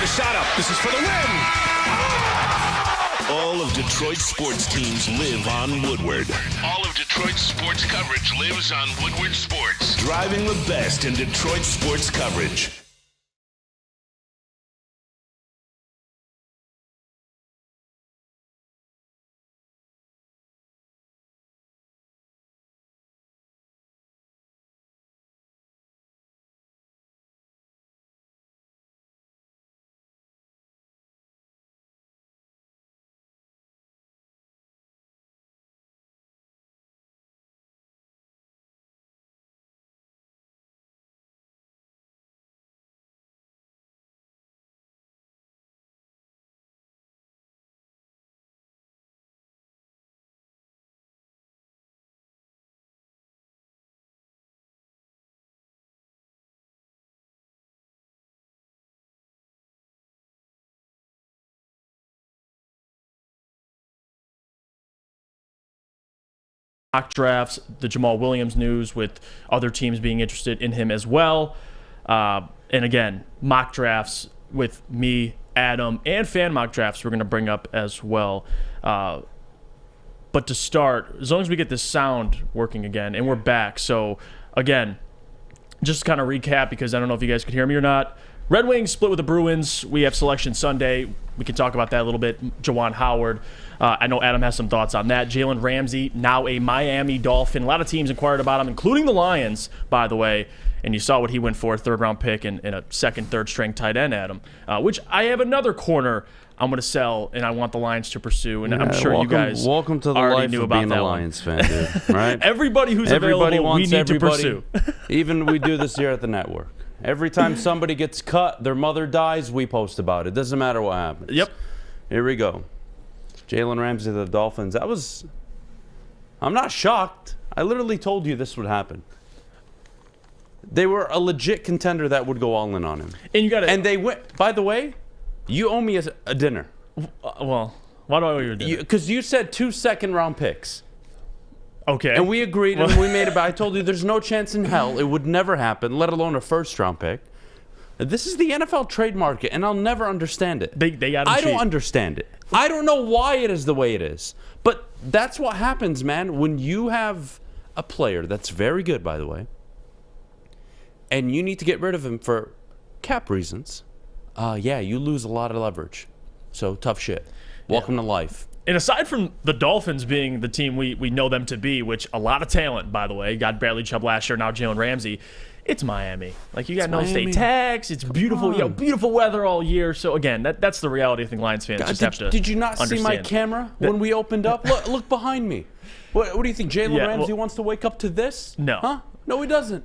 a shot up. This is for the win. All of Detroit's sports teams live on Woodward. All of Detroit's sports coverage lives on Woodward Sports. Driving the best in Detroit sports coverage. Mock drafts, the Jamal Williams news with other teams being interested in him as well. And again, mock drafts with me, Adam, and fan mock drafts we're going to bring up as well. But to start, as long as we get this sound working again, and we're back. So again, just to kind of recap, because I don't know if you guys could hear me or not. Red Wings split with the Bruins. We have Selection Sunday. We can talk about that a little bit. Juwan Howard. I know Adam has some thoughts on that. Jalen Ramsey, now a Miami Dolphin. A lot of teams inquired about him, including the Lions, by the way. And you saw what he went for, third-round pick and a second, third-string tight end, Adam. Which I have another corner I'm going to sell, and I want the Lions to pursue. And I'm sure you guys welcome to the already life knew of about being that a one. Lions fan, dude. Right? Everybody who's available, we need to pursue. Even we do this here at the network. Every time somebody gets cut, their mother dies, we post about it. Doesn't matter what happens. Yep. Here we go. Jalen Ramsey of the Dolphins. I'm not shocked. I literally told you this would happen. They were a legit contender that would go all in on him. And you got to. And they went. By the way, you owe me a dinner. Well, why do I owe you a dinner? Because you said 2 second-round picks. Okay. And we agreed, and we made it. But I told you there's no chance in hell it would never happen, let alone a first-round pick. This is the NFL trade market, and I'll never understand it. They got to I cheat. don't understand it. I don't know why it is the way it is. But that's what happens, man, when you have a player that's very good, by the way, and you need to get rid of him for cap reasons. Yeah, you lose a lot of leverage. So tough shit. Welcome to life. And aside from the Dolphins being the team we know them to be, which a lot of talent, by the way, got Bradley Chubb last year, now Jalen Ramsey, it's Miami. Like, you got no state tax. It's beautiful, beautiful weather all year. So again, that's the reality. I think Lions fans just have to Did you not understand. see my camera when we opened up? Look behind me. What do you think? Jalen Ramsey wants to wake up to this? No. Huh? No, he doesn't.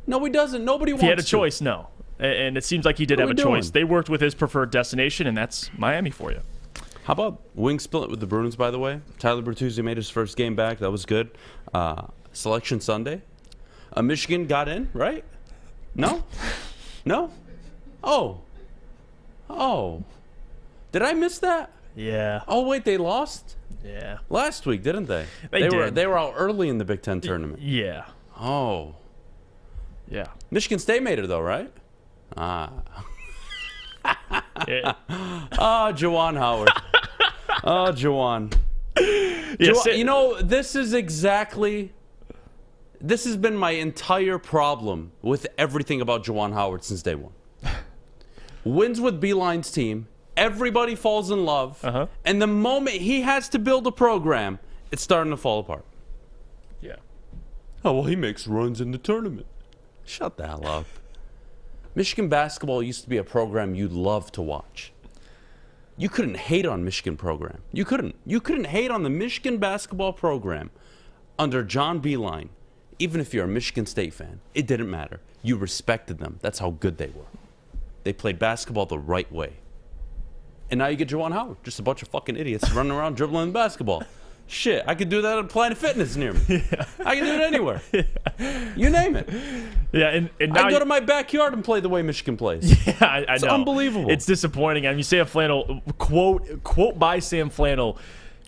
No, he doesn't. Nobody wants to. If he had a choice, no. And it seems like he did have a choice. They worked with his preferred destination, and that's Miami for you. How about wing split with the Bruins, by the way? Tyler Bertuzzi made his first game back. That was good. Selection Sunday. Michigan got in, right? No? No? Oh. Did I miss that? Yeah. Oh, wait, they lost? Yeah. Last week, didn't they? They did. They were out early in the Big Ten tournament. Yeah. Oh. Yeah. Michigan State made it, though, right? Yeah. Juwan Howard. Juwan. Yes, You know, this has been my entire problem with everything about Juwan Howard since day one. Wins with Beeline's team, everybody falls in love, and the moment he has to build a program, it's starting to fall apart. Yeah. Oh, well, he makes runs in the tournament. Shut the hell up. Michigan basketball used to be a program you'd love to watch. You couldn't hate on Michigan program. You couldn't. You couldn't hate on the Michigan basketball program under John Beilein, even if you're a Michigan State fan. It didn't matter. You respected them. That's how good they were. They played basketball the right way. And now you get Juwan Howard, just a bunch of fucking idiots running around dribbling basketball. Shit, I could do that at Planet Fitness near me. Yeah. I can do it anywhere. Yeah. You name it. Yeah, and now I go to my backyard and play the way Michigan plays. Yeah, I know. It's unbelievable. It's disappointing. I mean, Sam Flannel, quote by Sam Flannel,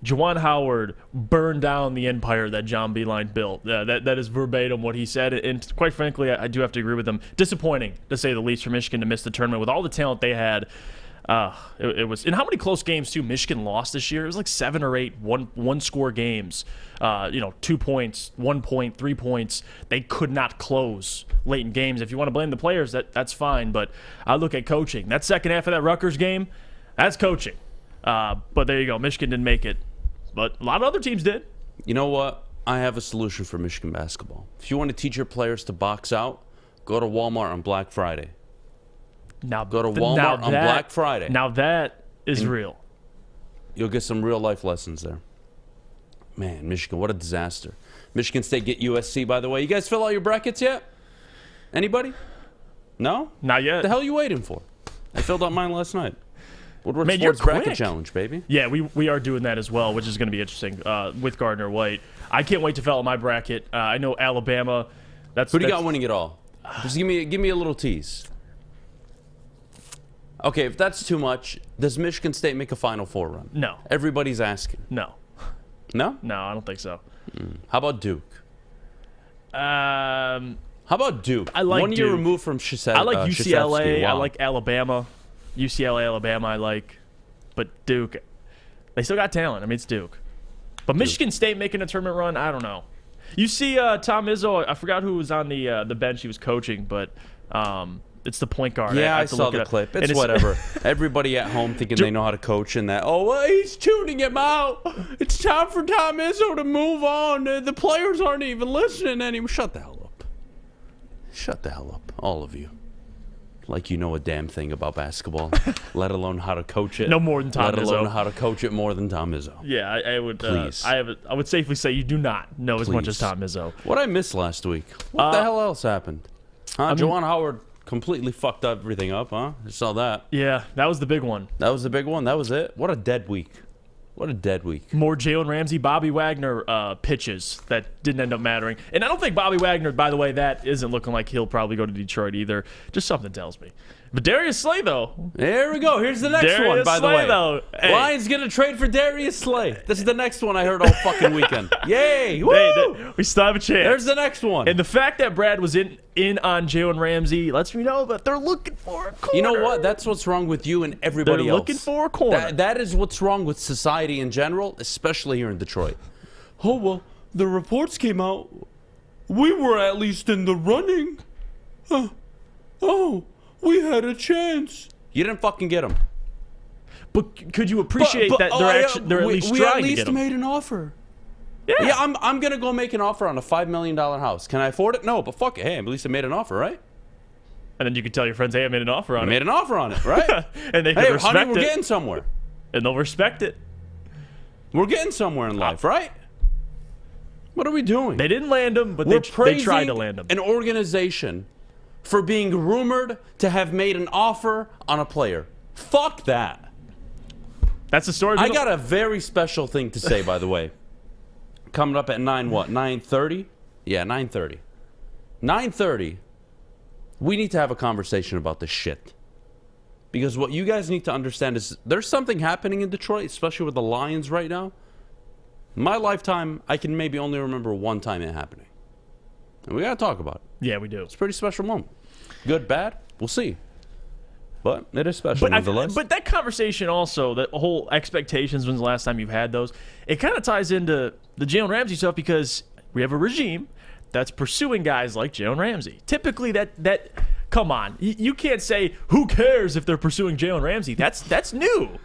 Juwan Howard burned down the empire that John Beilein built. That is verbatim what he said. And quite frankly, I do have to agree with him. Disappointing, to say the least, for Michigan to miss the tournament with all the talent they had. It was. And how many close games, too, Michigan lost this year? It was like 7 or 8 one-score games. 2 points, 1 point, 3 points. They could not close late in games. If you want to blame the players, that's fine. But I look at coaching. That second half of that Rutgers game, that's coaching. But there you go. Michigan didn't make it. But a lot of other teams did. You know what? I have a solution for Michigan basketball. If you want to teach your players to box out, go to Walmart on Black Friday. Now Go to Walmart on Black Friday. Now that is real. You'll get some real life lessons there. Man, Michigan, what a disaster. Michigan State get USC, by the way. You guys fill out your brackets yet? Anybody? No? Not yet. What the hell are you waiting for? I filled out mine last night. Woodward Man, Sports you're quick. Bracket Challenge, baby. Yeah, we are doing that as well, which is going to be interesting with Gardner White. I can't wait to fill out my bracket. I know Alabama. Who do you got winning it all? Just give me a little tease. Okay, if that's too much, does Michigan State make a Final Four run? No. Everybody's asking. No. No? No, I don't think so. How about Duke? How about Duke? I like 1 year Duke. removed from Krzyzewski. I like UCLA. Wow. I like Alabama. UCLA, Alabama, I like. But Duke, they still got talent. I mean, it's Duke. But Michigan State making a tournament run, I don't know. You see Tom Izzo, I forgot who was on the bench he was coaching, but it's the point guard. Yeah, I have to saw look it the up. clip. And It's whatever. Everybody at home thinking they know how to coach and that, well, he's tuning him out. It's time for Tom Izzo to move on. The players aren't even listening anymore. Shut the hell up. Shut the hell up, all of you. Like you know a damn thing about basketball, let alone how to coach it. No more than Tom Let alone Izzo. how to coach it more than Tom Izzo. Yeah, I would. Please. I would safely say you do not know as much Please. as Tom Izzo. What I missed last week? What the hell else happened? Huh? Juwan Howard completely fucked everything up, huh? I saw that. Yeah, that was the big one. That was the big one. That was it. What a dead week. What a dead week. More Jalen Ramsey, Bobby Wagner pitches that didn't end up mattering. And I don't think Bobby Wagner, by the way, that isn't looking like he'll probably go to Detroit either. Just something tells me. But Darius Slay, though. There we go. Here's the next Darius one, by Slay, the way. though. Hey. Lions going to trade for Darius Slay. This is the next one I heard all fucking weekend. Yay. Woo! We still have a chance. There's the next one. And the fact that Brad was in on Jalen Ramsey lets me know that they're looking for a corner. You know what? That's what's wrong with you and everybody They're else. looking for a corner. That is what's wrong with society in general, especially here in Detroit. Oh, well, the reports came out. We were at least in the running. We had a chance. You didn't fucking get him. But could you appreciate that they're at least we trying at least to get him? made an offer. Yeah. I'm going to go make an offer on a $5 million house. Can I afford it? No, but fuck it. Hey, at least I made an offer, right? And then you could tell your friends, hey, I made an offer on I it. made an offer on it, right? And they could Hey, respect honey, we're it. getting somewhere. And they'll respect it. We're getting somewhere in life, right? What are we doing? They didn't land him, but We're they tried to land him. an organization for being rumored to have made an offer on a player. Fuck that. That's the story. I got a very special thing to say, by the way. Coming up at 9:30? Yeah, 9:30. 9:30. We need to have a conversation about this shit. Because what you guys need to understand is there's something happening in Detroit, especially with the Lions right now. In my lifetime, I can maybe only remember one time it happening. And we got to talk about it. Yeah, we do. It's a pretty special moment. Good, bad, we'll see. But it is special nonetheless. But that conversation also, the whole expectations, when's the last time you've had those, it kind of ties into the Jalen Ramsey stuff because we have a regime that's pursuing guys like Jalen Ramsey. Typically, that come on. You can't say, who cares if they're pursuing Jalen Ramsey? That's new.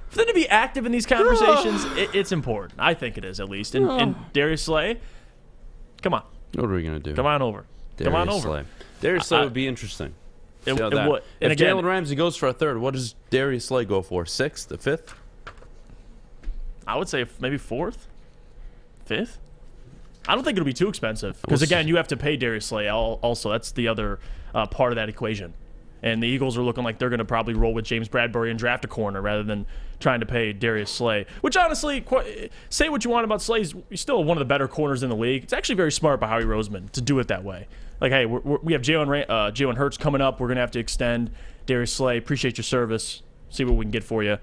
For them to be active in these conversations, it's important. I think it is, at least. And Darius Slay, come on. What are we going to do? Come on over. Come on over. Slay. Darius Slay would be interesting. It would. If And again, Jalen Ramsey goes for a third, what does Darius Slay go for? Sixth? A fifth? I would say maybe fourth, fifth. I don't think it'll be too expensive because, We'll again, you have to pay Darius Slay also. That's the other part of that equation. And the Eagles are looking like they're going to probably roll with James Bradbury and draft a corner rather than trying to pay Darius Slay. Which, honestly, say what you want about Slay, he's still one of the better corners in the league. It's actually very smart by Howie Roseman to do it that way. Like, hey, we have Jalen Hurts coming up. We're going to have to extend Darius Slay. Appreciate your service. See what we can get for you.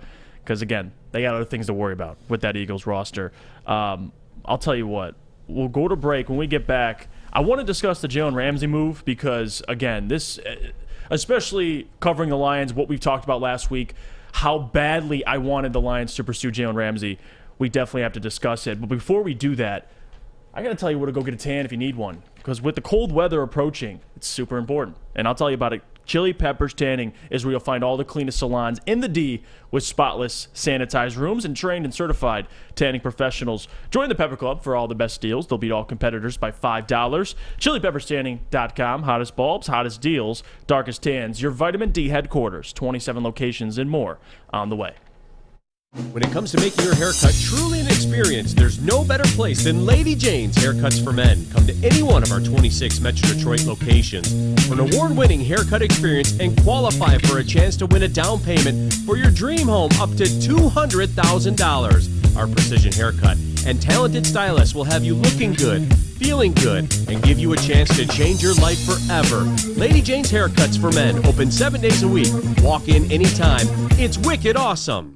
because, again, they got other things to worry about with that Eagles roster. I'll tell you what. We'll go to break. When we get back, I want to discuss the Jalen Ramsey move because, again, this, especially covering the Lions, what we've talked about last week, how badly I wanted the Lions to pursue Jalen Ramsey, we definitely have to discuss it. But before we do that, I got to tell you where to go get a tan if you need one. Because with the cold weather approaching, it's super important. And I'll tell you about it. Chili Peppers Tanning is where you'll find all the cleanest salons in the D with spotless, sanitized rooms and trained and certified tanning professionals. Join the Pepper Club for all the best deals. They'll beat all competitors by $5. ChiliPeppersTanning.com. Hottest bulbs, hottest deals, darkest tans. Your vitamin D headquarters. 27 locations and more on the way. When it comes to making your haircut truly an experience, there's no better place than Lady Jane's Haircuts for Men. Come to any one of our 26 Metro Detroit locations for an award-winning haircut experience and qualify for a chance to win a down payment for your dream home up to $200,000. Our precision haircut and talented stylists will have you looking good, feeling good, and give you a chance to change your life forever. Lady Jane's Haircuts for Men, open 7 days a week. Walk in anytime. It's wicked awesome.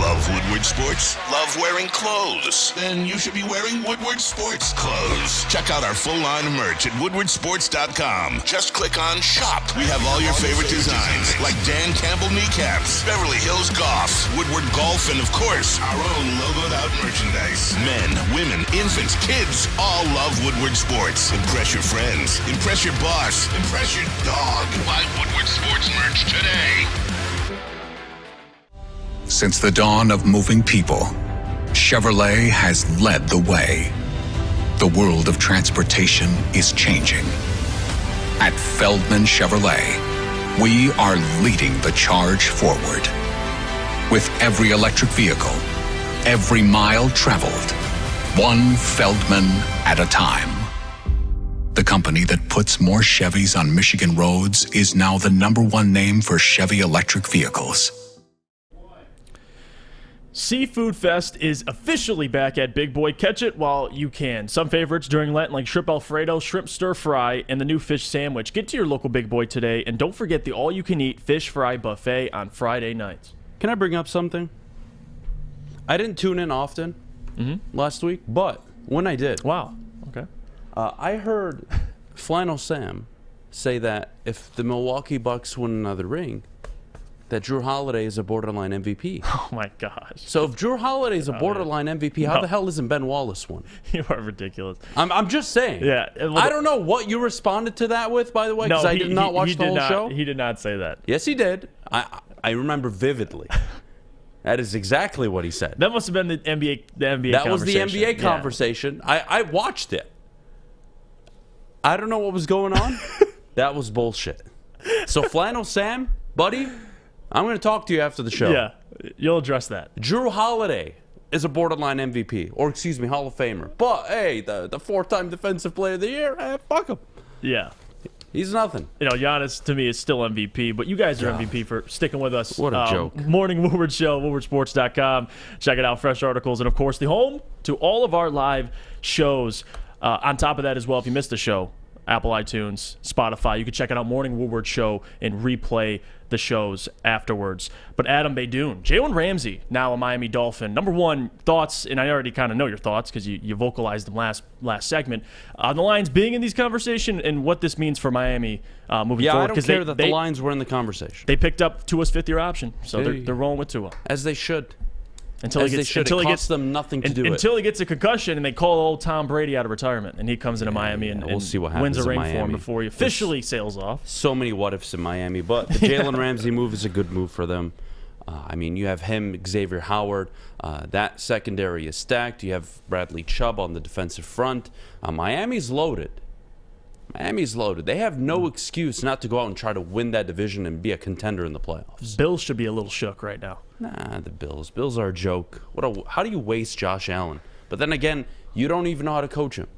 Love Woodward Sports? Love wearing clothes? Then you should be wearing Woodward Sports clothes. Check out our full line of merch at woodwardsports.com. Just click on Shop. We have all your favorite designs, like Dan Campbell kneecaps, Beverly Hills Golf, Woodward Golf, and of course, our own logoed out merchandise. Men, women, infants, kids all love Woodward Sports. Impress your friends. Impress your boss. Impress your dog. Buy Woodward Sports merch today. Since the dawn of moving people, Chevrolet has led the way. The world of transportation is changing. At Feldman Chevrolet, we are leading the charge forward. With every electric vehicle, every mile traveled, one Feldman at a time. The company that puts more Chevys on Michigan roads is now the #1 name for Chevy electric vehicles. Seafood Fest is officially back at Big Boy. Catch it while you can. Some favorites during Lent like shrimp Alfredo, shrimp stir fry, and the new fish sandwich. Get to your local Big Boy today, and don't forget the all-you-can-eat fish fry buffet on Friday nights. Can I bring up something? I didn't tune in often last week, but when I did, Wow. Okay. I heard Flannel Sam say that if the Milwaukee Bucks win another ring, that Drew Holiday is a borderline MVP. Oh, my gosh. So if Drew Holiday is a borderline MVP, how the hell isn't Ben Wallace one? You are ridiculous. I'm just saying. Yeah. I don't know what you responded to that with, by the way, because I did not watch the whole show. He did not say that. Yes, he did. I remember vividly. That is exactly what he said. That must have been the NBA That was the conversation. NBA conversation. I watched it. I don't know what was going on. That was bullshit. So Flannel Sam, buddy, I'm going to talk to you after the show. Yeah, you'll address that. Drew Holiday is a borderline MVP, or excuse me, Hall of Famer. But hey, the four-time Defensive Player of the Year, fuck him. Yeah. He's nothing. You know, Giannis, to me, is still MVP, but you guys are MVP for sticking with us. What a joke. Morning Woodward Show, woodwardsports.com. Check it out, fresh articles, and, of course, the home to all of our live shows. On top of that as well, if you missed the show, Apple iTunes, Spotify, you can check it out, Morning Woodward Show, and replay the shows afterwards. But Adham, Beydoun, Jalen Ramsey, now a Miami Dolphin. Number one, thoughts, and I already kind of know your thoughts because you vocalized them last segment, on the Lions being in these conversations and what this means for Miami moving forward. Yeah, I don't care that the Lions were in the conversation. They picked up Tua's fifth-year option, so they're rolling with Tua. As they should. Until he gets them nothing to do it. Until he gets a concussion and they call old Tom Brady out of retirement and he comes into Miami and we'll see what wins happens a ring in for him Miami. before he officially sails off. So many what-ifs in Miami, but the Jalen Ramsey move is a good move for them. I mean, you have him, Xavier Howard. That secondary is stacked. You have Bradley Chubb on the defensive front. Miami's loaded. They have no excuse not to go out and try to win that division and be a contender in the playoffs. Bills should be a little shook right now. Nah, the Bills. Bills are a joke. How do you waste Josh Allen? But then again, you don't even know how to coach him.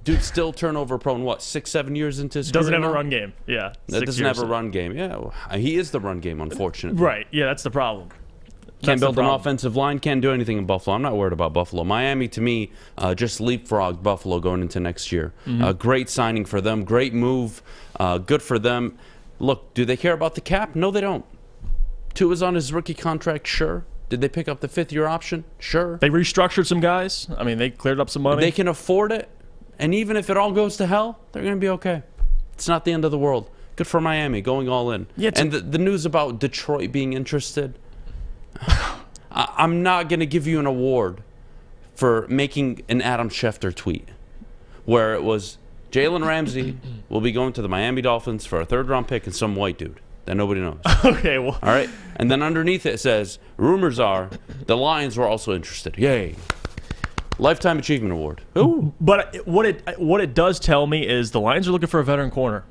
Dude's still turnover prone, 6-7 years into his career Doesn't have now? a run game. Yeah. That doesn't have a run game. Yeah, he is the run game, unfortunately. Right. Yeah, that's the problem. Can't build an offensive line, can't do anything in Buffalo. I'm not worried about Buffalo. Miami, to me, just leapfrogged Buffalo going into next year. Great signing for them, great move, good for them. Look, do they care about the cap? No, they don't. Tua's on his rookie contract, sure. Did they pick up the 5th-year option? Sure. They restructured some guys. I mean, they cleared up some money. They can afford it. And even if it all goes to hell, they're going to be okay. It's not the end of the world. Good for Miami, going all in. Yeah, and the news about Detroit being interested, I'm not going to give you an award for making an Adam Schefter tweet where it was, Jalen Ramsey will be going to the Miami Dolphins for a 3rd-round pick and some white dude that nobody knows. Okay, well. All right? And then underneath it says, rumors are the Lions were also interested. Yay. Lifetime Achievement Award. Ooh. But what it does tell me is the Lions are looking for a veteran corner.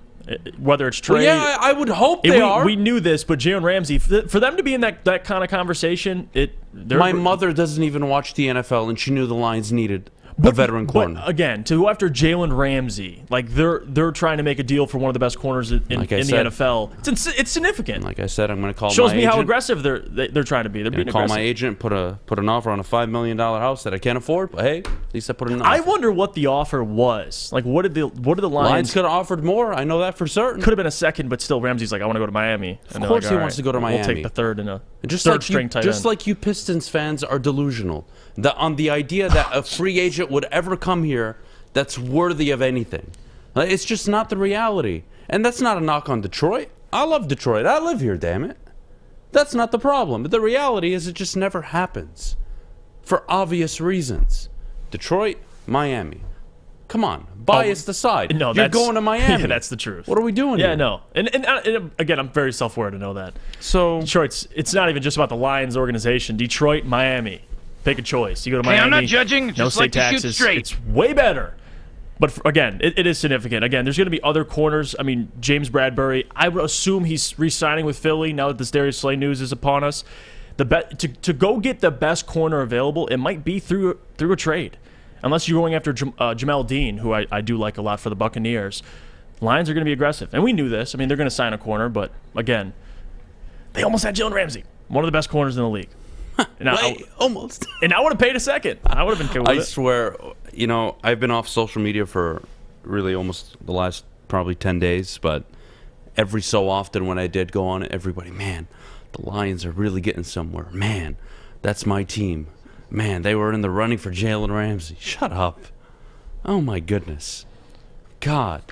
Whether it's trade. Well, yeah, I would hope they are. We knew this, but Jalen Ramsey, for them to be in that kind of conversation, my mother doesn't even watch the NFL, and she knew the Lions needed a veteran corner. But again, to go after Jalen Ramsey, like they're trying to make a deal for one of the best corners in the NFL. It's significant. Like I said, I'm going to call shows my me agent. how aggressive they're trying to be. They're being call aggressive. my agent, put an offer on a $5 million house that I can't afford. But hey, at least I put an offer. I wonder what the offer was. Like, what did the Lions could have offered more? I know that for certain. Could have been a second, but still, Ramsey's like, I want to go to Miami. And of course, he wants to go to Miami. We'll take the third and a just third like string tight end. Just like you Pistons fans are delusional on the idea that a free agent would ever come here that's worthy of anything. It's just not the reality. And that's not a knock on Detroit. I love Detroit. I live here, damn it. That's not the problem. But the reality is it just never happens for obvious reasons. Detroit, Miami. Come on. Bias aside. No, you're going to Miami. Yeah, that's the truth. What are we doing here? Yeah, no. And again, I'm very self-aware to know that. So Detroit's, it's not even just about the Lions organization. Detroit, Miami. Pick a choice. You go to Miami. Hey, I'm not judging. No Just state like to shoot taxes. straight. It's way better. But again, it is significant. Again, there's going to be other corners. I mean, James Bradbury, I would assume he's re-signing with Philly now that this Darius Slay news is upon us. To go get the best corner available, it might be through a trade. Unless you're going after Jamel Dean, who I do like a lot for the Buccaneers. Lions are going to be aggressive. And we knew this. I mean, they're going to sign a corner, but again, they almost had Jalen Ramsey, one of the best corners in the league. And almost. And I would have paid a second. I would have been cool with it. I swear, I've been off social media for really almost the last probably 10 days, but every so often when I did go on it, everybody, man, the Lions are really getting somewhere. Man, that's my team. Man, they were in the running for Jalen Ramsey. Shut up. Oh, my goodness. God.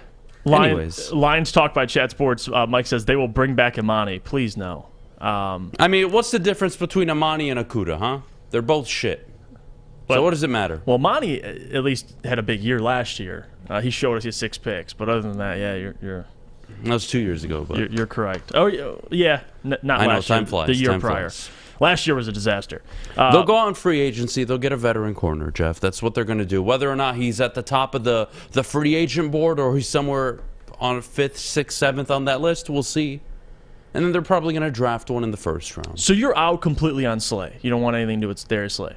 Anyways. Lions talk by Chat Sports. Mike says they will bring back Ermanni. Please no. I mean, what's the difference between Ermanni and Okudah, huh? They're both shit. So what does it matter? Well, Ermanni at least had a big year last year. He showed us his 6 picks, but other than that, yeah, you're that was 2 years ago, but you're correct. Oh yeah, not I know, last year. time flies. The year Time prior. flies. Last year was a disaster. They'll go out in free agency. They'll get a veteran corner, Jeff. That's what they're going to do. Whether or not he's at the top of the free agent board or he's somewhere on 5th, 6th, 7th on that list, we'll see. And then they're probably going to draft one in the first round. So you're out completely on Slay. You don't want anything to do with Darius Slay.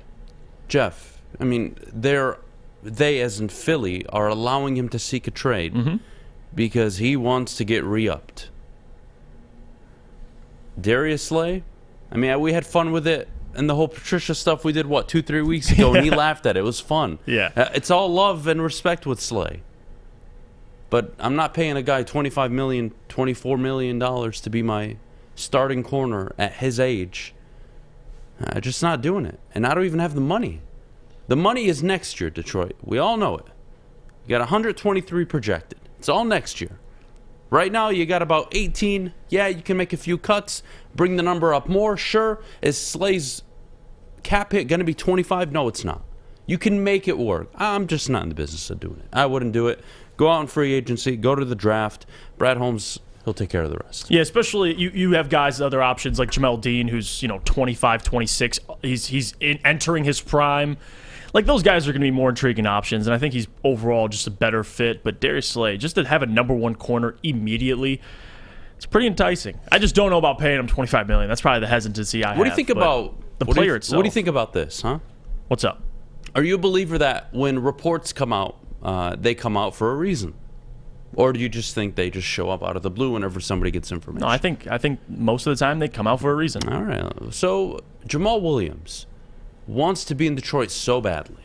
Jeff, I mean, they, as in Philly, are allowing him to seek a trade because he wants to get re-upped. Darius Slay, I mean, we had fun with it. And the whole Patricia stuff we did, 2-3 weeks ago, and he laughed at it. It was fun. Yeah. It's all love and respect with Slay. But I'm not paying a guy $25 million, $24 million to be my starting corner at his age. I'm just not doing it. And I don't even have the money. The money is next year, Detroit. We all know it. You got 123 projected. It's all next year. Right now, you got about 18. Yeah, you can make a few cuts, bring the number up more. Sure. Is Slay's cap hit going to be 25? No, it's not. You can make it work. I'm just not in the business of doing it. I wouldn't do it. Go out in free agency. Go to the draft. Brad Holmes, he'll take care of the rest. Yeah, especially you have guys, other options like Jamel Dean, who's 25, 26. He's entering his prime. Like, those guys are going to be more intriguing options, and I think he's overall just a better fit. But Darius Slay, just to have a number one corner immediately, it's pretty enticing. I just don't know about paying him $25 million. That's probably the hesitancy I have. What do you think about the player itself? What do you think about this, huh? What's up? Are you a believer that when reports come out, they come out for a reason? Or do you just think they just show up out of the blue whenever somebody gets information? No, I think most of the time they come out for a reason. All right. So Jamal Williams wants to be in Detroit so badly.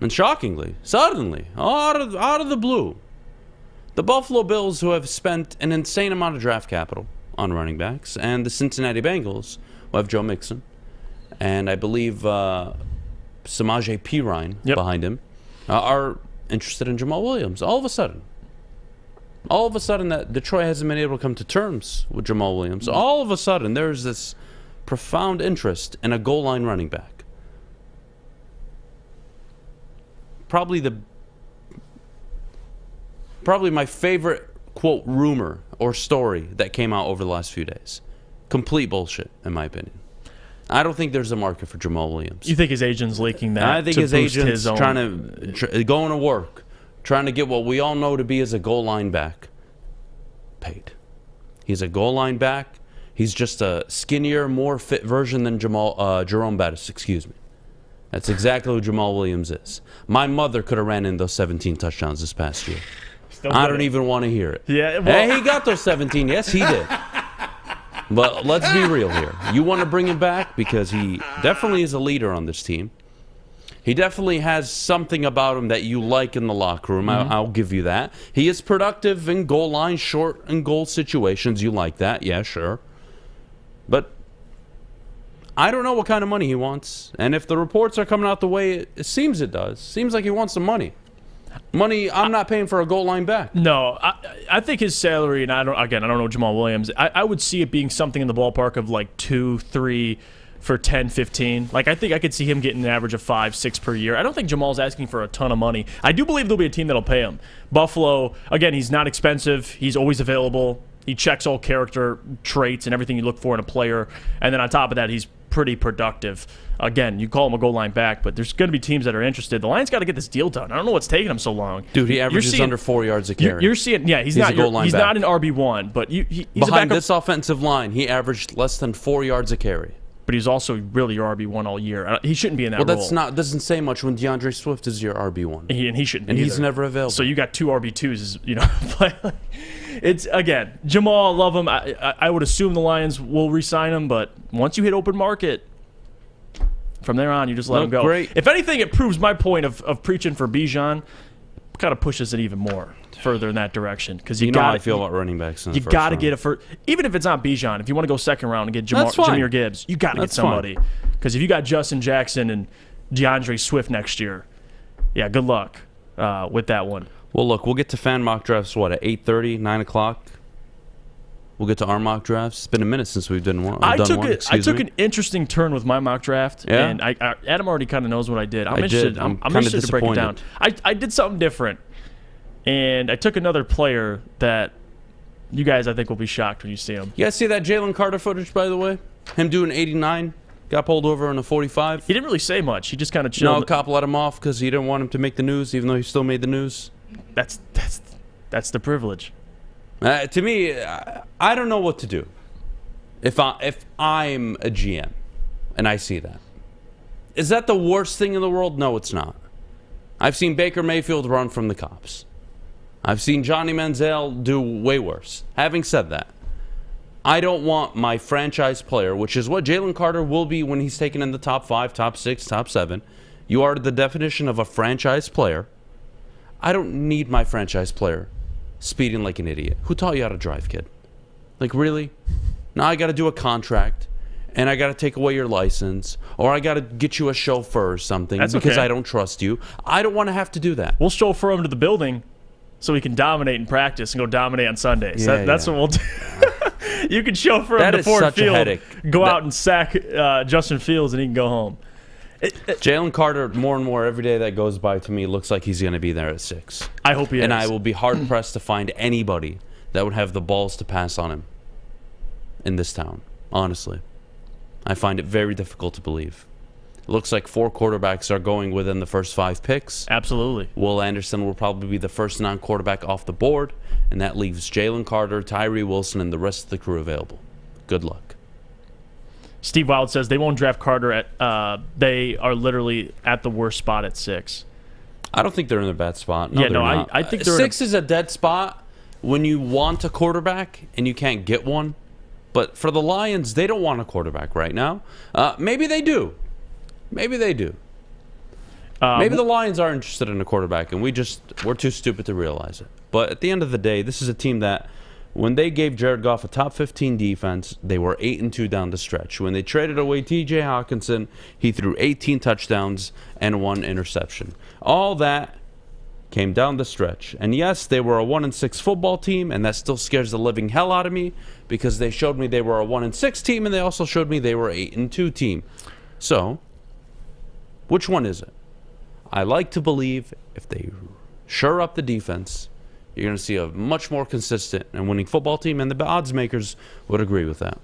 And shockingly, suddenly, out of the blue, the Buffalo Bills, who have spent an insane amount of draft capital on running backs, and the Cincinnati Bengals will have Joe Mixon, and I believe Samaje Perine behind him are interested in Jamal Williams. All of a sudden, that Detroit hasn't been able to come to terms with Jamal Williams. All of a sudden, there's this profound interest in a goal line running back. Probably my favorite quote rumor or story that came out over the last few days. Complete bullshit, in my opinion. I don't think there's a market for Jamal Williams. You think his agent's leaking that? I think to his boost agent's his own... going to work, trying to get what we all know to be as a goal line back paid. He's a goal line back. He's just a skinnier, more fit version than Jerome Bettis. Excuse me. That's exactly who Jamal Williams is. My mother could have ran in those 17 touchdowns this past year. I don't even want to hear it. Yeah, well, hey, he got those 17. Yes, he did. But let's be real here. You want to bring him back because he definitely is a leader on this team. He definitely has something about him that you like in the locker room. I'll give you that. He is productive in goal line, short and goal situations. You like that. Yeah, sure. But I don't know what kind of money he wants. And if the reports are coming out the way it seems it does, seems like he wants some money. Money I'm not paying for a goal line back. No, I think his salary, and I don't know Jamal Williams, I would see it being something in the ballpark of like 2-3 for 10, 15. Like, I think I could see him getting an average of 5-6 per year. I don't think Jamal's asking for a ton of money. I do believe there'll be a team that'll pay him. Buffalo, again, he's not expensive. He's always available. He checks all character traits and everything you look for in a player. And then on top of that, he's pretty productive. Again, you call him a goal line back, but there's going to be teams that are interested. The Lions got to get this deal done. I don't know what's taking him so long. Dude, he averages under 4 yards a carry. You're seeing, yeah, he's not an RB1, but he's behind this offensive line. He averaged less than 4 yards a carry. But he's also really your RB1 all year. He shouldn't be in that role. Well, doesn't say much when DeAndre Swift is your RB1. He shouldn't be and either. He's never available. So you got 2 RB2s, It's, again, Jamal, love him. I would assume the Lions will re-sign him, but once you hit open market, from there on, you just let him go. Great. If anything, it proves my point of preaching for Beydoun, kind of pushes it even more further in that direction. Because you know how I feel about running backs in the first round. You got to get a first. Even if it's not Beydoun, if you want to go second round and get Jahmyr Gibbs, you got to get somebody. Because if you got Justin Jackson and DeAndre Swift next year, yeah, good luck with that one. Well, look, we'll get to fan mock drafts, at 8:30, 9 o'clock? We'll get to our mock drafts. It's been a minute since we've done one. I took an interesting turn with my mock draft, and Adam already kind of knows what I did. I'm interested to break it down. I did something different, and I took another player that you guys, I think, will be shocked when you see him. You guys see that Jalen Carter footage, by the way? Him doing 89, got pulled over on a 45. He didn't really say much. He just kind of chilled. No, cop let him off because he didn't want him to make the news, even though he still made the news. That's the privilege. To me, I don't know what to do if I'm a GM and I see that. Is that the worst thing in the world? No, it's not. I've seen Baker Mayfield run from the cops. I've seen Johnny Manziel do way worse. Having said that, I don't want my franchise player, which is what Jalen Carter will be when he's taken in the top 5, top 6, top 7. You are the definition of a franchise player. I don't need my franchise player speeding like an idiot. Who taught you how to drive, kid? Like, really? Now I got to do a contract, and I got to take away your license, or I got to get you a chauffeur or something because I don't trust you. I don't want to have to do that. We'll chauffeur him to the building so he can dominate in practice and go dominate on Sundays. That's what we'll do. You can chauffeur him to Ford Field, go out and sack Justin Fields, and he can go home. Jalen Carter, more and more every day that goes by, to me, looks like he's going to be there at 6. I hope he is. And I will be hard-pressed to find anybody that would have the balls to pass on him in this town, honestly. I find it very difficult to believe. It looks like 4 quarterbacks are going within the first 5 picks. Absolutely. Will Anderson will probably be the first non-quarterback off the board, and that leaves Jalen Carter, Tyree Wilson, and the rest of the crew available. Good luck. Steve Wild says they won't draft Carter at they are literally at the worst spot at 6. I don't think they're in a bad spot. No, I think they're 6 is a dead spot when you want a quarterback and you can't get one. But for the Lions, they don't want a quarterback right now. Maybe they do. Maybe the Lions are interested in a quarterback and we're too stupid to realize it. But at the end of the day, this is a team that When they gave Jared Goff a top 15 defense, they were 8-2 down the stretch. When they traded away T.J. Hawkinson, he threw 18 touchdowns and 1 interception. All that came down the stretch. And yes, they were a 1-6 football team, and that still scares the living hell out of me because they showed me they were a 1-6 team, and they also showed me they were 8-2 team. So, which one is it? I like to believe if they shore up the defense, you're going to see a much more consistent and winning football team, and the odds makers would agree with that.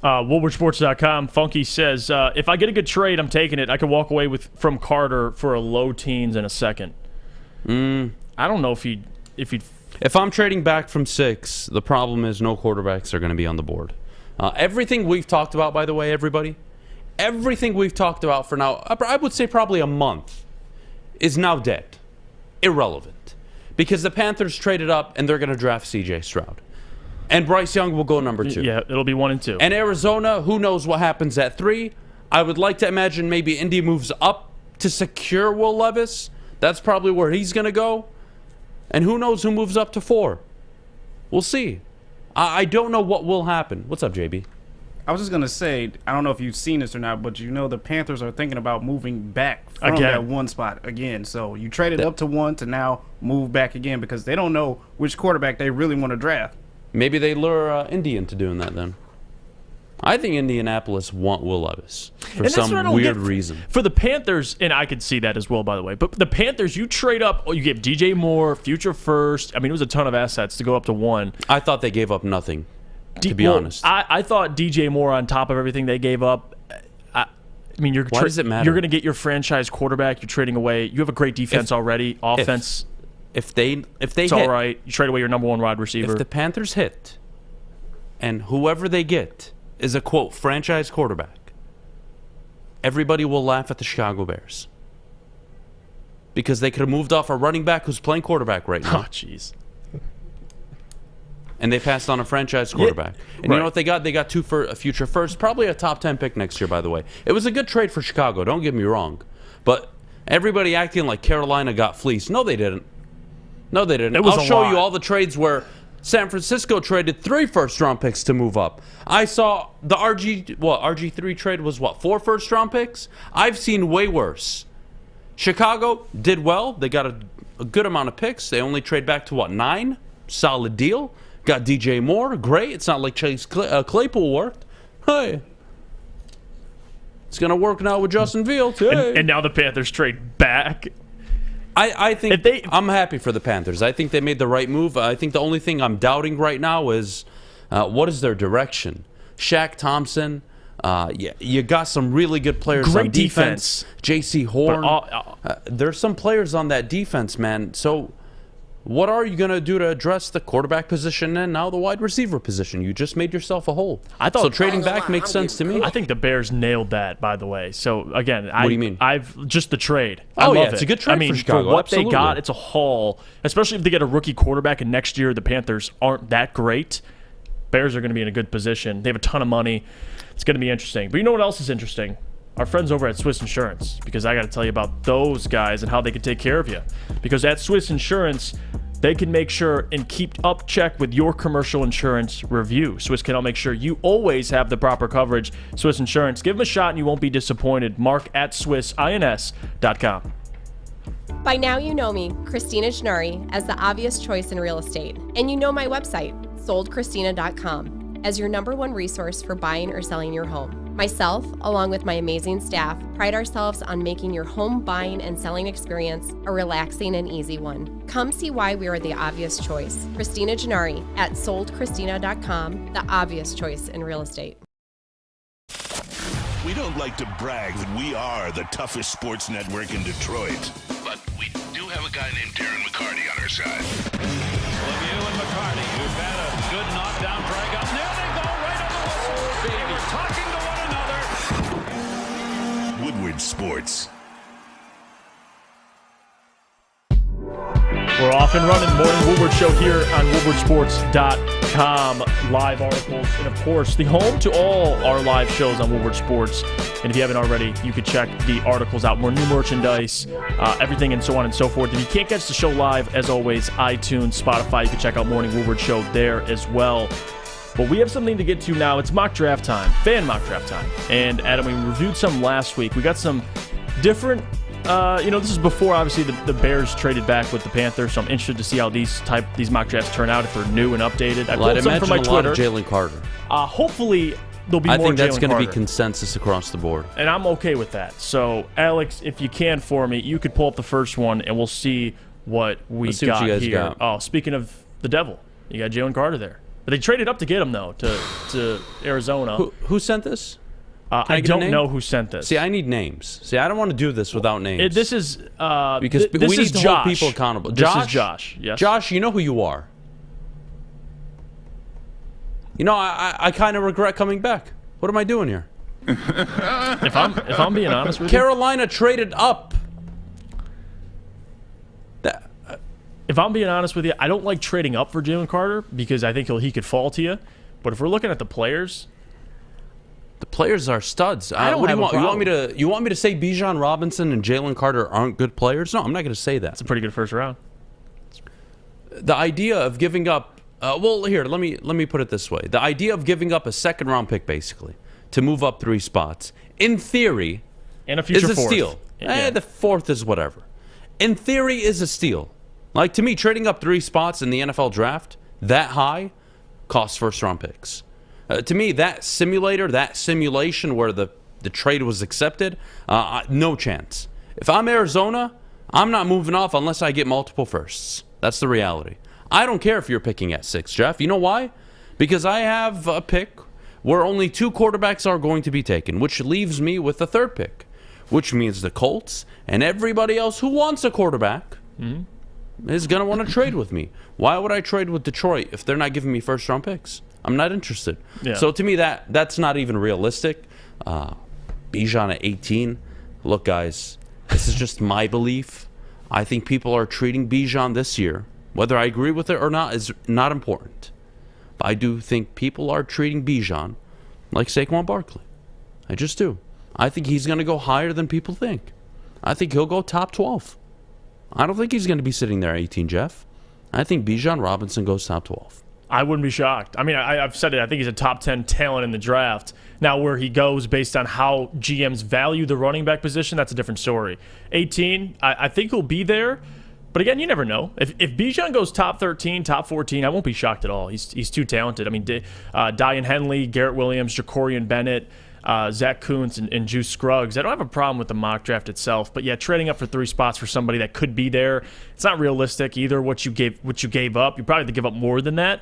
WoodwardSports.com, Funky says, if I get a good trade, I'm taking it. I could walk away from Carter for a low teens in a second. I don't know if he'd. If I'm trading back from 6, the problem is no quarterbacks are going to be on the board. Everything we've talked about, by the way, everybody, everything we've talked about for now, I would say probably a month, is now dead. Irrelevant. Because the Panthers traded up and they're going to draft C.J. Stroud. And Bryce Young will go number 2. Yeah, it'll be 1 and 2. And Arizona, who knows what happens at 3. I would like to imagine maybe Indy moves up to secure Will Levis. That's probably where he's going to go. And who knows who moves up to 4. We'll see. I don't know what will happen. What's up, JB? I was just going to say, I don't know if you've seen this or not, but you know the Panthers are thinking about moving back from that 1 spot again. So you traded up to 1 to now move back again because they don't know which quarterback they really want to draft. Maybe they lure Indy into doing that then. I think Indianapolis want Will Levis for some weird reason. For the Panthers, and I could see that as well, by the way, but the Panthers, you trade up, you get DJ Moore, future first. I mean, it was a ton of assets to go up to 1. I thought they gave up nothing, to be honest. I thought DJ Moore on top of everything they gave up. I mean, why does it matter? You're going to get your franchise quarterback. You're trading away. You have a great defense already. Offense, if they it's hit, all right. You trade away your number 1 wide receiver. If the Panthers hit, and whoever they get is a, quote, franchise quarterback, everybody will laugh at the Chicago Bears. Because they could have moved off a running back who's playing quarterback right now. Oh, jeez. And they passed on a franchise quarterback. And you know what they got? They got 2 for a future first, probably a top 10 pick next year, by the way. It was a good trade for Chicago, don't get me wrong. But everybody acting like Carolina got fleeced. No, they didn't. No, they didn't. I'll show you all the trades where San Francisco traded 3 first-round picks to move up. I saw the RG3 trade was 4 first-round picks? I've seen way worse. Chicago did well. They got a good amount of picks. They only trade back to 9? Solid deal. Got DJ Moore. Great. It's not like Chase Claypool worked. Hey. It's going to work now with Justin Fields. Hey. And now the Panthers trade back. I think I'm happy for the Panthers. I think they made the right move. I think the only thing I'm doubting right now is what is their direction? Shaq Thompson, you got some really good players on defense. J.C. Horn. There's some players on that defense, man. So what are you going to do to address the quarterback position and now the wide receiver position? You just made yourself a hole. So trading back makes sense to me. I think the Bears nailed that, by the way. So, again, what do you mean? I've just the trade. I love it. It's a good trade for Chicago. For what they got, it's a haul. Especially if they get a rookie quarterback and next year the Panthers aren't that great. Bears are going to be in a good position. They have a ton of money. It's going to be interesting. But you know what else is interesting? Our friends over at Swiss Insurance, because I got to tell you about those guys and how they can take care of you. Because at Swiss Insurance, they can make sure and keep up check with your commercial insurance review. Swiss can help make sure you always have the proper coverage. Swiss Insurance, give them a shot and you won't be disappointed. Mark at SwissINS.com. By now you know me, Christina Gennari, as the obvious choice in real estate. And you know my website, soldchristina.com, as your #1 resource for buying or selling your home. Myself, along with my amazing staff, pride ourselves on making your home buying and selling experience a relaxing and easy one. Come see why we are the obvious choice. Christina Gennari at soldchristina.com, the obvious choice in real estate. We don't like to brag that we are the toughest sports network in Detroit, but we do have a guy named Darren McCarty on our side. Lemieux and McCarty, who've had a good knockdown drag up. There they go, right on the whistle. They were talking to one another. Woodward Sports. We're off Off and running, morning Woodward show here on woodwardsports.com. Live articles, and of course, the home to all our live shows on Woodward Sports. And if you haven't already, you can check the articles out. More new merchandise, everything, and so on and so forth. If you can't catch the show live, as always, iTunes, Spotify, you can check out Morning Woodward show there as well. But we have something to get to now. It's mock draft time, fan mock draft time. And Adam, we reviewed some last week. We got some different. This is before, obviously, the Bears traded back with the Panthers, so I'm interested to see how these mock drafts turn out, if they're new and updated. I pulled some from my Twitter. A lot of Jalen Carter. Hopefully, there'll be more Jalen Carter. I think that's going to be consensus across the board. And I'm okay with that. So, Alex, if you can for me, you could pull up the first one, and we'll see what we got what you guys here. Got. Oh, speaking of the devil, you got Jalen Carter there. But they traded up to get him, though, to Arizona. Who sent this? I don't know who sent this. See, I need names. See, I don't want to do this without names. This is because this we need is to Josh. hold people accountable. This Josh? is Josh. Yes. Josh, you know who you are. You know, I kind of regret coming back. What am I doing here? If I'm being honest with Carolina traded up. If I'm being honest with you, I don't like trading up for Jalen Carter because I think he could fall to you. But if we're looking at the players are studs. I don't what do have you a want? problem. You want me to say Beydoun Robinson and Jalen Carter aren't good players? No, I'm not going to say that. It's a pretty good first round. The idea of giving up. Here, let me put it this way: the idea of giving up a second round pick, basically, to move up 3 spots, in theory, and a future is a fourth. steal. Yeah. The fourth is whatever. In theory, is a steal. Like, to me, trading up 3 spots in the NFL draft that high costs first-round picks. To me, that simulation where the trade was accepted, no chance. If I'm Arizona, I'm not moving off unless I get multiple firsts. That's the reality. I don't care if you're picking at 6, Jeff. You know why? Because I have a pick where only 2 quarterbacks are going to be taken, which leaves me with the 3rd pick, which means the Colts and everybody else who wants a quarterback is going to want to trade with me. Why would I trade with Detroit if they're not giving me first-round picks? I'm not interested. Yeah. So to me, that's not even realistic. Beydoun at 18. Look, guys, this is just my belief. I think people are treating Beydoun this year, whether I agree with it or not, is not important. But I do think people are treating Beydoun like Saquon Barkley. I just do. I think he's going to go higher than people think. I think he'll go top 12. I don't think he's going to be sitting there at 18, Jeff. I think Beydoun Robinson goes top 12. I wouldn't be shocked. I mean, I've said it. I think he's a top 10 talent in the draft. Now, where he goes based on how GMs value the running back position, that's a different story. 18, I think he'll be there. But again, you never know. If Beydoun goes top 13, top 14, I won't be shocked at all. He's too talented. I mean, Dian Henley, Garrett Williams, Jacorian Bennett, Zach Kuntz, and Juice Scruggs. I don't have a problem with the mock draft itself, but yeah, trading up for 3 spots for somebody that could be there, it's not realistic either. What you gave up, you probably have to give up more than that.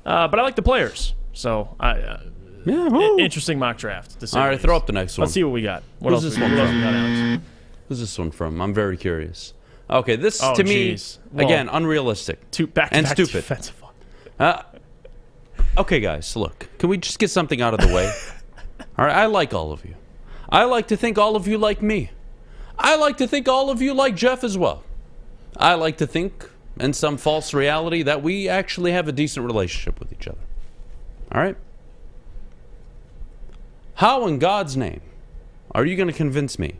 But I like the players, so interesting mock draft. All right, throw up the next one. Let's see what we got. Who's this one from? Who's this one from? I'm very curious. Okay, this to me again unrealistic, and stupid. Okay, guys, look, can we just get something out of the way? All right, I like all of you. I like to think all of you like me. I like to think all of you like Jeff as well. I like to think, in some false reality, that we actually have a decent relationship with each other. All right? How in God's name are you going to convince me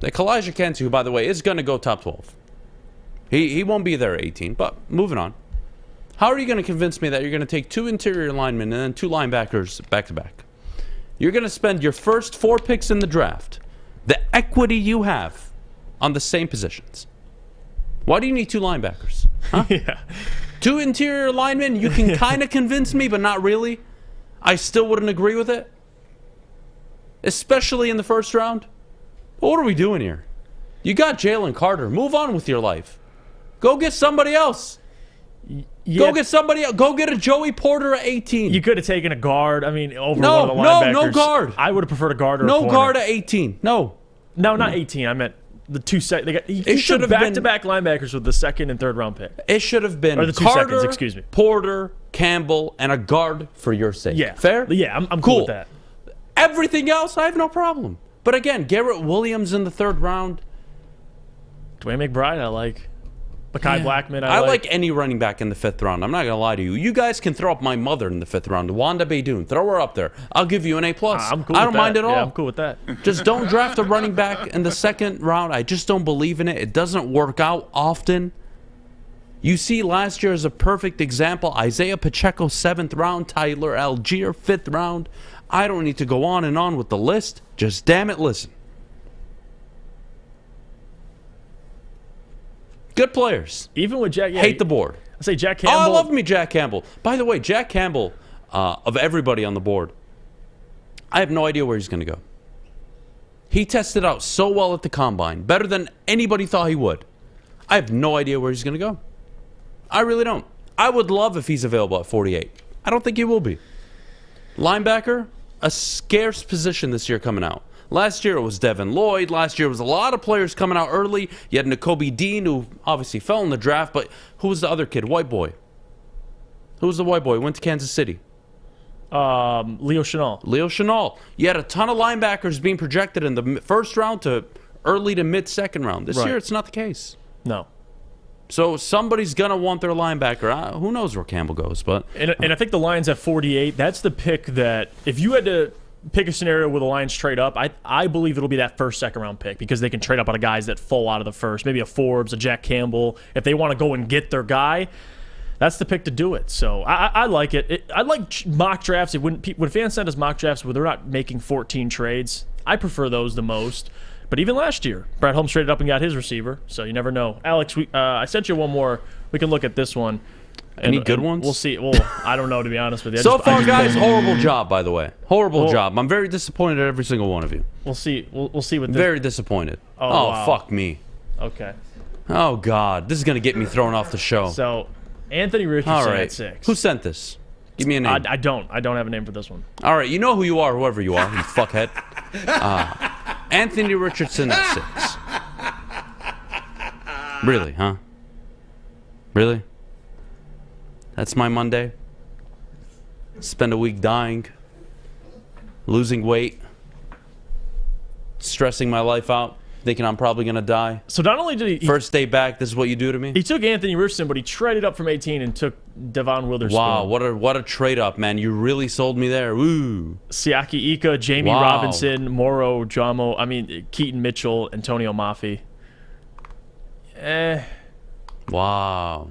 that Kalijah Kancey, who, by the way, is going to go top 12, he won't be there at 18, but moving on. How are you going to convince me that you're going to take 2 interior linemen and then 2 linebackers back-to-back? You're going to spend your first 4 picks in the draft, the equity you have, on the same positions. Why do you need 2 linebackers? Huh? Yeah. 2 interior linemen, you can kind of convince me, but not really. I still wouldn't agree with it. Especially in the first round. What are we doing here? You got Jalen Carter. Move on with your life. Go get somebody else. Yeah. Go get somebody else. Go get a Joey Porter at 18. You could have taken a guard. I mean, over one of the linebackers. No guard. I would have preferred a guard or a no corner. Guard at 18. No, not 18. I meant the 2 sec. He should have back-to-back linebackers with the 2nd and 3rd round pick. It should have been or the 2 Carter, seconds. Excuse me. Porter, Campbell, and a guard for your sake. Yeah, fair. Yeah, I'm cool with that. Everything else, I have no problem. But again, Garrett Williams in the 3rd round. Dwayne McBride, I like. Mekhi Blackman, I like any running back in the 5th round. I'm not going to lie to you. You guys can throw up my mother in the 5th round. Wanda Beydoun. Throw her up there. I'll give you an A+. I'm cool I don't mind at all. Yeah, I'm cool with that. Just don't draft a running back in the 2nd round. I just don't believe in it. It doesn't work out often. You see last year as a perfect example. Isaiah Pacheco, 7th round. Tyler Algier, 5th round. I don't need to go on and on with the list. Just damn it, listen. Good players. Even with Jack, hate the board. I say Jack Campbell. Oh, I love me Jack Campbell. By the way, Jack Campbell, of everybody on the board, I have no idea where he's going to go. He tested out so well at the combine, better than anybody thought he would. I have no idea where he's going to go. I really don't. I would love if he's available at 48. I don't think he will be. Linebacker, a scarce position this year coming out. Last year it was Devin Lloyd. Last year it was a lot of players coming out early. You had Nakobe Dean, who obviously fell in the draft, but who was the other kid? White boy. Who was the white boy? Went to Kansas City. Leo Chenal. Leo Chenal. You had a ton of linebackers being projected in the 1st round to early to mid-2nd round. This year it's not the case. No. So somebody's going to want their linebacker. Who knows where Campbell goes, but... And I think the Lions at 48, that's the pick that if you had to pick a scenario where the Lions trade up, I believe it'll be that 1st, 2nd round pick because they can trade up on guys that fall out of the 1st. Maybe a Forbes, a Jack Campbell. If they want to go and get their guy, that's the pick to do it. So I like it. I like mock drafts. When fans send us mock drafts where they're not making 14 trades, I prefer those the most. But even last year, Brad Holmes traded up and got his receiver, so you never know. Alex, I sent you one more. We can look at this one. Any good ones? We'll see. Well, I don't know, to be honest with you. So far, guys, horrible job, by the way. Horrible job. I'm very disappointed at every single one of you. We'll see. We'll see what. Very disappointed. Oh, wow. Fuck me. Okay. Oh, God. This is going to get me thrown off the show. So, Anthony Richardson at 6. Who sent this? Give me a name. I don't have a name for this one. All right. You know who you are, whoever you are, you fuckhead. Anthony Richardson at 6. Really, huh? Really? That's my Monday? Spend a week dying, losing weight, stressing my life out, thinking I'm probably going to die. So not only did he... First day back, this is what you do to me? He took Anthony Richardson, but he traded up from 18 and took Devon Witherspoon. Wow, what a trade-up, man. You really sold me there. Woo. Siaki Ika, Jamie Robinson, Moro Jamo, Keaton Mitchell, Antonio Mafi. Wow.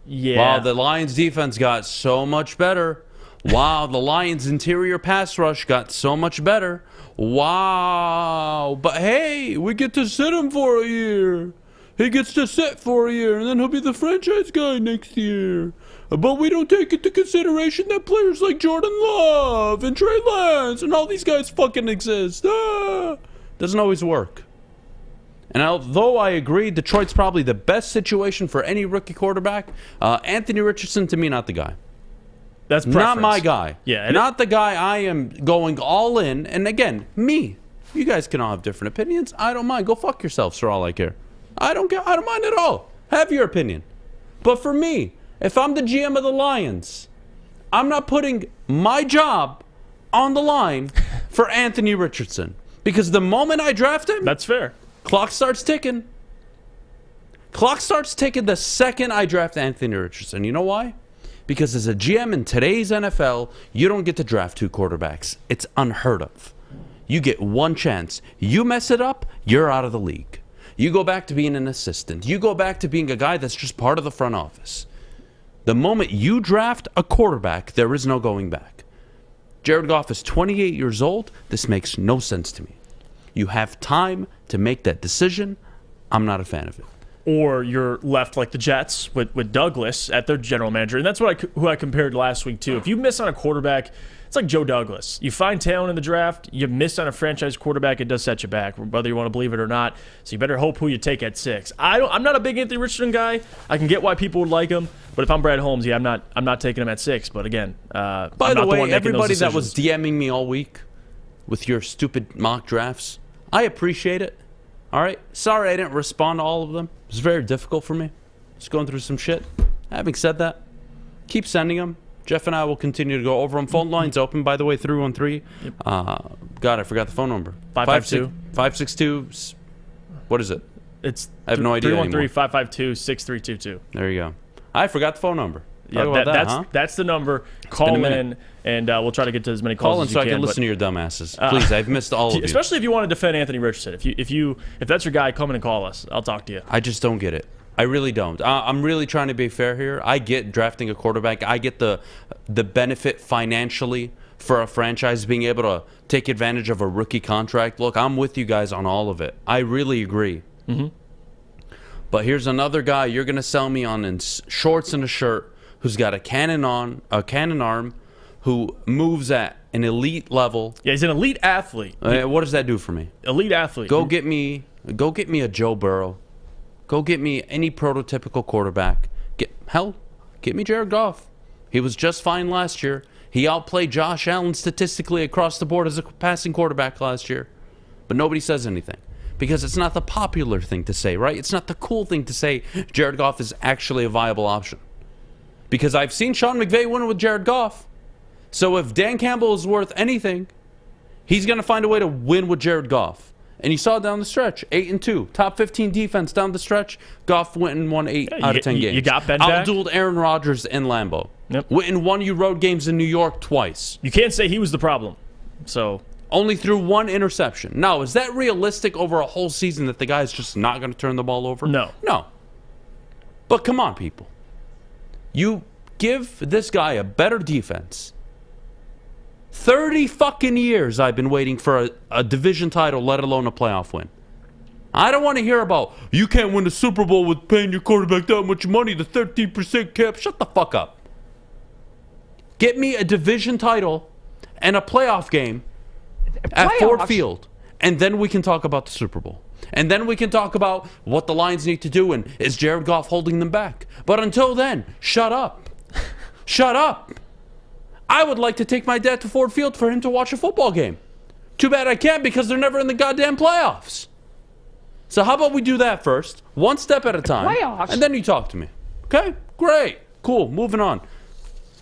Yeah. Wow, the Lions defense got so much better. Wow, the Lions interior pass rush got so much better. Wow. But hey, we get to sit him for a year. He gets to sit for a year, and then he'll be the franchise guy next year. But we don't take into consideration that players like Jordan Love and Trey Lance and all these guys fucking exist. Doesn't always work. And although I agree Detroit's probably the best situation for any rookie quarterback, Anthony Richardson, to me, not the guy. That's preference. Not my guy. Yeah, not the guy I am going all in. And again, me. You guys can all have different opinions. I don't mind. Go fuck yourselves for all I care. I don't mind at all. Have your opinion. But for me, if I'm the GM of the Lions, I'm not putting my job on the line for Anthony Richardson. Because the moment I draft him... That's fair. Clock starts ticking. Clock starts ticking the second I draft Anthony Richardson. You know why? Because as a GM in today's NFL, you don't get to draft 2 quarterbacks. It's unheard of. You get one chance. You mess it up, you're out of the league. You go back to being an assistant. You go back to being a guy that's just part of the front office. The moment you draft a quarterback, there is no going back. Jared Goff is 28 years old. This makes no sense to me. You have time to make that decision. I'm not a fan of it. Or you're left like the Jets with Douglas at their general manager. And that's who I compared last week, too. If you miss on a quarterback, it's like Joe Douglas. You find talent in the draft, you miss on a franchise quarterback, it does set you back, whether you want to believe it or not. So you better hope who you take at 6. I'm not a big Anthony Richardson guy. I can get why people would like him. But if I'm Brad Holmes, I'm not taking him at 6. But again, by the way, everybody that was DMing me all week with your stupid mock drafts, I appreciate it. All right? Sorry I didn't respond to all of them. It was very difficult for me. Just going through some shit. Having said that, keep sending them. Jeff and I will continue to go over them. Phone lines open, by the way, 313. God, I forgot the phone number. 552. 562. What is it? It's I have no idea anymore. 313-552-6322. There you go. I forgot the phone number. That's the number. Call in, and we'll try to get to as many calls Call in as you so can. I can listen to your dumbasses. Please, I've missed all of you. Especially if you want to defend Anthony Richardson. If that's your guy, come in and call us. I'll talk to you. I just don't get it. I really don't. I'm really trying to be fair here. I get drafting a quarterback. I get the benefit financially for a franchise being able to take advantage of a rookie contract. Look, I'm with you guys on all of it. I really agree. Mm-hmm. But here's another guy you're going to sell me on in shorts and a shirt who's got a cannon arm, who moves at an elite level. Yeah, he's an elite athlete. What does that do for me? Elite athlete. Go get me a Joe Burrow. Go get me any prototypical quarterback. Get me Jared Goff. He was just fine last year. He outplayed Josh Allen statistically across the board as a passing quarterback last year. But nobody says anything. Because it's not the popular thing to say, right? It's not the cool thing to say Jared Goff is actually a viable option. Because I've seen Sean McVay win with Jared Goff. So if Dan Campbell is worth anything, he's going to find a way to win with Jared Goff. And you saw it down the stretch, 8-2. Top 15 defense down the stretch. Goff went and won 8 out of 10 games. You got Ben back? Outdueled Aaron Rodgers in Lambeau. Yep. Went and won you road games in New York twice. You can't say he was the problem. So only threw 1 interception. Now, is that realistic over a whole season that the guy's just not going to turn the ball over? No. But come on, people. You give this guy a better defense. 30 fucking years I've been waiting for a division title, let alone a playoff win. I don't want to hear about, you can't win the Super Bowl with paying your quarterback that much money, the 13% cap. Shut the fuck up. Get me a division title and a playoff game at Ford Field, and then we can talk about the Super Bowl. And then we can talk about what the Lions need to do and is Jared Goff holding them back. But until then, shut up. Shut up. I would like to take my dad to Ford Field for him to watch a football game. Too bad I can't because they're never in the goddamn playoffs. So how about we do that first, one step at a time, and then you talk to me. Okay? Great. Cool. Moving on.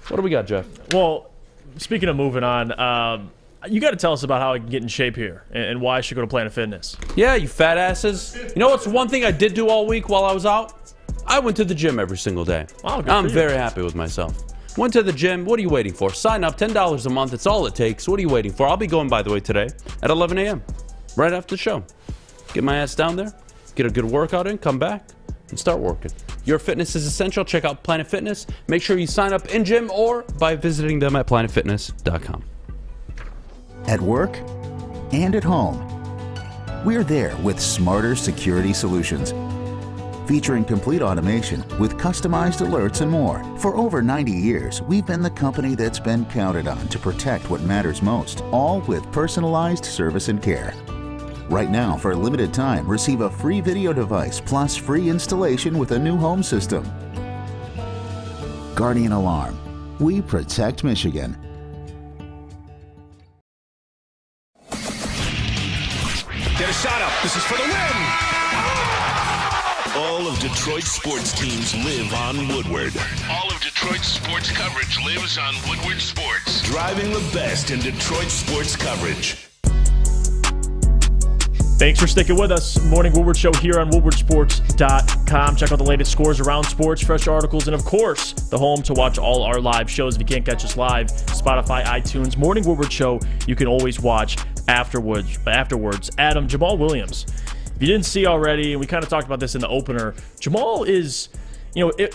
What do we got, Jeff? Well, speaking of moving on, you got to tell us about how I can get in shape here and why I should go to Planet Fitness. Yeah, you fat asses. You know what's one thing I did do all week while I was out? I went to the gym every single day. Wow, good I'm for you. very happy with myself. Went to the gym. What are you waiting for? Sign up, $10 a month. It's all it takes. What are you waiting for? I'll be going, by the way, today at 11 a.m. right after the show. Get my ass down there, get a good workout in, come back, and start working. Your fitness is essential. Check out Planet Fitness. Make sure you sign up in gym or by visiting them at planetfitness.com. At work and at home, we're there with smarter security solutions. Featuring complete automation with customized alerts and more. For over 90 years, we've been the company that's been counted on to protect what matters most, all with personalized service and care. Right now, for a limited time, receive a free video device plus free installation with a new home system. Guardian Alarm. We protect Michigan. Get a shot up. This is for the win. All of Detroit's sports teams live on Woodward. All of Detroit's sports coverage lives on Woodward Sports. Driving the best in Detroit sports coverage. Thanks for sticking with us. Morning Woodward Show here on woodwardsports.com. Check out the latest scores around sports, fresh articles, and of course, the home to watch all our live shows. If you can't catch us live, Spotify, iTunes, Morning Woodward Show, you can always watch afterwards. Adham, Jamal Williams. If you didn't see already, and we kind of talked about this in the opener, Jamal is,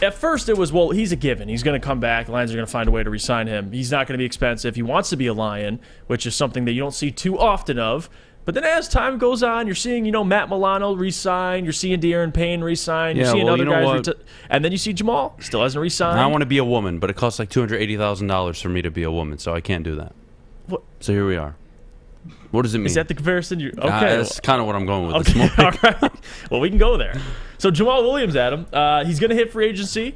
at first it was, well, he's a given. He's going to come back. Lions are going to find a way to re-sign him. He's not going to be expensive. He wants to be a Lion, which is something that you don't see too often of. But then as time goes on, you're seeing, Matt Milano re-sign. You're seeing De'Aaron Payne re-sign. You're seeing other guys. And then you see Jamal still hasn't re-signed. I want to be a woman, but it costs like $280,000 for me to be a woman, so I can't do that. What? So here we are. What does it mean? Is that the comparison? Okay. That's kind of what I'm going with this morning. All right. Well, we can go there. So Jamal Williams, Adam, he's going to hit free agency.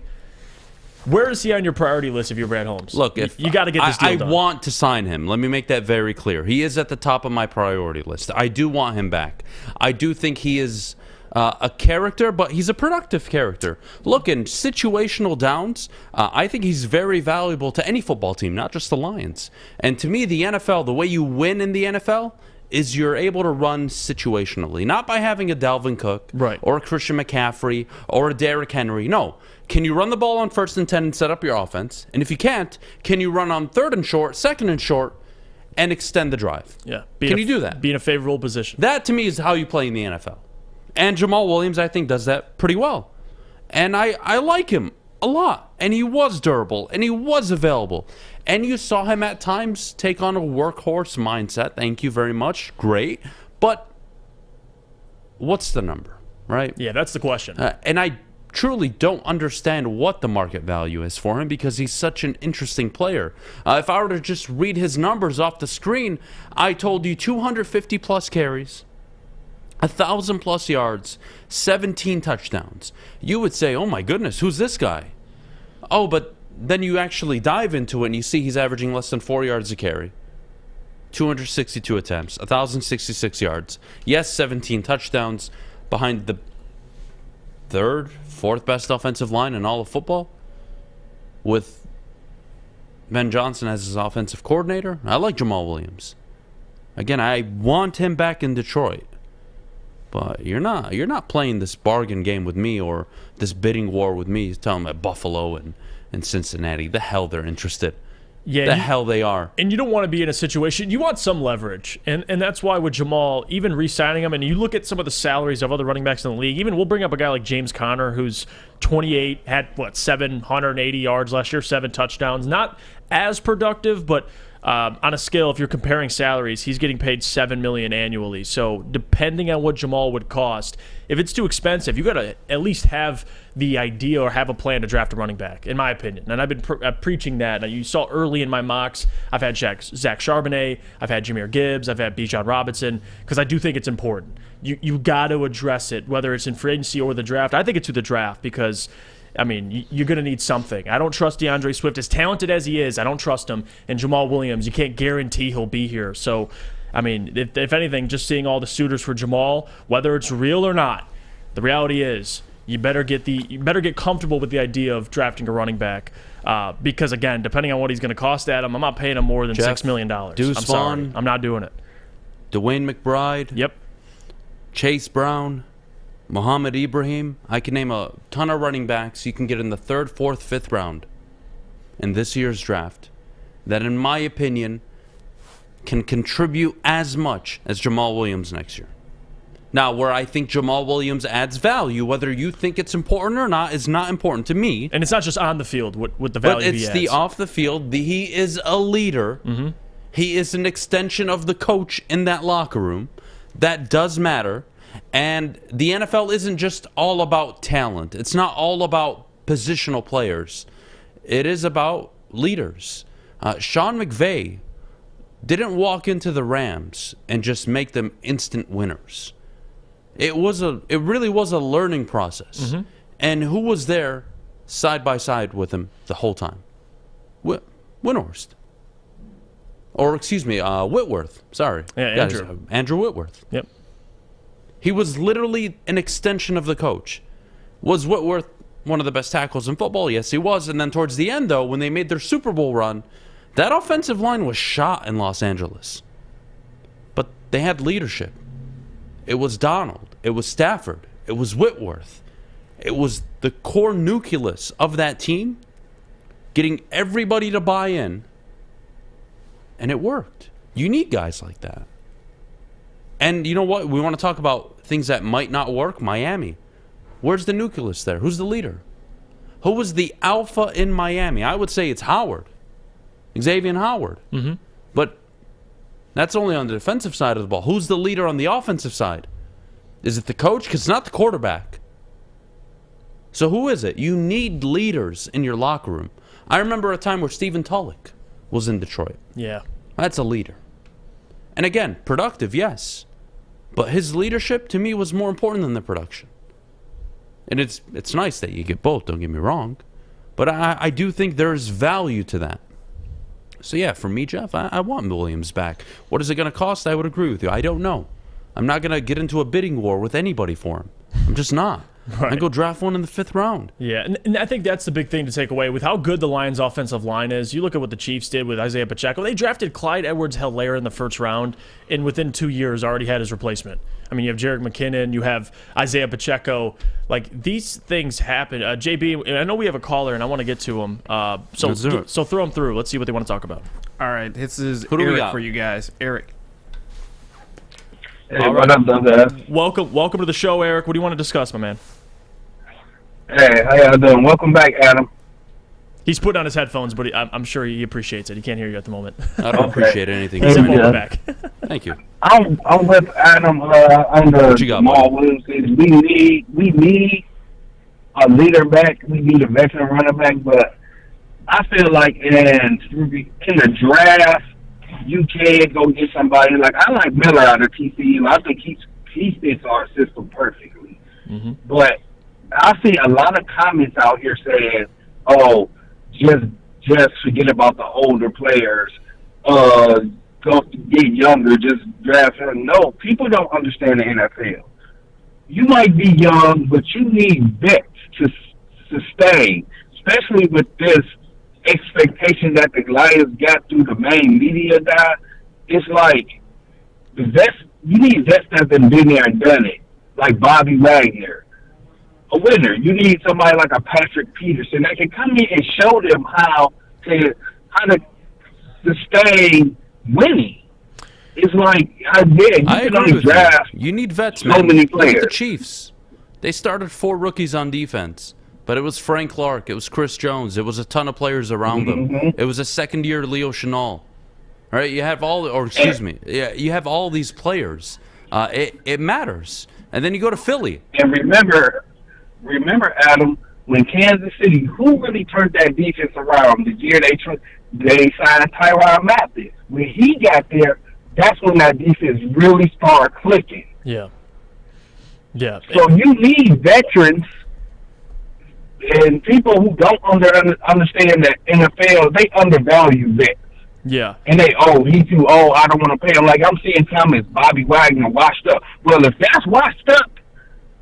Where is he on your priority list if you're Brad Holmes? Look, if you got to get this deal done. I want to sign him. Let me make that very clear. He is at the top of my priority list. I do want him back. I do think he is a character, but he's a productive character. Look, in situational downs, I think he's very valuable to any football team, not just the Lions. And to me, the NFL, the way you win in the NFL is you're able to run situationally, not by having a Dalvin Cook or a Christian McCaffrey or a Derrick Henry. No. Can you run the ball on 1st and 10 and set up your offense? And if you can't, can you run on 3rd and short, 2nd and short, and extend the drive? Yeah. Can you do that? Be in a favorable position. That, to me, is how you play in the NFL. And Jamal Williams, I think, does that pretty well. And I like him a lot. And he was durable. And he was available. And you saw him at times take on a workhorse mindset. Thank you very much. Great. But what's the number, right? Yeah, that's the question. And I truly don't understand what the market value is for him because he's such an interesting player. If I were to just read his numbers off the screen, I told you 250-plus carries, 1,000-plus yards, 17 touchdowns. You would say, oh, my goodness, who's this guy? Oh, but then you actually dive into it and you see he's averaging less than 4 yards a carry. 262 attempts, 1,066 yards. Yes, 17 touchdowns behind the 3rd, 4th best offensive line in all of football with Ben Johnson as his offensive coordinator. I like Jamal Williams. Again, I want him back in Detroit. But you're not playing this bargain game with me or this bidding war with me. Telling me at Buffalo and Cincinnati. The hell they're interested. Yeah, the hell they are. And you don't want to be in a situation, you want some leverage. And that's why with Jamal, even re-signing him, and you look at some of the salaries of other running backs in the league, even we'll bring up a guy like James Conner, who's 28, had, 780 yards last year, 7 touchdowns. Not as productive, but on a scale, if you're comparing salaries, he's getting paid $7 million annually. So depending on what Jamal would cost, if it's too expensive, you got to at least have the idea or have a plan to draft a running back, in my opinion. And I've been preaching that. Now, you saw early in my mocks, I've had Zach Charbonnet, I've had Jahmyr Gibbs, I've had Bijan Robinson, because I do think it's important. You got to address it, whether it's in free agency or the draft. I think it's through the draft because you're going to need something. I don't trust DeAndre Swift. As talented as he is, I don't trust him. And Jamal Williams, you can't guarantee he'll be here. So, if anything, just seeing all the suitors for Jamal, whether it's real or not, the reality is you better get comfortable with the idea of drafting a running back. Because, again, depending on what he's going to cost Adam, I'm not paying him more than $6 million. Deuce I'm Vaughn, sorry. I'm not doing it. Dwayne McBride. Yep. Chase Brown. Mohamed Ibrahim. I can name a ton of running backs you can get in the 3rd, 4th, 5th round in this year's draft that, in my opinion, can contribute as much as Jamal Williams next year. Now, where I think Jamal Williams adds value, whether you think it's important or not, is not important to me. And it's not just on the field with the value he adds. But it's the off the field. He is a leader. Mm-hmm. He is an extension of the coach in that locker room. That does matter. And the NFL isn't just all about talent. It's not all about positional players. It is about leaders. Sean McVay didn't walk into the Rams and just make them instant winners. It really was a learning process. Mm-hmm. And who was there side by side with him the whole time? Winhorst. Or, excuse me, Whitworth. Sorry. Yeah, Andrew Whitworth. Yep. He was literally an extension of the coach. Was Whitworth one of the best tackles in football? Yes, he was. And then towards the end, though, when they made their Super Bowl run, that offensive line was shot in Los Angeles. But they had leadership. It was Donald. It was Stafford. It was Whitworth. It was the core nucleus of that team getting everybody to buy in. And it worked. You need guys like that. And you know what? We want to talk about things that might not work. Miami. Where's the nucleus there? Who's the leader? Who was the alpha in Miami? I would say it's Howard. Xavier Howard. Mm-hmm. But that's only on the defensive side of the ball. Who's the leader on the offensive side? Is it the coach? Because it's not the quarterback. So who is it? You need leaders in your locker room. I remember a time where Stephen Tulloch was in Detroit. Yeah. That's a leader. And again, productive, yes. But his leadership, to me, was more important than the production. And it's nice that you get both, don't get me wrong. But I do think there's value to that. So, yeah, for me, Jeff, I want Williams back. What is it going to cost? I would agree with you. I don't know. I'm not going to get into a bidding war with anybody for him. I'm just not. and go draft one in the 5th round. Yeah, and I think that's the big thing to take away with how good the Lions' offensive line is. You look at what the Chiefs did with Isaiah Pacheco. They drafted Clyde Edwards-Helaire in the 1st round, and within 2 years already had his replacement. I mean, you have Jerick McKinnon, you have Isaiah Pacheco. Like, these things happen. JB, I know we have a caller, and I want to get to him. So throw him through. Let's see what they want to talk about. All right, this is Who do we Eric got? for you guys. Eric. Hey, what up, guys? Welcome to the show, Eric. What do you want to discuss, my man? Hey, how y'all doing? Welcome back, Adam. He's putting on his headphones, but I'm sure he appreciates it. He can't hear you at the moment. I don't appreciate anything. He said welcome Yeah. back. Thank you. I'm with Adam under you got, Jamal Williams. We need a leader back. We need a veteran running back. But I feel like in the draft, you can go get somebody. Like, I like Miller out of TCU. I think he fits our system perfectly. Mm-hmm. But I see a lot of comments out here saying, "Oh, just forget about the older players. Go get younger. Just draft him." No, people don't understand the NFL. You might be young, but you need vets to sustain, especially with this expectation that the Lions got through the main media guy. It's like the vets. You need vets that have been there and done it, like Bobby Wagner. A winner. You need somebody like a Patrick Peterson that can come in and show them how to sustain winning. It's like, I agree with draft you. You need vets, so man. many Look at players. the Chiefs. They started 4 rookies on defense, but it was Frank Clark, it was Chris Jones, it was a ton of players around them. It was a second-year Leo Chenal. All right, you have you have all these players. It matters. And then you go to Philly. And remember, Adam, when Kansas City, who really turned that defense around the year they signed Tyrann Mathieu? When he got there, that's when that defense really started clicking. Yeah. Yeah. So you need veterans and people who don't understand that NFL, they undervalue vets. Yeah. And he's too old, I don't want to pay him. Like, I'm seeing comments, Bobby Wagner washed up. Well, if that's washed up,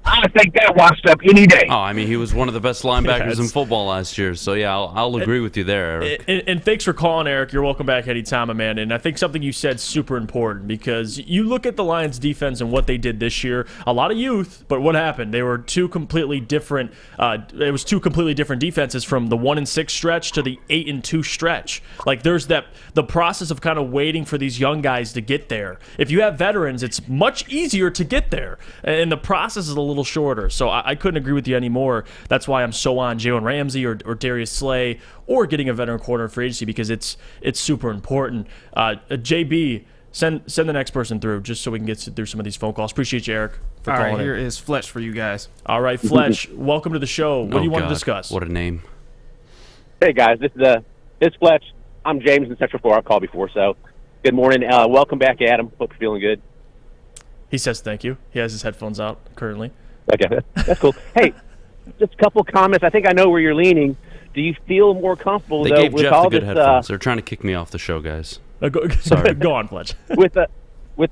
I think that washed up any day. Oh, I mean, he was one of the best linebackers in football last year. So, yeah, I'll agree with you there, Eric. And thanks for calling, Eric. You're welcome back anytime, my man. And I think something you said is super important because you look at the Lions' defense and what they did this year. A lot of youth, but what happened? They were two completely different. It was two completely different defenses from the 1-6 stretch to the 8-2 stretch. Like there's the process of kind of waiting for these young guys to get there. If you have veterans, it's much easier to get there, and the process is a little shorter. So I couldn't agree with you anymore. That's why I'm so on Jalen Ramsey or Darius Slay or getting a veteran corner for agency because it's super important. JB, send the next person through just so we can get through some of these phone calls. Appreciate you, Eric, for calling in. All right, here is Fletch for you guys. All right, Fletch, welcome to the show. What do you want to discuss? What a name. Hey, guys, this is Fletch. I'm James in Central 4. I've called before, so good morning. Welcome back, Adam. Hope you're feeling good. He says thank you. He has his headphones out currently. Okay, that's cool. Hey, just a couple comments. I think I know where you're leaning. Do you feel more comfortable, They though, gave with Jeff all the good this, headphones. They're trying to kick me off the show, guys. Sorry. Go on, Fletch. with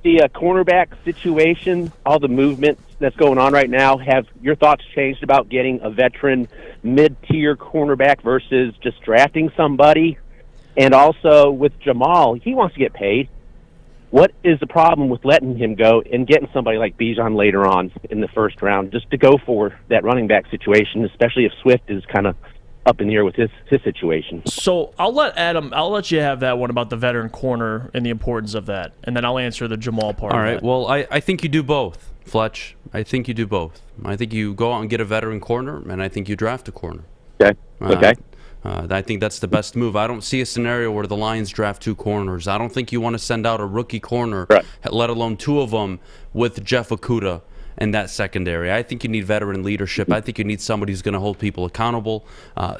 the cornerback situation, all the movement that's going on right now, have your thoughts changed about getting a veteran mid-tier cornerback versus just drafting somebody? And also with Jamal, he wants to get paid. What is the problem with letting him go and getting somebody like Beydoun later on in the first round just to go for that running back situation, especially if Swift is kind of up in the air with his situation? So I'll let you have that one about the veteran corner and the importance of that, and then I'll answer the Jamal part. All of right. that. Well, I think you do both, Fletch. I think you do both. I think you go out and get a veteran corner, and I think you draft a corner. Okay. Okay. I think that's the best move. I don't see a scenario where the Lions draft 2 corners. I don't think you want to send out a rookie corner, let alone 2 of them with Jeff Okudah in that secondary. I think you need veteran leadership. I think you need somebody who's going to hold people accountable.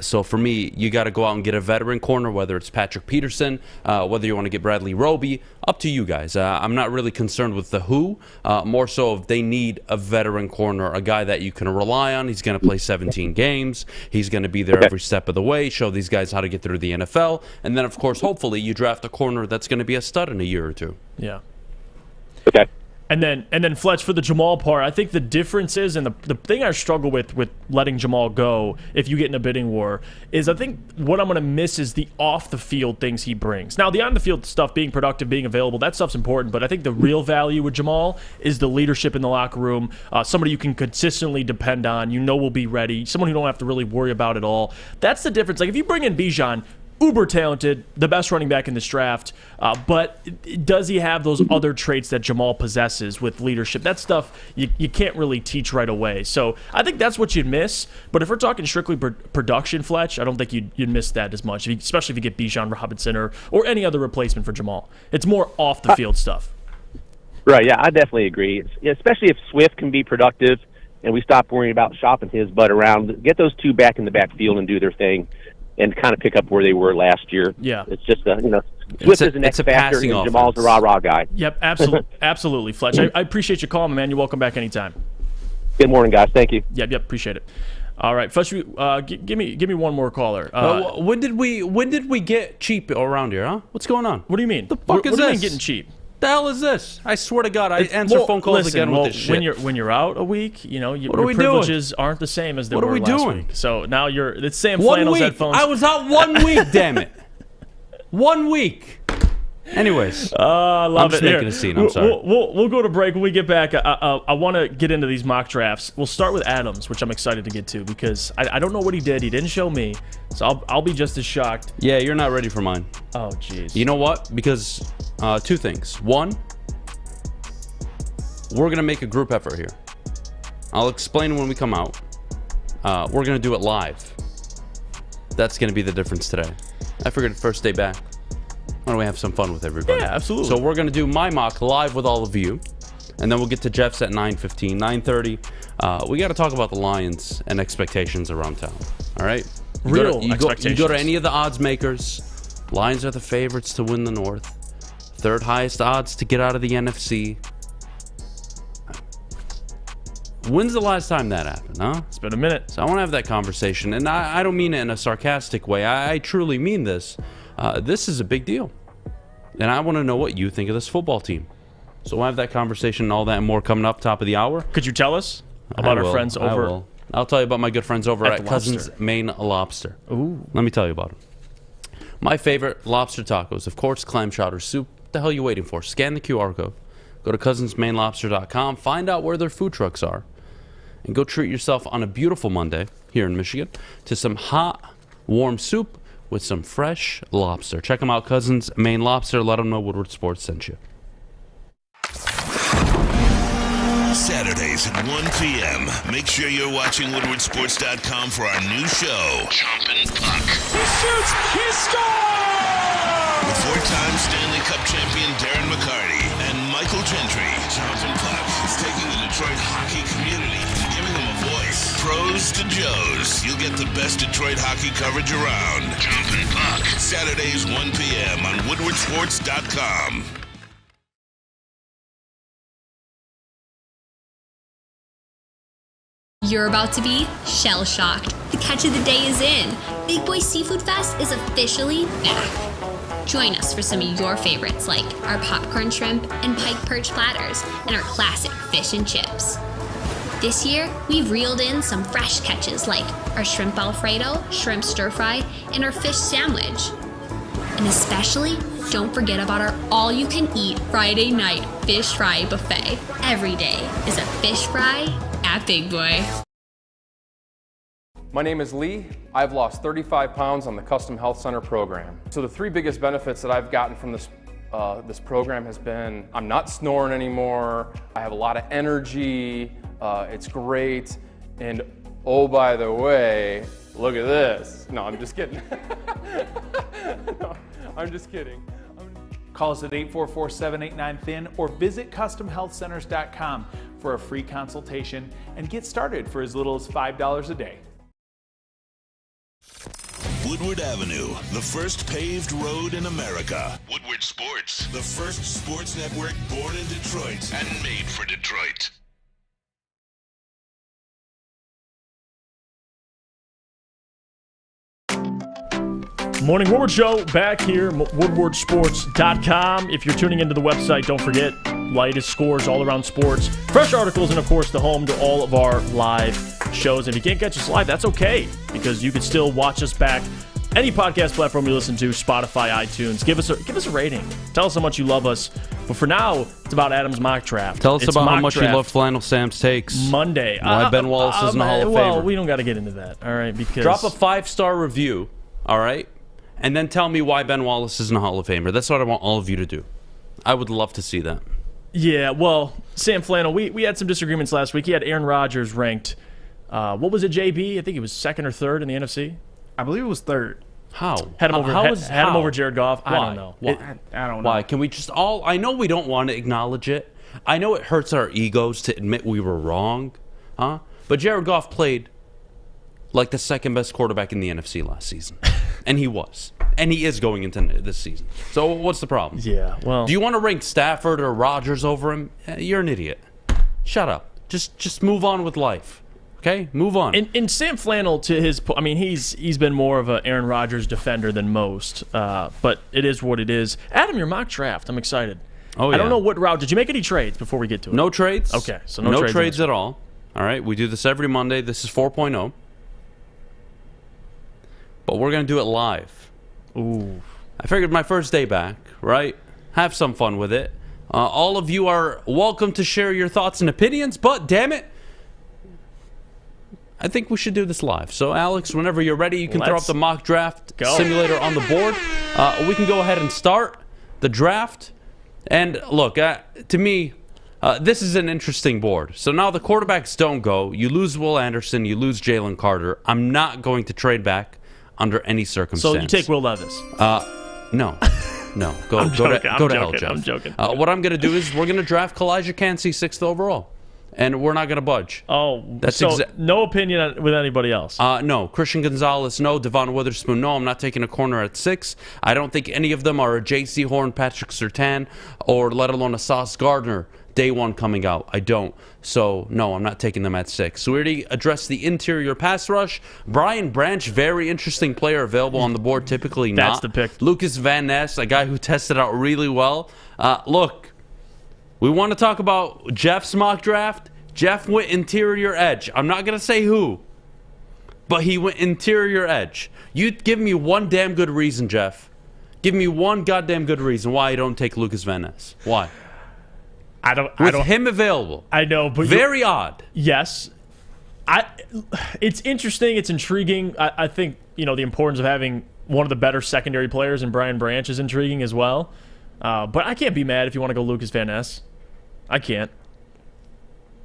So for me, you got to go out and get a veteran corner, whether it's Patrick Peterson, whether you want to get Bradley Roby, up to you guys. I'm not really concerned with the who, more so if they need a veteran corner, a guy that you can rely on. He's going to play 17 games. He's going to be there every step of the way, show these guys how to get through the NFL. And then, of course, hopefully you draft a corner that's going to be a stud in a year or two. Yeah. Okay. And then Fletch, for the Jamal part, I think the difference is, and the thing I struggle with letting Jamal go if you get in a bidding war, is I think what I'm going to miss is the off-the-field things he brings. Now, the on-the-field stuff, being productive, being available, that stuff's important, but I think the real value with Jamal is the leadership in the locker room, somebody you can consistently depend on, will be ready, someone who don't have to really worry about it all. That's the difference. Like, if you bring in Beydoun, uber talented, the best running back in this draft, but does he have those other traits that Jamal possesses with leadership? That stuff you can't really teach right away. So I think that's what you'd miss. But if we're talking strictly production, Fletch, I don't think you'd miss that as much, especially if you get Bijan Robinson or any other replacement for Jamal. It's more off the field stuff. Right, yeah, I definitely agree. Especially if Swift can be productive and we stop worrying about shopping his butt around. Get those two back in the backfield and do their thing, and kind of pick up where they were last year. Yeah. It's just, Swift is an X factor, and Jamal's a rah-rah guy. Yep, absolutely, Fletch. I appreciate your call, man. You're welcome back anytime. Good morning, guys. Thank you. Yep, appreciate it. All right, Fletch, give me one more caller. When did we get cheap around here, huh? What's going on? What do you mean? The fuck is what this? do you mean getting cheap? The hell is this? I swear to God, I answer phone calls again with this shit. When you're out a week, your privileges aren't the same as they were last week. So now it's Sam Flannel's headphones. I was out 1 week, damn it. 1 week. Anyways, I'm just making a scene. I'm sorry. We'll go to break. When we get back, I want to get into these mock drafts. We'll start with Adams, which I'm excited to get to because I don't know what he did. He didn't show me, so I'll be just as shocked. Yeah, you're not ready for mine. Oh, jeez. You know what? Because two things. One, we're going to make a group effort here. I'll explain when we come out. We're going to do it live. That's going to be the difference today. I figured first day back. Why don't we have some fun with everybody? Yeah, absolutely. So we're going to do my mock live with all of you. And then we'll get to Jeff's at 9:15, 9:30. We got to talk about the Lions and expectations around town. All right? Expectations. You go to any of the odds makers. Lions are the favorites to win the North. Third highest odds to get out of the NFC. When's the last time that happened, huh? It's been a minute. So I want to have that conversation. And I don't mean it in a sarcastic way. I truly mean this. This is a big deal. And I want to know what you think of this football team. So we'll have that conversation and all that and more coming up top of the hour. Could you tell us about our friends over? I'll tell you about my good friends over at the Cousins Maine Lobster. Ooh. Let me tell you about them. My favorite lobster tacos, of course, clam chowder soup. What the hell are you waiting for? Scan the QR code. Go to cousinsmainelobster.com. Find out where their food trucks are. And go treat yourself on a beautiful Monday here in Michigan to some hot, warm soup with some fresh lobster. Check them out, Cousins Maine Lobster. Let them know Woodward Sports sent you. Saturdays at 1 p.m. Make sure you're watching WoodwardSports.com for our new show, Chompin' Puck. He shoots! He scores! With four-time Stanley Cup champion Darren McCarty and Michael Gentry. Chompin' Puck is taking the Detroit hockey community and giving them a voice. Pros to Joes. You'll get the best Detroit hockey coverage around. Chompin' Puck. Saturdays 1 p.m. on WoodwardSports.com. You're about to be shell-shocked. The catch of the day is in. Big Boy Seafood Fest is officially back. Join us for some of your favorites like our popcorn shrimp and pike perch platters and our classic fish and chips. This year, we've reeled in some fresh catches like our shrimp Alfredo, shrimp stir-fry, and our fish sandwich. And especially, don't forget about our all-you-can-eat Friday night fish fry buffet. Every day is a fish fry at Big Boy. My name is Lee. I've lost 35 pounds on the Custom Health Center program. So the three biggest benefits that I've gotten from this program has been I'm not snoring anymore, I have a lot of energy, it's great, and oh, by the way, look at this. No, I'm just kidding. No, I'm just kidding. Call us at 844-789-THIN or visit CustomHealthCenters.com for a free consultation and get started for as little as $5 a day. Woodward Avenue, the first paved road in America. Woodward Sports, the first sports network born in Detroit and made for Detroit. Morning Woodward Show back here, woodwardsports.com. If you're tuning into the website, don't forget, latest scores all around sports, fresh articles, and of course the home to all of our live shows. If you can't catch us live, that's okay, because you can still watch us back any podcast platform you listen to, Spotify, iTunes. Give us a rating. Tell us how much you love us. But for now, it's about Adam's mock draft. Tell us about how much you love Flannel Sam's takes. Monday. Why Ben Wallace isn't a Hall of Famer. Well, we don't got to get into that, all right? Because drop a 5-star review, all right? And then tell me why Ben Wallace isn't a Hall of Famer. That's what I want all of you to do. I would love to see that. Yeah, well, Sam Flannel, we had some disagreements last week. He had Aaron Rodgers ranked, what was it, JB? I think he was second or third in the NFC. I believe it was third. How? Had him over Jared Goff. Why? I don't know. I don't know. Why? Can we just all... I know we don't want to acknowledge it. I know it hurts our egos to admit we were wrong. Huh? But Jared Goff played like the second best quarterback in the NFC last season. And he was. And he is going into this season. So what's the problem? Yeah, well... Do you want to rank Stafford or Rodgers over him? You're an idiot. Shut up. Just move on with life. Okay, move on. And Sam Flannel, to his point, I mean, he's been more of an Aaron Rodgers defender than most, but it is what it is. Adam, your mock draft, I'm excited. Oh, yeah. I don't know what route. Did you make any trades before we get to it? No trades. Okay, so no trades at all. All right, we do this every Monday. This is 4.0. But we're going to do it live. Ooh. I figured my first day back, right? Have some fun with it. All of you are welcome to share your thoughts and opinions, but damn it, I think we should do this live. So, Alex, whenever you're ready, you can throw up the mock draft simulator on the board. We can go ahead and start the draft. And look, to me, this is an interesting board. So now the quarterbacks don't go. You lose Will Anderson. You lose Jalen Carter. I'm not going to trade back under any circumstance. So you take Will Levis? No. No. Go to hell, Jeff. I'm joking. What I'm going to do is we're going to draft Kalijah Kancey 6th overall. And we're not going to budge. Oh, that's so no opinion with anybody else? No. Christian Gonzalez, no. Devon Witherspoon, no. I'm not taking a corner at 6. I don't think any of them are a J.C. Horn, Patrick Surtain, or let alone a Sauce Gardner day one coming out. I don't. So, no, I'm not taking them at 6. So we already addressed the interior pass rush. Brian Branch, very interesting player available on the board, typically not. That's the pick. Lucas Van Ness, a guy who tested out really well. Look. We want to talk about Jeff's mock draft. Jeff went interior edge. I'm not going to say who, but he went interior edge. You give me one damn good reason, Jeff. Give me one goddamn good reason why I don't take Lucas Van Ness. Why? With him available. I know, but very odd. Yes. It's interesting. It's intriguing. I think, the importance of having one of the better secondary players in Brian Branch is intriguing as well. But I can't be mad if you want to go Lucas Van Ness. I can't.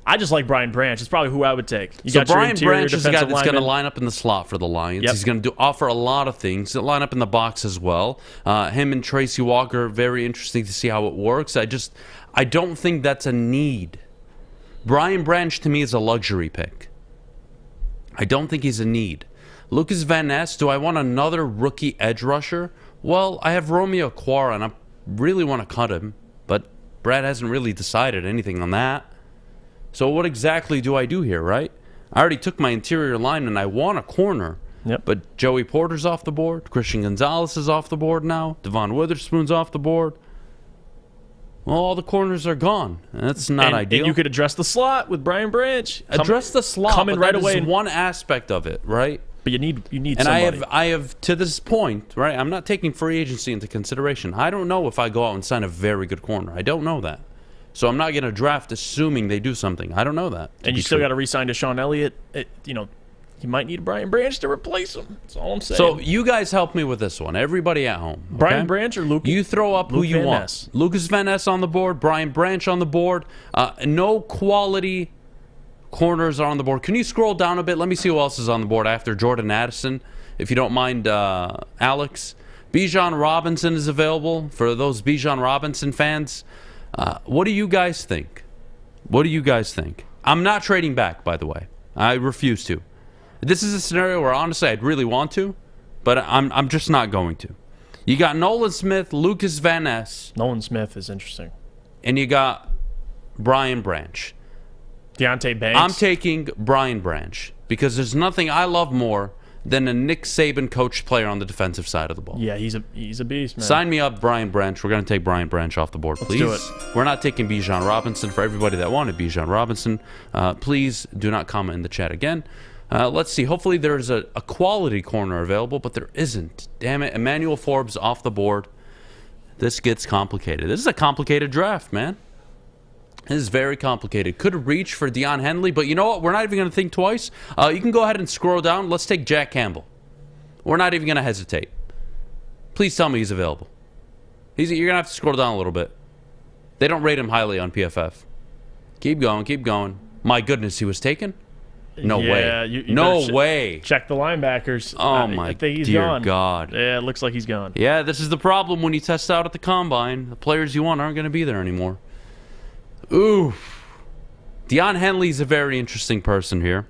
I just like Brian Branch. It's probably who I would take. So Brian Branch is the guy that's going to line up in the slot for the Lions. Yep. He's going to offer a lot of things. He'll line up in the box as well. Him and Tracy Walker, very interesting to see how it works. I don't think that's a need. Brian Branch, to me, is a luxury pick. I don't think he's a need. Lucas Van Ness, do I want another rookie edge rusher? Well, I have Romeo Okwara, and I really want to cut him, but Brad hasn't really decided anything on that. So what exactly do I do here, right? I already took my interior line, and I want a corner. Yep. But Joey Porter's off the board. Christian Gonzalez is off the board now. Devon Witherspoon's off the board. Well, all the corners are gone. That's not ideal. And you could address the slot with Brian Branch. Address the slot, coming right away. Is one aspect of it, right? But you need and somebody. I have to this point, right? I'm not taking free agency into consideration. I don't know if I go out and sign a very good corner. I don't know that. So I'm not going to draft assuming they do something. I don't know that. And you still got to re-sign Deshaun Elliott. You might need Brian Branch to replace him. That's all I'm saying. So you guys help me with this one. Everybody at home. Okay? Brian Branch or Luke? You throw up who you want. Lucas Van Ness on the board. Brian Branch on the board. No quality corners are on the board. Can you scroll down a bit? Let me see who else is on the board after Jordan Addison, if you don't mind, Alex. Bijan Robinson is available for those Bijan Robinson fans. What do you guys think? What do you guys think? I'm not trading back, by the way. I refuse to. This is a scenario where, honestly, I'd really want to, but I'm just not going to. You got Nolan Smith, Lucas Van Ness. Nolan Smith is interesting. And you got Brian Branch. Deontay Banks. I'm taking Brian Branch because there's nothing I love more than a Nick Saban coached player on the defensive side of the ball. Yeah, he's a beast, man. Sign me up, Brian Branch. We're going to take Brian Branch off the board, please. Let's do it. We're not taking Beydoun Robinson. For everybody that wanted Beydoun Robinson, please do not comment in the chat again. Let's see. Hopefully there's a quality corner available, but there isn't. Damn it. Emmanuel Forbes off the board. This gets complicated. This is a complicated draft, man. This is very complicated. Could reach for Deion Henley, but you know what? We're not even going to think twice. You can go ahead and scroll down. Let's take Jack Campbell. We're not even going to hesitate. Please tell me he's available. You're going to have to scroll down a little bit. They don't rate him highly on PFF. Keep going, keep going. My goodness, he was taken? No way. No way. Check the linebackers. Oh, my I think he's dear gone. God. Yeah, it looks like he's gone. Yeah, this is the problem when you test out at the combine. The players you want aren't going to be there anymore. Ooh. Deion Henley's a very interesting person here.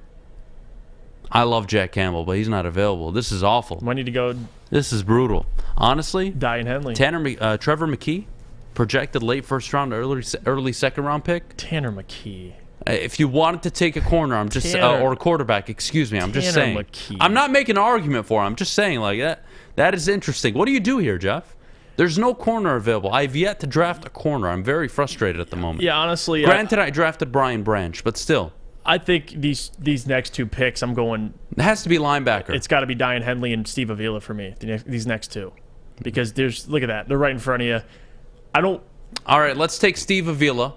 I love Jack Campbell, but he's not available. This is awful. Might need to go. This is brutal. Honestly, Deion Henley. Trevor McKee, projected late first round, early second round pick. Tanner McKee. If you wanted to take a corner, I'm just or a quarterback, excuse me, I'm just saying. McKee. I'm not making an argument for him. I'm just saying like that. That is interesting. What do you do here, Jeff? There's no corner available. I've yet to draft a corner. I'm very frustrated at the moment. Yeah, honestly. Granted, I drafted Brian Branch, but still. I think these next two picks, I'm going. It has to be linebacker. It's got to be Deion Henley and Steve Avila for me. These next two, because look at that. They're right in front of you. I don't. All right, let's take Steve Avila.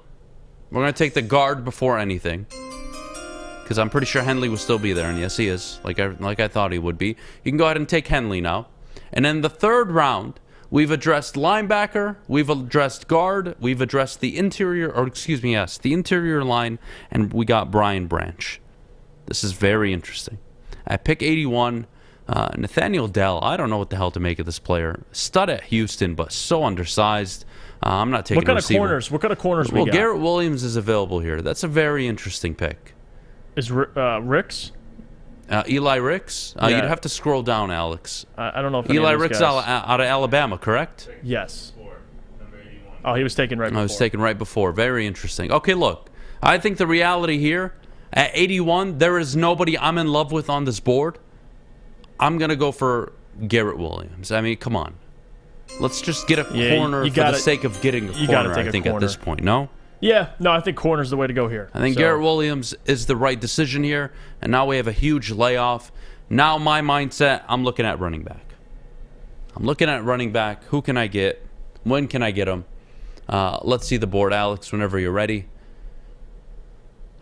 We're going to take the guard before anything, because I'm pretty sure Henley will still be there, and yes, he is, like I thought he would be. You can go ahead and take Henley now. And in the third round, we've addressed linebacker, we've addressed guard, we've addressed the interior, the interior line, and we got Brian Branch. This is very interesting. At pick 81, Nathaniel Dell, I don't know what the hell to make of this player. Stud at Houston, but so undersized. I'm not taking What kind a receiver. of corners? What kind of corners we got? Well, Garrett Williams is available here. That's a very interesting pick. Is Ricks? Eli Ricks? Yeah. You'd have to scroll down, Alex. I don't know if Eli Ricks out of Alabama, correct? Yes. Oh, he was taken right before. I was taken right before. Very interesting. Okay, look. I think the reality here, at 81, there is nobody I'm in love with on this board. I'm going to go for Garrett Williams. I mean, come on. Let's just get a corner for the sake of getting a corner, I think, at this point. No? Yeah. No, I think corner's the way to go here. I think Garrett Williams is the right decision here, and now we have a huge layoff. Now my mindset, I'm looking at running back. Who can I get? When can I get him? Let's see the board, Alex, whenever you're ready.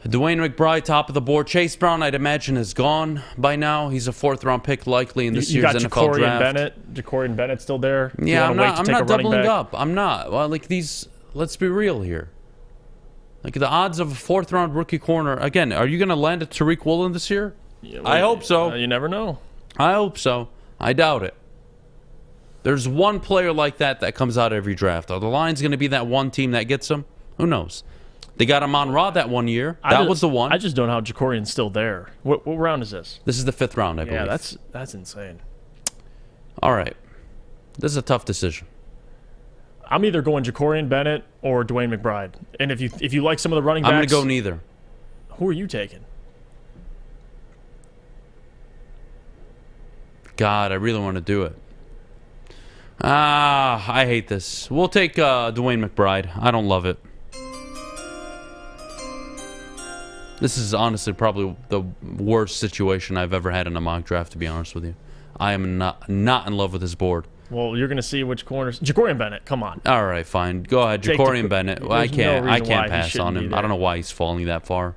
Dwayne McBride, top of the board. Chase Brown, I'd imagine, is gone by now. He's a fourth-round pick likely in this year's NFL draft. Jacorian Bennett's still there. Yeah, I'm not doubling up. I'm not. Well, like these, let's be real here. Like the odds of a fourth-round rookie corner, again, are you going to land at Tariq Woolen this year? Yeah, well, I hope so. You never know. I hope so. I doubt it. There's one player like that comes out every draft. Are the Lions going to be that one team that gets him? Who knows? They got Amon Ra that one year. That was the one. I just don't know how Jacorian's still there. What round is this? This is the 5th round, I believe. Yeah, that's insane. All right. This is a tough decision. I'm either going Jacorian Bennett or Dwayne McBride. And if you like some of the running backs... I'm going to go neither. Who are you taking? God, I really want to do it. I hate this. We'll take Dwayne McBride. I don't love it. This is honestly probably the worst situation I've ever had in a mock draft, to be honest with you. I am not in love with this board. Well, you're going to see which corners. Jacorian Bennett, come on. All right, fine. Go ahead. Jacorian Bennett. I can't pass on him. I don't know why he's falling that far.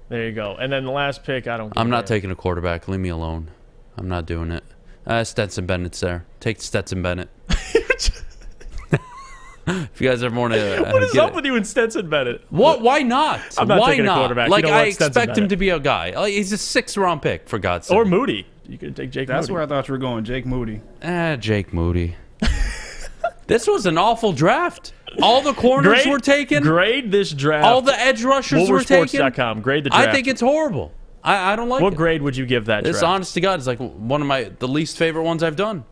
There you go. And then the last pick, I'm not taking a quarterback. Leave me alone. I'm not doing it. Stetson Bennett's there. Take Stetson Bennett. If you guys ever want to, what is up with you and Stetson Bennett? What? Why not? I'm not Why taking not? a quarterback. Like, you know I expect him to be a guy. Like, he's a 6th-round pick, for God's sake. Or Moody. You could take Jake Moody. That's where I thought you were going, Jake Moody. Jake Moody. This was an awful draft. All the corners were taken. Grade this draft. All the edge rushers were taken. Woodwardsports.com. Grade the draft. I think it's horrible. I don't like it. What grade would you give that draft? This, honest to God, is like one of the least favorite ones I've done.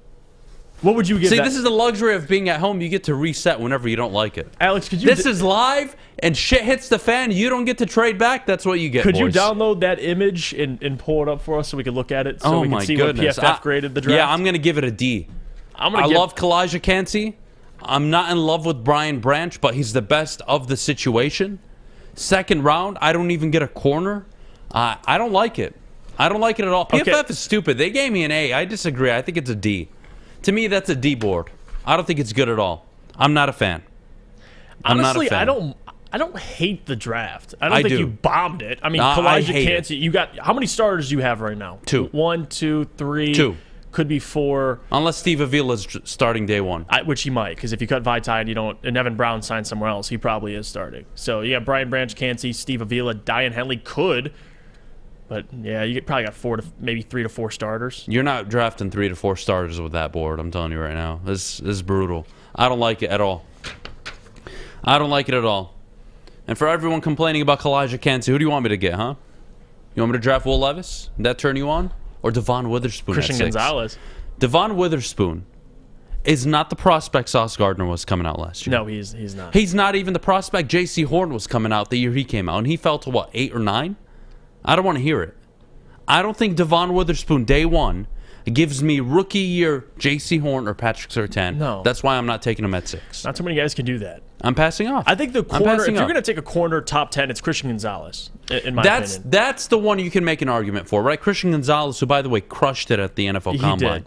What would you give? See, this is the luxury of being at home. You get to reset whenever you don't like it. Alex, could you? This is live, and shit hits the fan. You don't get to trade back. That's what you get. Could boys. you download that image and pull it up for us so we can look at it? So oh we can my see goodness. what PFF graded the draft. Yeah, I'm gonna give it a D. I love Kalijah Kancey. I'm not in love with Brian Branch, but he's the best of the situation. Second round, I don't even get a corner. I don't like it. I don't like it at all. PFF is stupid. They gave me an A. I disagree. I think it's a D. To me, that's a D board. I don't think it's good at all. I'm not a fan. Honestly, I don't hate the draft. I don't think you bombed it. I mean, Kalijah Kancey, you got how many starters do you have right now? 2. 1, 2, 3. 2. Could be 4. Unless Steve Avila's starting day 1. Which he might, because if you cut Vitae and Evan Brown signs somewhere else, he probably is starting. So you got Brian Branch, Kancey, Steve Avila, Diane Henley could. But yeah, you probably got 4 to maybe 3 to 4 starters. You're not drafting 3 to 4 starters with that board. I'm telling you right now, this is brutal. I don't like it at all. I don't like it at all. And for everyone complaining about Kalijah Kancey, who do you want me to get, huh? You want me to draft Will Levis? Did that turn you on? Or Devon Witherspoon? Christian Gonzalez. Devon Witherspoon is not the prospect Sauce Gardner was coming out last year. No, he's not. He's not even the prospect J.C. Horn was coming out the year he came out, and he fell to what, 8 or 9? I don't want to hear it. I don't think Devon Witherspoon, day 1, gives me rookie year J.C. Horn or Patrick Surtain. No. That's why I'm not taking him at 6. Not too many guys can do that. I'm passing off. I think the corner, if you're going to take a corner top 10, it's Christian Gonzalez, in my opinion. That's the one you can make an argument for, right? Christian Gonzalez, who, by the way, crushed it at the NFL Combine.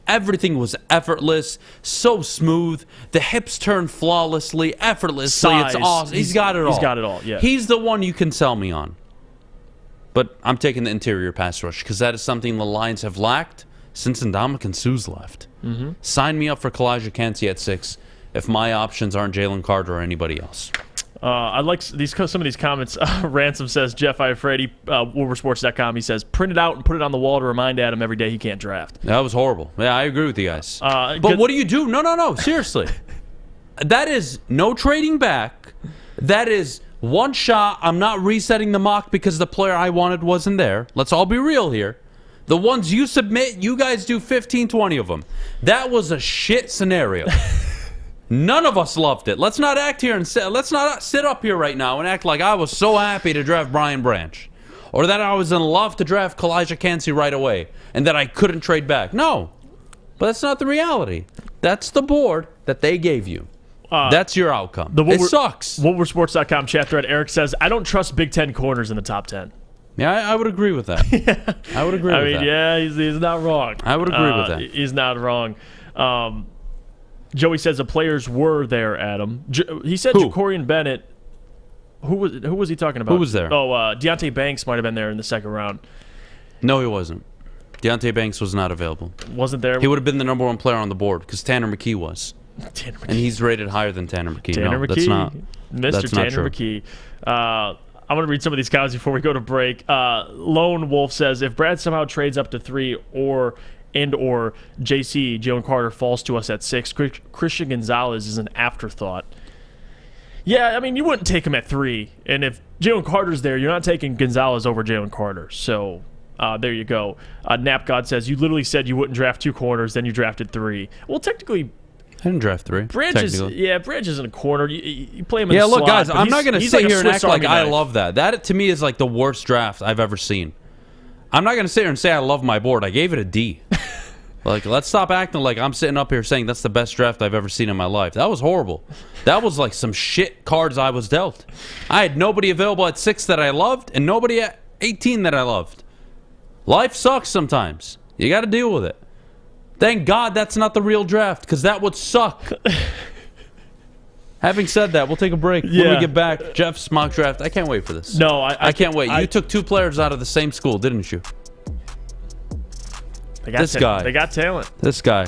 Everything was effortless, so smooth. The hips turn flawlessly, effortlessly. Size. It's awesome. He's got it all. He's got it all, yeah. He's the one you can sell me on. But I'm taking the interior pass rush because that is something the Lions have lacked since Ndamukong Suh's left. Mm-hmm. Sign me up for Kalijah Kancey at 6 if my options aren't Jalen Carter or anybody else. I like some of these comments. Ransom says, Jeff Iafrate, WoodwardSports.com, he says, print it out and put it on the wall to remind Adam every day he can't draft. That was horrible. Yeah, I agree with you guys. But what do you do? No. Seriously. That is no trading back. That is one shot. I'm not resetting the mock because the player I wanted wasn't there. Let's all be real here. The ones you submit, you guys do 15, 20 of them. That was a shit scenario. None of us loved it. Let's not act here and let's not sit up here right now and act like I was so happy to draft Brian Branch, or that I was in love to draft Kalijah Kancey right away, and that I couldn't trade back. No, but that's not the reality. That's the board that they gave you. That's your outcome. It sucks. WoodwardSports.com chat thread. Eric says, I don't trust Big Ten corners in the top 10. Yeah, I would agree with that. I would agree with that. Yeah, he's not wrong. I would agree with that. He's not wrong. Joey says the players were there, Adam. He said Jacorian Bennett. Who was he talking about? Who was there? Oh, Deonte Banks might have been there in the second round. No, he wasn't. Deonte Banks was not available. Wasn't there? He would have been the number 1 player on the board because Tanner McKee was. Tanner McKee. And he's rated higher than Tanner McKee. Tanner No, McKee. that's not. Mr. Tanner McKee. I'm going to read some of these comments before we go to break. Lone Wolf says, if Brad somehow trades up to 3 or JC, Jalen Carter, falls to us at 6, Christian Gonzalez is an afterthought. Yeah, I mean, you wouldn't take him at 3. And if Jalen Carter's there, you're not taking Gonzalez over Jalen Carter. So there you go. Nap God says, you literally said you wouldn't draft 2 corners, then you drafted 3. Well, technically, I didn't draft 3. Branch isn't a corner. You play him in the look, slot, guys, I'm not going to sit here and act like I knife. love that. That, to me, is like the worst draft I've ever seen. I'm not going to sit here and say I love my board. I gave it a D. Like, let's stop acting like I'm sitting up here saying that's the best draft I've ever seen in my life. That was horrible. That was like some shit cards I was dealt. I had nobody available at 6 that I loved and nobody at 18 that I loved. Life sucks sometimes. You got to deal with it. Thank God that's not the real draft, because that would suck. Having said that, we'll take a break. When we get back, Jeff's mock draft. I can't wait for this. No, I can't wait. You took 2 players out of the same school, didn't you? They got talent. This guy.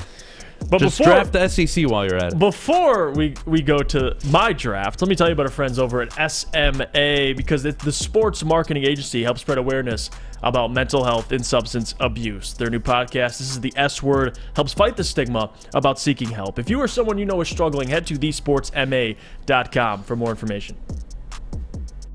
But just draft the SEC while you're at it. Before we go to my draft, let me tell you about our friends over at SMA, because the sports marketing agency helps spread awareness about mental health and substance abuse. Their new podcast, This is the S Word, helps fight the stigma about seeking help. If you or someone you know is struggling, head to thesportsma.com for more information.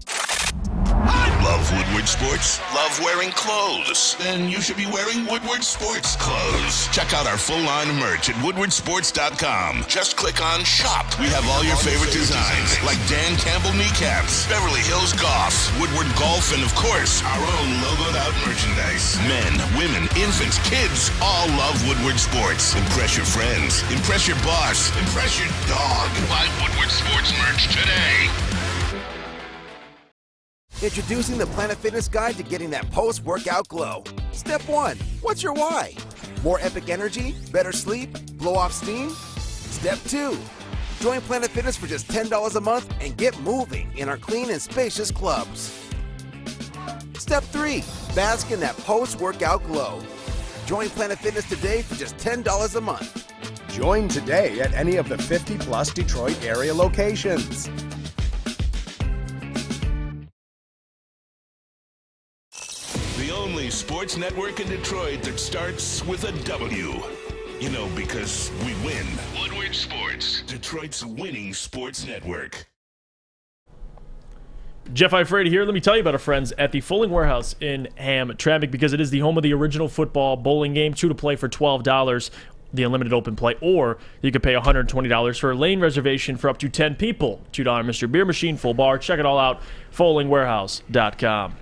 I love Love Woodward Sports? Love wearing clothes? Then you should be wearing Woodward Sports clothes. Check out our full line of merch at woodwardsports.com. Just click on shop. We have all your favorite designs, like Dan Campbell kneecaps, Beverly Hills Golf, Woodward Golf, and of course, our own logoed out merchandise. Men, women, infants, kids all love Woodward Sports. Impress your friends. Impress your boss. Impress your dog. Buy Woodward Sports merch today. Introducing the Planet Fitness Guide to getting that post-workout glow. Step 1. What's your why? More epic energy? Better sleep? Blow off steam? Step 2. Join Planet Fitness for just $10 a month and get moving in our clean and spacious clubs. Step 3. Bask in that post-workout glow. Join Planet Fitness today for just $10 a month. Join today at any of the 50-plus Detroit area locations. The only sports network in Detroit that starts with a W. You know, because we win. Woodward Sports, Detroit's winning sports network. Jeff Iafrate here. Let me tell you about our friends at the Fulling Warehouse in Hamtramck, because it is the home of the original football bowling game. 2 to play for $12, the unlimited open play, or you could pay $120 for a lane reservation for up to 10 people. $2 Mr. Beer Machine, full bar. Check it all out, FullingWarehouse.com.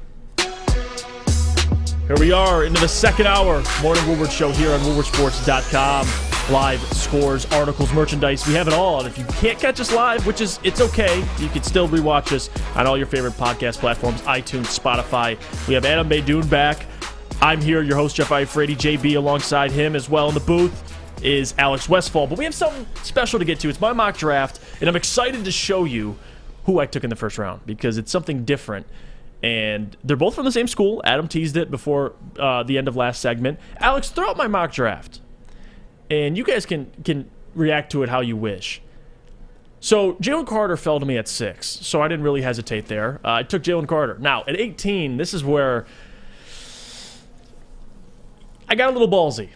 Here we are into the second hour. Morning Woodward Show here on WoodwardSports.com. Live scores, articles, merchandise. We have it all. And if you can't catch us live, which is, it's okay, you can still rewatch us on all your favorite podcast platforms, iTunes, Spotify. We have Adham Beydoun back. I'm here, your host, Jeff Iafrate. JB alongside him as well in the booth is Alex Westfall. But we have something special to get to. It's my mock draft, and I'm excited to show you who I took in the first round because it's something different. And they're both from the same school. Adam teased it before the end of last segment. Alex, throw out my mock draft. And you guys can react to it how you wish. So Jalen Carter fell to me at 6, so I didn't really hesitate there. I took Jalen Carter. Now, at 18, this is where I got a little ballsy.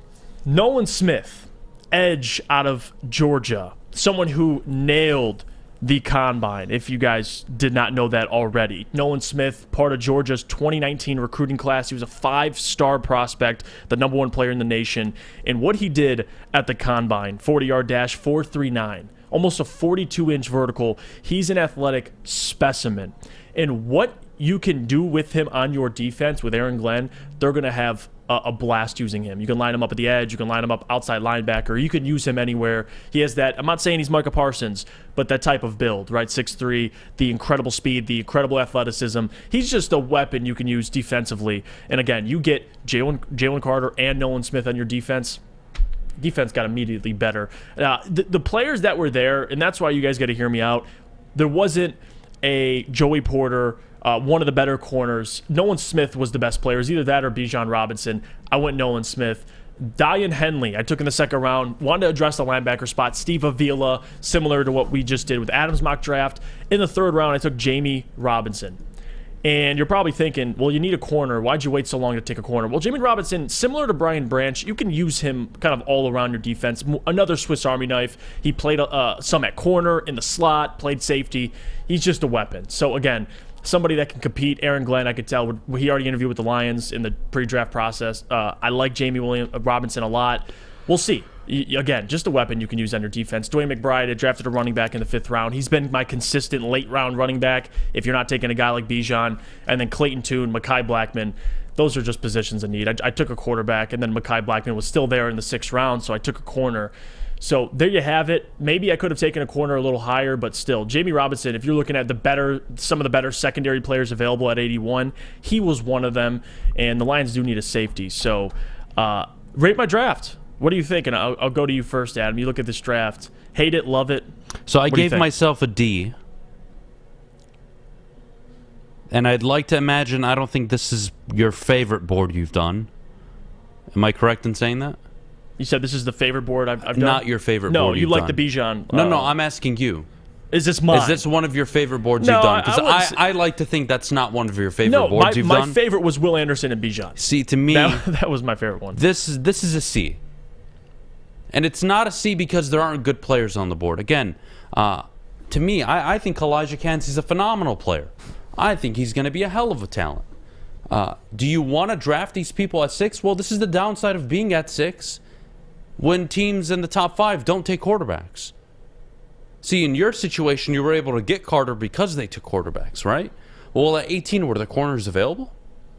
Nolan Smith, edge out of Georgia. Someone who nailed the combine, if you guys did not know that already. Nolan Smith, part of Georgia's 2019 recruiting class. He was a 5-star prospect, the number 1 player in the nation. And what he did at the combine, 40-yard dash, 4.39, almost a 42-inch vertical. He's an athletic specimen. And what you can do with him on your defense with Aaron Glenn, they're going to have a blast using him. You can line him up at the edge. You can line him up outside linebacker. You can use him anywhere. He has that, I'm not saying he's Micah Parsons, but that type of build, right? 6'3", the incredible speed, the incredible athleticism. He's just a weapon you can use defensively. And again, you get Jalen Carter and Nolan Smith on your defense. Defense got immediately better. The players that were there, and that's why you guys got to hear me out, there wasn't a Joey Porter, one of the better corners. Nolan Smith was the best player. It was either that or Bijan Robinson. I went Nolan Smith. Dion Henley, I took in the second round. Wanted to address the linebacker spot. Steve Avila, similar to what we just did with Adam's mock draft. In the third round, I took Jamie Robinson. And you're probably thinking, well, you need a corner. Why'd you wait so long to take a corner? Well, Jamie Robinson, similar to Brian Branch, you can use him kind of all around your defense. Another Swiss Army knife. He played some at corner, in the slot, played safety. He's just a weapon. So, again, somebody that can compete. Aaron Glenn, I could tell, he already interviewed with the Lions in the pre-draft process. I like Jamie Robinson a lot. We'll see. Again, just a weapon you can use on your defense. Dwayne McBride had drafted a running back in the 5th round. He's been my consistent late-round running back if you're not taking a guy like Bijan. And then Clayton Tune, Mekhi Blackman, those are just positions of need. I took a quarterback, and then Mekhi Blackman was still there in the 6th round, so I took a corner. So there you have it. Maybe I could have taken a corner a little higher, but still, Jamie Robinson, if you're looking at some of the better secondary players available at 81, he was one of them, and the Lions do need a safety. So rate my draft. What do you think? And I'll go to you first, Adam. You look at this draft. Hate it, love it. So I gave myself a D. And I'd like to imagine, I don't think this is your favorite board you've done. Am I correct in saying that? You said this is the favorite board I've done? Not your favorite board you've done. No, you like the Bijan. No, I'm asking you. Is this mine? Is this one of your favorite boards you've done? Because I like to think that's not one of your favorite boards you've done. No, my favorite was Will Anderson and Bijan. See, to me... That was my favorite one. This is a C. And it's not a C because there aren't good players on the board. Again, to me, I think Elijah Cansey's a phenomenal player. I think he's going to be a hell of a talent. Do you want to draft these people at 6? Well, this is the downside of being at 6 when teams in the top 5 don't take quarterbacks. See, in your situation, you were able to get Carter because they took quarterbacks, right? Well, at 18, were the corners available?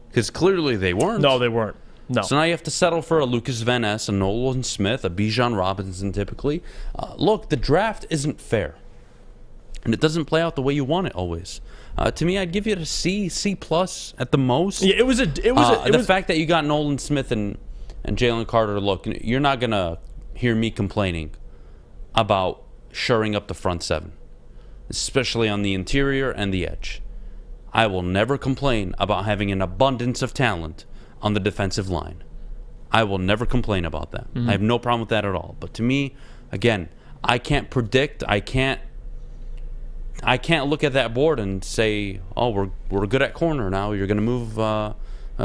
Because clearly they weren't. No, they weren't. No. So now you have to settle for a Lucas Van Ness, a Nolan Smith, a Beydoun Robinson typically. Look, the draft isn't fair. And it doesn't play out the way you want it always. To me, I'd give it a C, C+ at the most. Yeah, The fact that you got Nolan Smith and Jalen Carter, look, you're not going to hear me complaining about shoring up the front 7, especially on the interior and the edge. I will never complain about having an abundance of talent on the defensive line. I will never complain about that. I have no problem with that at all. But to me, again, I can't predict. I can't look at that board and say, "Oh, we're good at corner now. You're going to move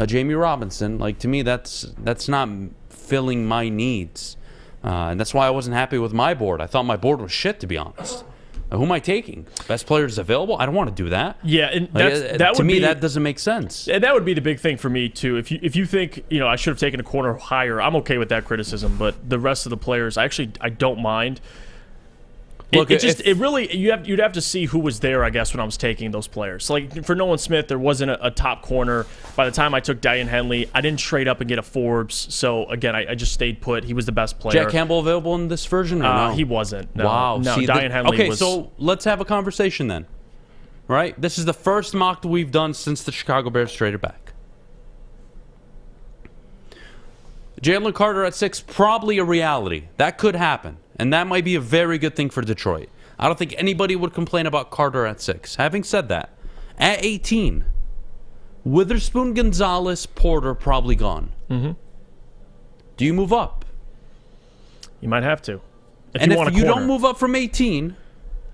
Jamie Robinson." Like, to me, that's not filling my needs, and that's why I wasn't happy with my board. I thought my board was shit, to be honest. Who am I taking? Best players available? I don't want to do that. Yeah, and that to me that doesn't make sense. And that would be the big thing for me too. If you think I should have taken a corner higher, I'm okay with that criticism. But the rest of the players, I don't mind. Look, you'd have to see who was there, I guess, when I was taking those players. So, like, for Nolan Smith, there wasn't a top corner. By the time I took Diane Henley, I didn't trade up and get a Forbes. So, again, I just stayed put. He was the best player. Jack Campbell available in this version? Or no? He wasn't. No. Wow. No, See, Diane Henley was... Okay, so let's have a conversation then. Right? This is the first mock that we've done since the Chicago Bears traded back. Jalen Carter at 6, probably a reality. That could happen. And that might be a very good thing for Detroit. I don't think anybody would complain about Carter at 6. Having said that, at 18, Witherspoon, Gonzalez, Porter probably gone. Mm-hmm. Do you move up? You might have to. If you don't move up from 18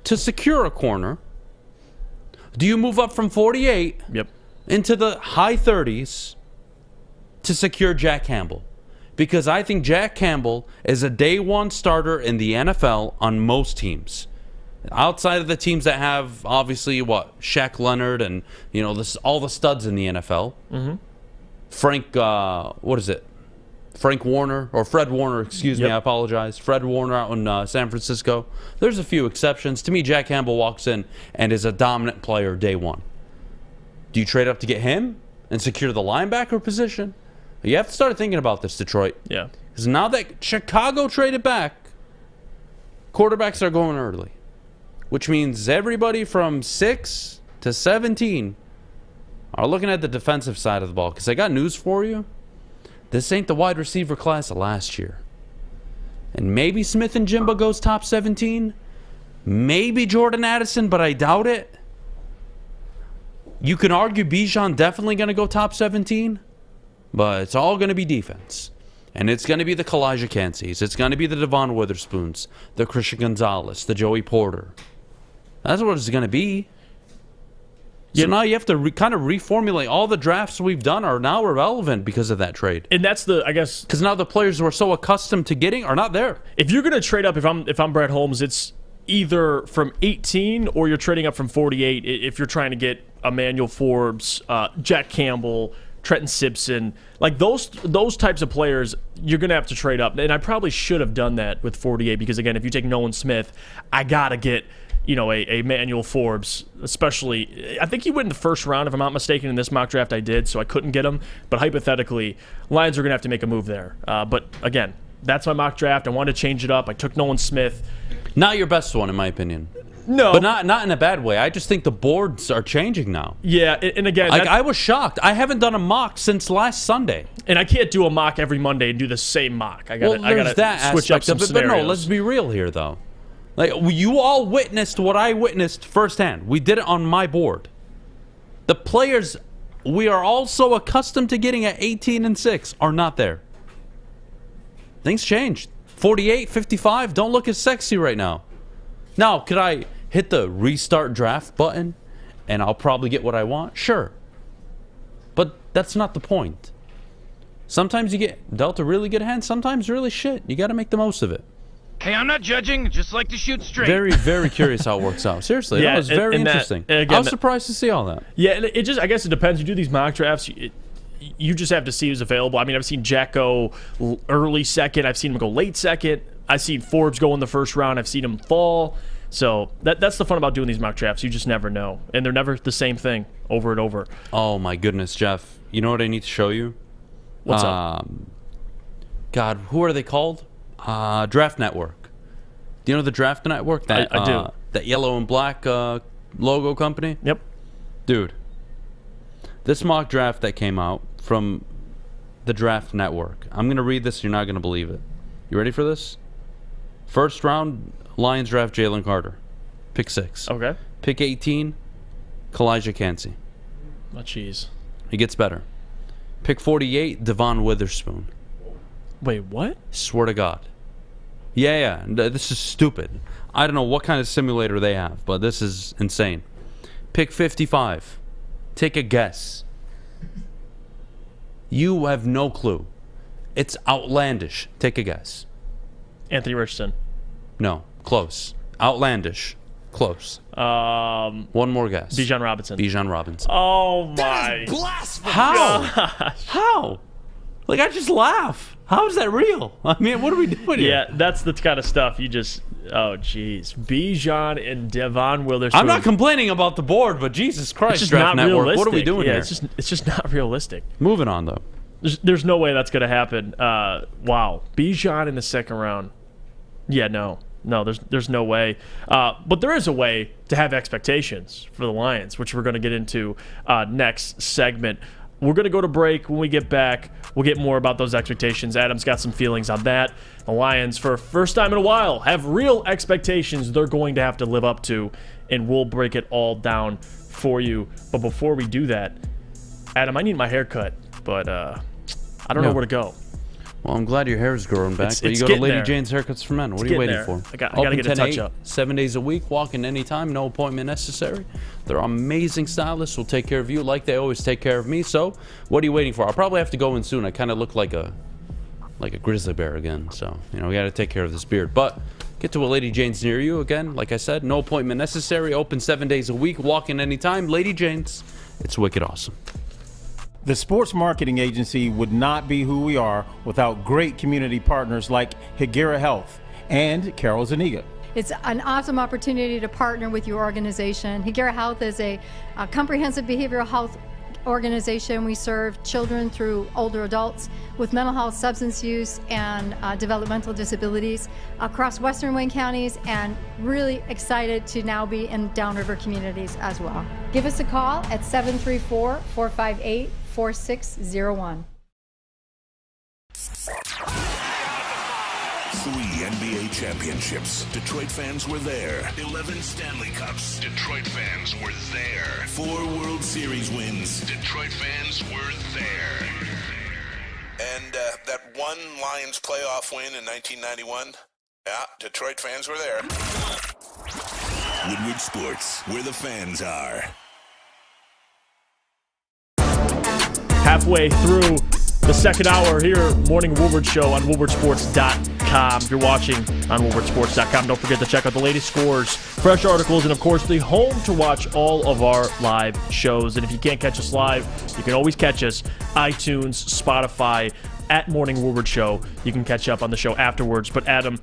to secure a corner, do you move up from 48 into the high 30s to secure Jack Campbell? Because I think Jack Campbell is a day 1 starter in the NFL on most teams. Outside of the teams that have, obviously, Shaq Leonard and, all the studs in the NFL. Mm-hmm. Frank Warner, or Fred Warner, excuse me, I apologize. Fred Warner out in San Francisco. There's a few exceptions. To me, Jack Campbell walks in and is a dominant player day 1. Do you trade up to get him and secure the linebacker position? You have to start thinking about this, Detroit. Yeah. Because now that Chicago traded back, quarterbacks are going early. Which means everybody from 6 to 17 are looking at the defensive side of the ball. Because I got news for you. This ain't the wide receiver class of last year. And maybe Smith and Jimba goes top 17. Maybe Jordan Addison, but I doubt it. You can argue Bijan definitely going to go top 17. But it's all going to be defense. And it's going to be the Kalijah Kansis. It's going to be the Devon Witherspoons, the Christian Gonzalez, the Joey Porter. That's what it's going to be. So now you have to kind of reformulate. All the drafts we've done are now irrelevant because of that trade. And that's because now the players we're so accustomed to getting are not there. If you're going to trade up, if I'm Brett Holmes, it's either from 18 or you're trading up from 48 if you're trying to get Emmanuel Forbes, Jack Campbell, Trenton Simpson, like those types of players, you're going to have to trade up. And I probably should have done that with 48 because, again, if you take Nolan Smith, I got to get, a Emmanuel Forbes, especially. I think he went in the first round, if I'm not mistaken, in this mock draft I did, so I couldn't get him. But hypothetically, Lions are going to have to make a move there. But, again, that's my mock draft. I wanted to change it up. I took Nolan Smith. Not your best one, in my opinion. No. But not in a bad way. I just think the boards are changing now. Yeah, and again... I was shocked. I haven't done a mock since last Sunday. And I can't do a mock every Monday and do the same mock. I got to switch up some scenarios. But no, let's be real here, though. Like, you all witnessed what I witnessed firsthand. We did it on my board. The players we are all so accustomed to getting at 18 and 6 are not there. Things changed. 48, 55 don't look as sexy right now. Now, could I hit the restart draft button and I'll probably get what I want? Sure. But that's not the point. Sometimes you get dealt a really good hand, sometimes really shit. You got to make the most of it. Hey, I'm not judging. Just like to shoot straight. Very, very curious how it works out. Seriously, that was very interesting. I was surprised to see all that. Yeah, it just, I guess it depends. You do these mock drafts, you just have to see who's available. I mean, I've seen Jack go early second. I've seen him go late second. I've seen Forbes go in the first round. I've seen him fall. So that's the fun about doing these mock drafts. You just never know. And they're never the same thing over and over. Oh, my goodness, Jeff. You know what I need to show you? What's up? God, who are they called? Draft Network. Do you know the Draft Network? That, I do. That yellow and black logo company? Yep. Dude, this mock draft that came out from the Draft Network. I'm going to read this. You're not going to believe it. You ready for this? First round, Lions draft Jalen Carter. Pick 6. Okay. Pick 18, Kalijah Cansey. Oh, jeez. It gets better. Pick 48, Devon Witherspoon. Wait, what? Swear to God. Yeah. This is stupid. I don't know what kind of simulator they have, but this is insane. Pick 55. Take a guess. You have no clue. It's outlandish. Take a guess. Anthony Richardson. No. Close. Outlandish. Close. One more guess. Beydoun Robinson. Oh, my. How? Gosh. How? Like, I just laugh. How is that real? I mean, what are we doing here? Yeah, that's the kind of stuff you just... Oh, jeez. Beydoun and Devon Witherspoon. I'm not complaining about the board, but Jesus Christ, it's just Draft not Network. realistic. What are we doing here? It's just not realistic. Moving on, though. There's no way that's going to happen. Wow. Beydoun in the second round. Yeah, no, there's no way. But there is a way to have expectations for the Lions, which we're going to get into next segment. We're going to go to break. When we get back, we'll get more about those expectations. Adam's got some feelings on that. The Lions, for first time in a while, have real expectations they're going to have to live up to, and we'll break it all down for you. But before we do that, Adam, I need my hair cut, but I don't know where to go. Well, I'm glad your hair is growing back, but you go to Lady Jane's Haircuts for Men. What are you waiting for? I got to get a touch-up. 7 days a week, walk in anytime, no appointment necessary. They're amazing stylists. Will take care of you like they always take care of me. So, what are you waiting for? I'll probably have to go in soon. I kind of look like a grizzly bear again. So, we got to take care of this beard. But get to a Lady Jane's near you again. Like I said, no appointment necessary. Open 7 days a week, walk in anytime. Lady Jane's. It's wicked awesome. The sports marketing agency would not be who we are without great community partners like Higuera Health and Carol Zaniga. It's an awesome opportunity to partner with your organization. Higuera Health is a comprehensive behavioral health organization. We serve children through older adults with mental health, substance use, and developmental disabilities across Western Wayne counties, and really excited to now be in downriver communities as well. Give us a call at 734-458-4601. 3 NBA championships. Detroit fans were there. 11 Stanley Cups. Detroit fans were there. 4 World Series wins. Detroit fans were there. And that one Lions playoff win in 1991. Yeah, Detroit fans were there. Woodward Sports, where the fans are. Halfway through the second hour here, Morning Woodward Show on woodwardsports.com. If you're watching on woodwardsports.com, don't forget to check out the latest scores, fresh articles, and of course the home to watch all of our live shows. And if you can't catch us live, you can always catch us iTunes, Spotify, at Morning Woodward Show. You can catch up on the show afterwards. But Adam,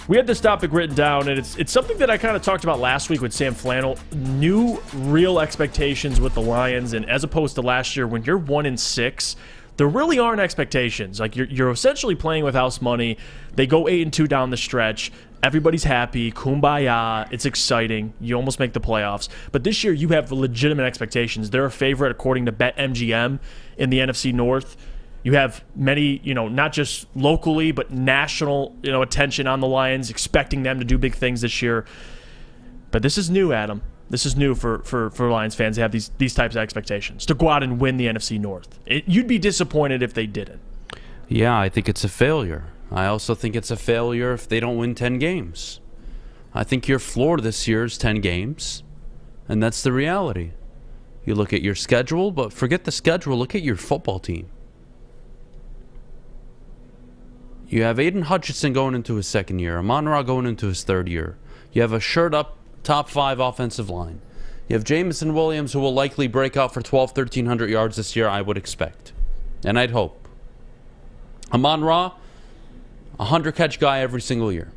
we had this topic written down, and it's something that I kind of talked about last week with Sam Flannel. New real expectations with the Lions, and as opposed to last year when you're 1-6, there really aren't expectations. Like you're essentially playing with house money. They go 8-2 down the stretch. Everybody's happy. Kumbaya. It's exciting. You almost make the playoffs. But this year you have legitimate expectations. They're a favorite according to BetMGM in the NFC North. You have many, not just locally, but national, attention on the Lions, expecting them to do big things this year. But this is new, Adam. This is new for Lions fans to have these types of expectations, to go out and win the NFC North. You'd be disappointed if they didn't. Yeah, I think it's a failure. I also think it's a failure if they don't win 10 games. I think your floor this year is 10 games, and that's the reality. You look at your schedule, but forget the schedule. Look at your football team. You have Aiden Hutchinson going into his second year. Amon-Ra going into his third year. You have a shirt-up top 5 offensive line. You have Jameson Williams, who will likely break out for 1,300 yards this year, I would expect. And I'd hope. Amon-Ra, 100-catch guy every single year.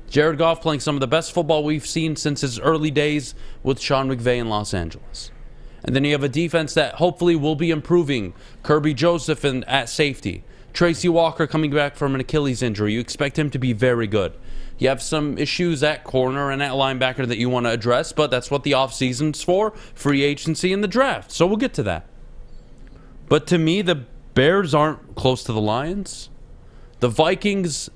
Jared Goff playing some of the best football we've seen since his early days with Sean McVay in Los Angeles. And then you have a defense that hopefully will be improving. Kirby Joseph at safety. Tracy Walker coming back from an Achilles injury. You expect him to be very good. You have some issues at corner and at linebacker that you want to address, but that's what the offseason's for, free agency and the draft. So we'll get to that. But to me, the Bears aren't close to the Lions. The Vikings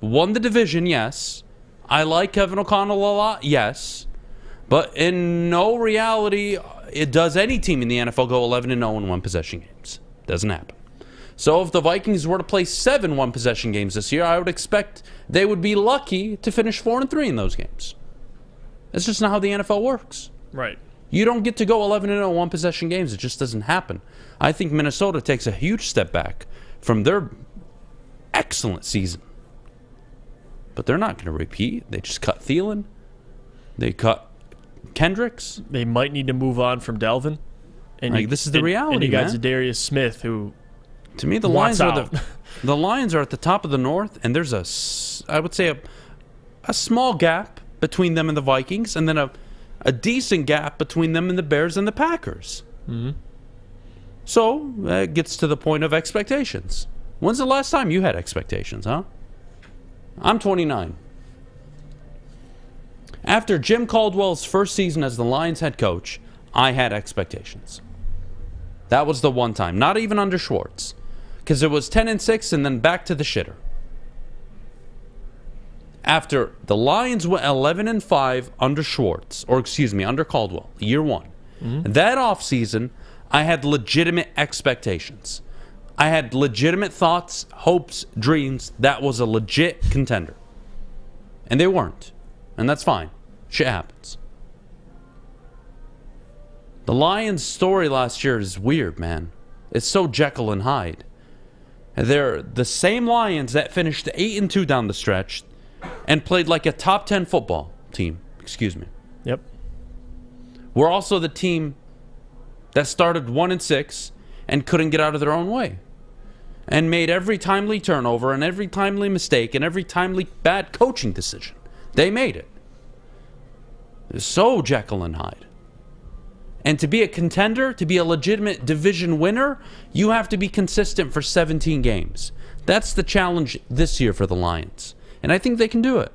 won the division, yes. I like Kevin O'Connell a lot, yes. But in no reality, does any team in the NFL go 11-0 in one-possession games? Doesn't happen. So if the Vikings were to play 7 one-possession games this year, I would expect they would be lucky to finish 4-3 in those games. That's just not how the NFL works. Right. You don't get to go 11-0 one-possession games. It just doesn't happen. I think Minnesota takes a huge step back from their excellent season. But they're not going to repeat. They just cut Thielen. They cut Kendricks. They might need to move on from Delvin. And this is the reality, and you got man. Zadarius Smith, who to me, the Lions are the Lions are at the top of the North, and there's I would say a small gap between them and the Vikings, and then a decent gap between them and the Bears and the Packers. Mm-hmm. So that gets to the point of expectations. When's the last time you had expectations, huh? I'm 29. After Jim Caldwell's first season as the Lions head coach, I had expectations. That was the one time. Not even under Schwartz. Because it was 10-6 and then back to the shitter. After the Lions went 11-5 under Schwartz, under Caldwell, year 1. Mm-hmm. That offseason, I had legitimate expectations. I had legitimate thoughts, hopes, dreams. That was a legit contender. And they weren't. And that's fine. Shit happens. The Lions' story last year is weird, man. It's so Jekyll and Hyde. They're the same Lions that finished 8-2 down the stretch and played like a top 10 football team. Excuse me. Yep. We're also the team that started 1-6 and couldn't get out of their own way. And made every timely turnover and every timely mistake and every timely bad coaching decision. They made it. It's so Jekyll and Hyde. And to be a contender, to be a legitimate division winner, you have to be consistent for 17 games. That's the challenge this year for the Lions. And I think they can do it.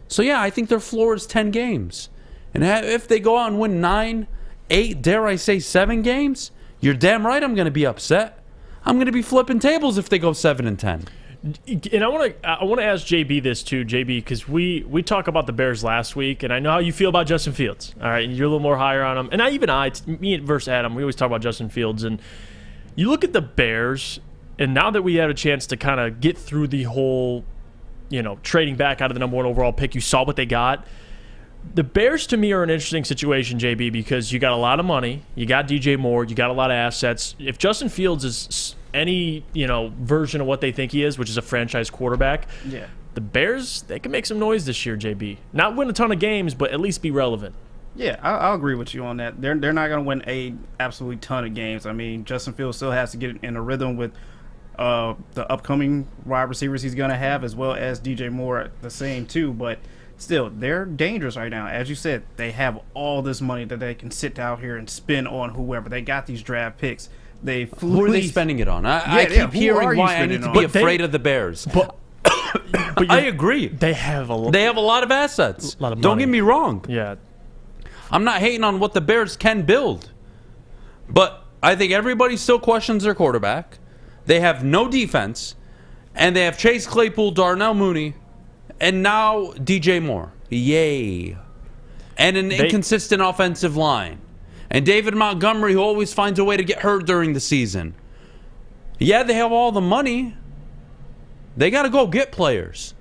So yeah, I think their floor is 10 games. And if they go out and win 9, 8, dare I say 7 games, you're damn right I'm going to be upset. I'm going to be flipping tables if they go 7-10. And I want to ask JB this too, JB, because we talked about the Bears last week, and I know how you feel about Justin Fields. All right, and you're a little more higher on him, and me versus Adam, we always talk about Justin Fields, and you look at the Bears, and now that we had a chance to kind of get through the whole, trading back out of the number 1 overall pick, you saw what they got. The Bears, to me, are an interesting situation, JB, because you got a lot of money, you got DJ Moore, you got a lot of assets. If Justin Fields is any version of what they think he is, which is a franchise quarterback, yeah, the Bears, they can make some noise this year, JB. Not win a ton of games, but at least be relevant. Yeah, I'll agree with you on that. They're not going to win a absolutely ton of games. I mean, Justin Fields still has to get in a rhythm with the upcoming wide receivers he's going to have, as well as DJ Moore the same too. But still, they're dangerous right now. As you said, they have all this money that they can sit out here and spend on whoever. They got these draft picks. Who are they spending it on? I keep hearing why I need to be afraid of the Bears. But I agree. They have a lot of assets. A lot of money. Don't get me wrong. Yeah. I'm not hating on what the Bears can build. But I think everybody still questions their quarterback. They have no defense. And they have Chase Claypool, Darnell Mooney, and now DJ Moore. Yay. And an inconsistent offensive line. And David Montgomery, who always finds a way to get hurt during the season. Yeah, they have all the money. They got to go get players.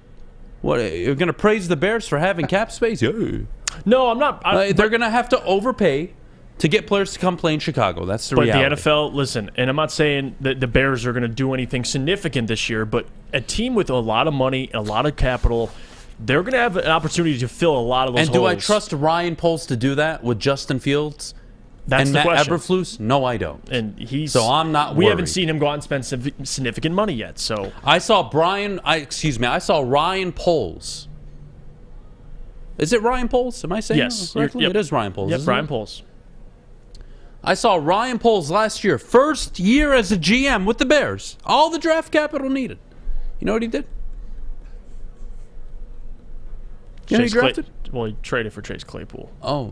What, you're going to praise the Bears for having cap space? Yeah. No, I'm not. They're going to have to overpay to get players to come play in Chicago. That's the but reality. But the NFL, listen, and I'm not saying that the Bears are going to do anything significant this year, but a team with a lot of money and a lot of capital, they're going to have an opportunity to fill a lot of those holes. And do I trust Ryan Poles to do that with Justin Fields? That's and the Matt question. Eberflus? No, I don't. And so I'm not worried. We haven't seen him go out and spend significant money yet. So I saw I saw Ryan Poles. Is it Ryan Poles? Am I saying yes, that correctly? Yep. It is Ryan Poles. Yep, Ryan Poles. I saw Ryan Poles last year, first year as a GM with the Bears. All the draft capital needed. You know what he did? You know he drafted? Well, he traded for Chase Claypool. Oh,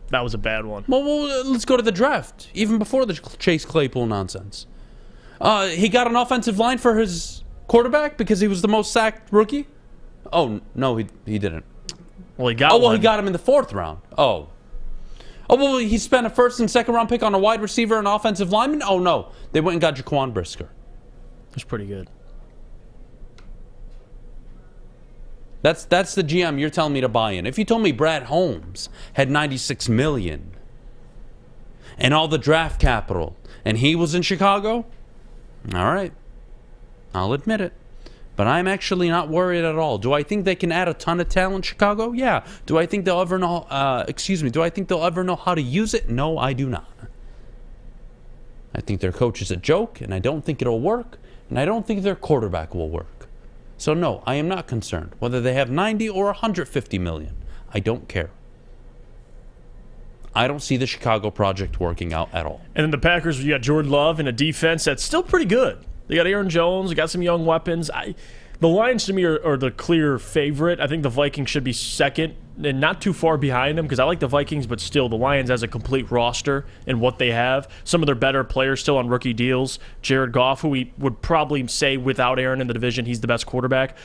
that was a bad one. Well, let's go to the draft. Even before the Chase Claypool nonsense. He got an offensive line for his quarterback because he was the most sacked rookie? Oh, no, he didn't. Well, he got he got him in the 4th round. Oh, well, he spent a 1st and 2nd round pick on a wide receiver and offensive lineman? Oh, no. They went and got Jaquan Brisker. That's pretty good. That's the GM you're telling me to buy in. If you told me Brad Holmes had $96 million and all the draft capital and he was in Chicago, all right, I'll admit it. But I'm actually not worried at all. Do I think they can add a ton of talent in Chicago? Yeah. Do I think they'll ever know? Do I think they'll ever know how to use it? No, I do not. I think their coach is a joke, and I don't think it'll work, and I don't think their quarterback will work. So no, I am not concerned. Whether they have 90 or 150 million, I don't care. I don't see the Chicago project working out at all. And then the Packers, you got Jordan Love and a defense that's still pretty good. They got Aaron Jones. They got some young weapons. The Lions, to me, are the clear favorite. I think the Vikings should be second and not too far behind them because I like the Vikings, but still, the Lions as a complete roster and what they have. Some of their better players still on rookie deals. Jared Goff, who we would probably say without Aaron in the division, he's the best quarterback.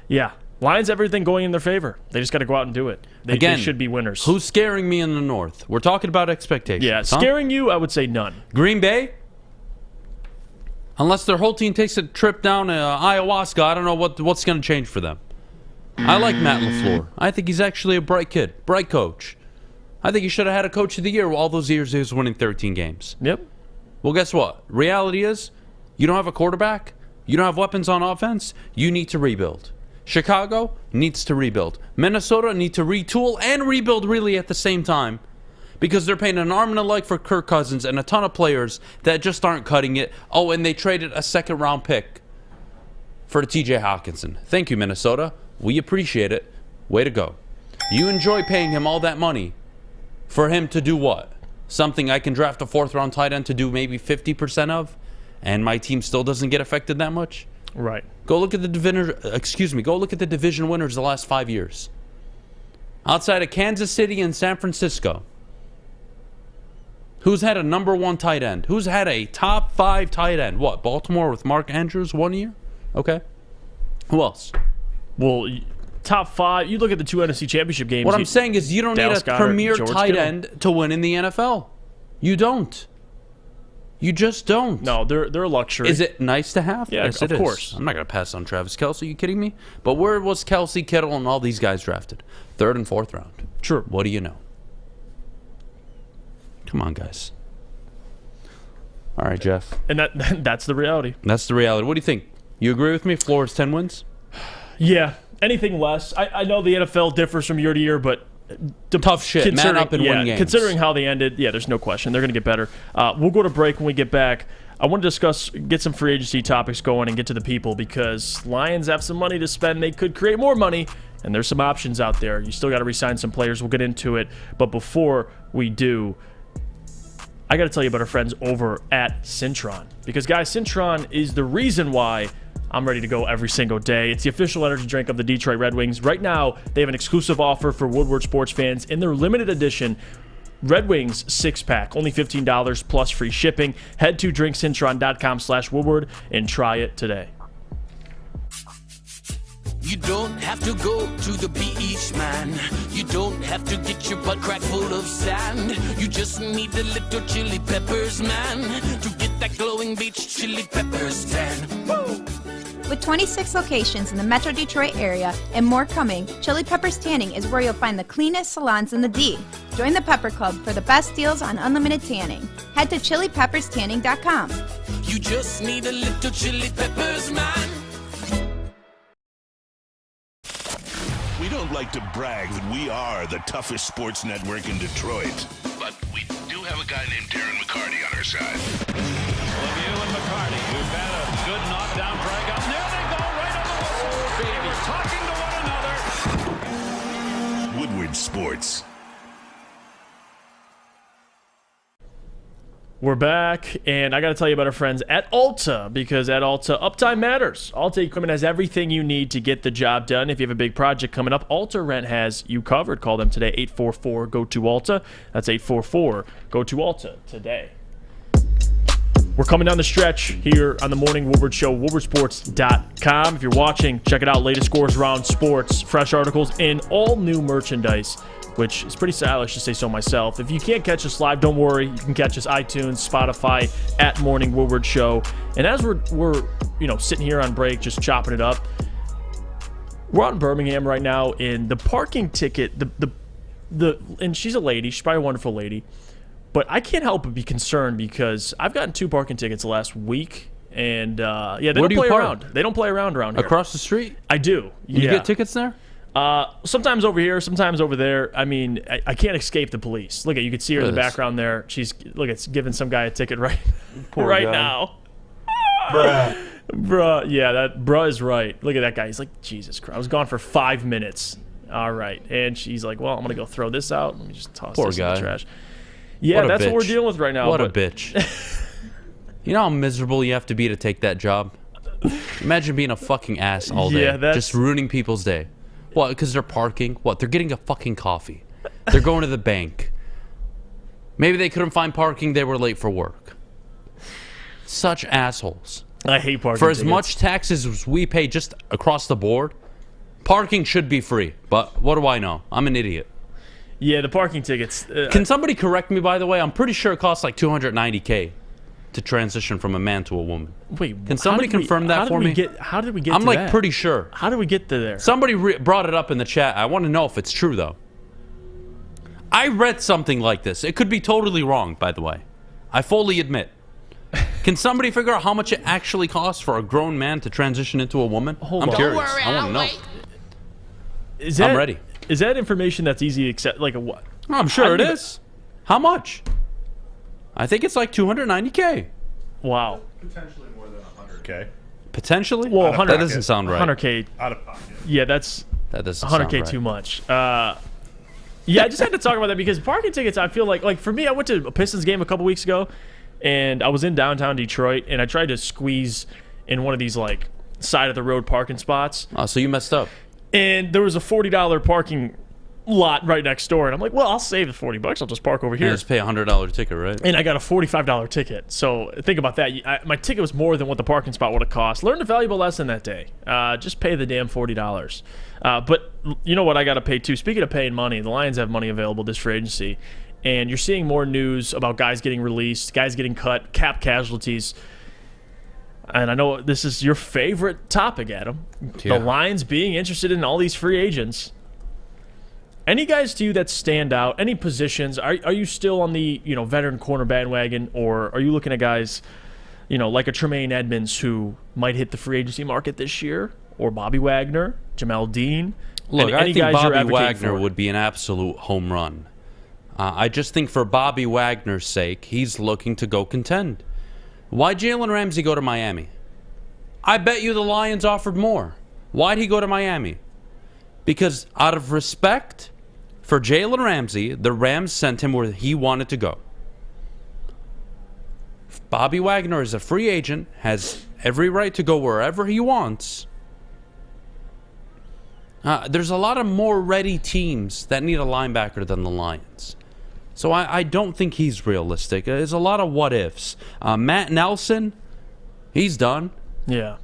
Yeah, Lions, everything going in their favor. They just got to go out and do it. They should be winners. Who's scaring me in the North? We're talking about expectations. Yeah, scaring you, I would say none. Green Bay? Unless their whole team takes a trip down to ayahuasca, I don't know what's going to change for them. I like Matt LaFleur. I think he's actually a bright kid, bright coach. I think he should have had a coach of the year all those years he was winning 13 games. Yep. Well, guess what? Reality is, you don't have a quarterback, you don't have weapons on offense, you need to rebuild. Chicago needs to rebuild. Minnesota needs to retool and rebuild really at the same time. Because they're paying an arm and a leg for Kirk Cousins and a ton of players that just aren't cutting it. Oh, and they traded a 2nd-round pick for TJ Hawkinson. Thank you, Minnesota. We appreciate it. Way to go. You enjoy paying him all that money for him to do what? Something I can draft a 4th-round tight end to do maybe 50% of, and my team still doesn't get affected that much? Right. Go look at the division winners the last 5 years. Outside of Kansas City and San Francisco. Who's had a number 1 tight end? Who's had a top 5 tight end? What, Baltimore with Mark Andrews 1 year? Okay. Who else? Well, top 5. You look at the 2 NFC Championship games. What I'm saying is you don't need a premier tight end to win in the NFL. You don't. You just don't. No, they're a luxury. Is it nice to have? Yeah, yes, of course. I'm not going to pass on Travis Kelce. Are you kidding me? But where was Kelce, Kittle, and all these guys drafted? 3rd and 4th round. True. What do you know? Come on, guys. All right, Jeff. And that's the reality. That's the reality. What do you think? You agree with me? Florida's 10 wins? Yeah. Anything less. I know the NFL differs from year to year, but tough shit. Man up and win games. Considering how they ended, yeah, there's no question. They're going to get better. We'll go to break when we get back. I want to get some free agency topics going and get to the people because Lions have some money to spend. They could create more money, and there's some options out there. You still got to re-sign some players. We'll get into it. But before we do, I got to tell you about our friends over at Cintron. Because, guys, Cintron is the reason why I'm ready to go every single day. It's the official energy drink of the Detroit Red Wings. Right now, they have an exclusive offer for Woodward sports fans in their limited edition Red Wings 6-pack. Only $15 plus free shipping. Head to drinkcintron.com/Woodward and try it today. You don't have to go to the beach, man. You don't have to get your butt crack full of sand. You just need a little chili peppers, man, to get that glowing beach chili peppers tan. Woo! With 26 locations in the Metro Detroit area and more coming, Chili Peppers Tanning is where you'll find the cleanest salons in the D. Join the Pepper Club for the best deals on unlimited tanning. Head to chilipepperstanning.com. You just need a little chili peppers, man. We don't like to brag that we are the toughest sports network in Detroit, but we do have a guy named Darren McCarty on our side. Lemieux and McCarty, who've had a good knockdown drag up. There they go, right on the whistle. They were talking to one another. Woodward Sports. We're back, and I got to tell you about our friends at Alta, because at Alta, uptime matters. Alta Equipment has everything you need to get the job done. If you have a big project coming up, Alta Rent has you covered. Call them today, 844-GO-TO-ALTA. That's 844-GO-TO-ALTA today. We're coming down the stretch here on the Morning Woodward Show, woodwardsports.com. If you're watching, check it out. Latest scores around sports, fresh articles, and all new merchandise, which is pretty stylish to say so myself. If you can't catch us live, don't worry. You can catch us iTunes, Spotify, at Morning Woodward Show. And as we're sitting here on break, just chopping it up, we're out in Birmingham right now, and the parking ticket, and she's a lady. She's probably a wonderful lady. But I can't help but be concerned because I've gotten 2 parking tickets last week, and they don't play around. They don't play around here. Across the street? I do. You get tickets there? Sometimes over here, sometimes over there. I mean, I can't escape the police. Look, you can see her in the background there. It's giving some guy a ticket right now. Bruh. Yeah, that bruh is right. Look at that guy. He's like, Jesus Christ. I was gone for 5 minutes. All right. And she's like, well, I'm going to go throw this out. Let me just toss this in the trash. Yeah, that's what we're dealing with right now. What a bitch. You know how miserable you have to be to take that job? Imagine being a fucking ass all day. Just ruining people's day. What, because they're parking? What, they're getting a fucking coffee. They're going to the bank. Maybe they couldn't find parking. They were late for work. Such assholes. I hate parking For as much taxes as we pay just across the board, parking should be free. But what do I know? I'm an idiot. Yeah, the parking tickets. Can somebody correct me, by the way? I'm pretty sure it costs like $290K to transition from a man to a woman. Wait, can somebody confirm that for me? How did we get I'm to like that? pretty sure. How did we get to there? Somebody brought it up in the chat. I want to know if it's true, though. I read something like this. It could be totally wrong, by the way. I fully admit. Can somebody figure out how much it actually costs for a grown man to transition into a woman? I'm curious. I want to know. I'm ready. Is that information that's easy to accept? Like a what? I'm sure it is. How much? I think it's like $290K. Wow. Potentially more than $100K. Potentially? Well, that doesn't sound right. 100K. Out of pocket. Yeah, that doesn't sound 100K right. too much. Yeah, I just had to talk about that because parking tickets, I feel like for me, I went to a Pistons game a couple weeks ago, and I was in downtown Detroit, and I tried to squeeze in one of these like side of the road parking spots. Oh, so you messed up. And there was a $40 parking lot right next door, and I'm like, well, I'll save the $40. I'll just park over here. You just pay a $100 ticket, right? And I got a $45 ticket. So think about that. My ticket was more than what the parking spot would have cost. Learned a valuable lesson that day. Just pay the damn $40. But you know what I got to pay too? Speaking of paying money, the Lions have money available this free agency, and you're seeing more news about guys getting released, guys getting cut, cap casualties. And I know this is your favorite topic, Adam. Yeah. The Lions being interested in all these free agents. Any guys to you that stand out? Any positions? Are you still on the veteran corner bandwagon, or are you looking at guys, like a Tremaine Edmonds who might hit the free agency market this year, or Bobby Wagner, Jamel Dean? Look, I any think guys you're Bobby advocating Wagner for? would be an absolute home run. I just think for Bobby Wagner's sake, he's looking to go contend. Why Jalen Ramsey go to Miami? I bet you the Lions offered more. Why'd he go to Miami? Because out of respect for Jalen Ramsey, the Rams sent him where he wanted to go. Bobby Wagner is a free agent, has every right to go wherever he wants. There's a lot of more ready teams that need a linebacker than the Lions. So I don't think he's realistic. There's a lot of what-ifs. Matt Nelson, he's done. Yeah.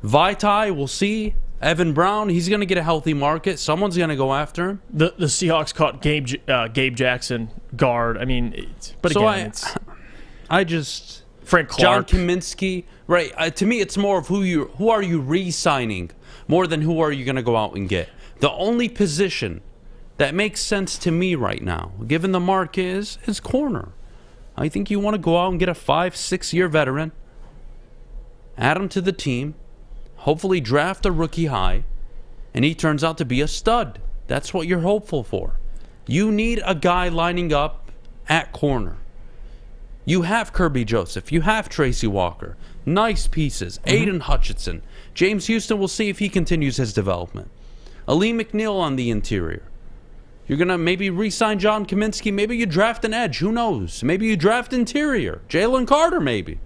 Vaitai, we'll see. Evan Brown, he's going to get a healthy market. Someone's going to go after him. The Seahawks caught Gabe Jackson, guard. I mean, Frank Clark. John Kaminsky, right? To me, it's more of who are you re-signing more than who are you going to go out and get. The only position that makes sense to me right now, given the market, is corner. I think you want to go out and get a 5-6 year veteran, add him to the team, hopefully draft a rookie high, and he turns out to be a stud. That's what you're hopeful for. You need a guy lining up at corner. You have Kirby Joseph. You have Tracy Walker. Nice pieces. Aiden Hutchinson. James Houston, we'll see if he continues his development. Ali McNeil on the interior. You're going to maybe re-sign John Kaminsky. Maybe you draft an edge. Who knows? Maybe you draft interior. Jalen Carter, maybe.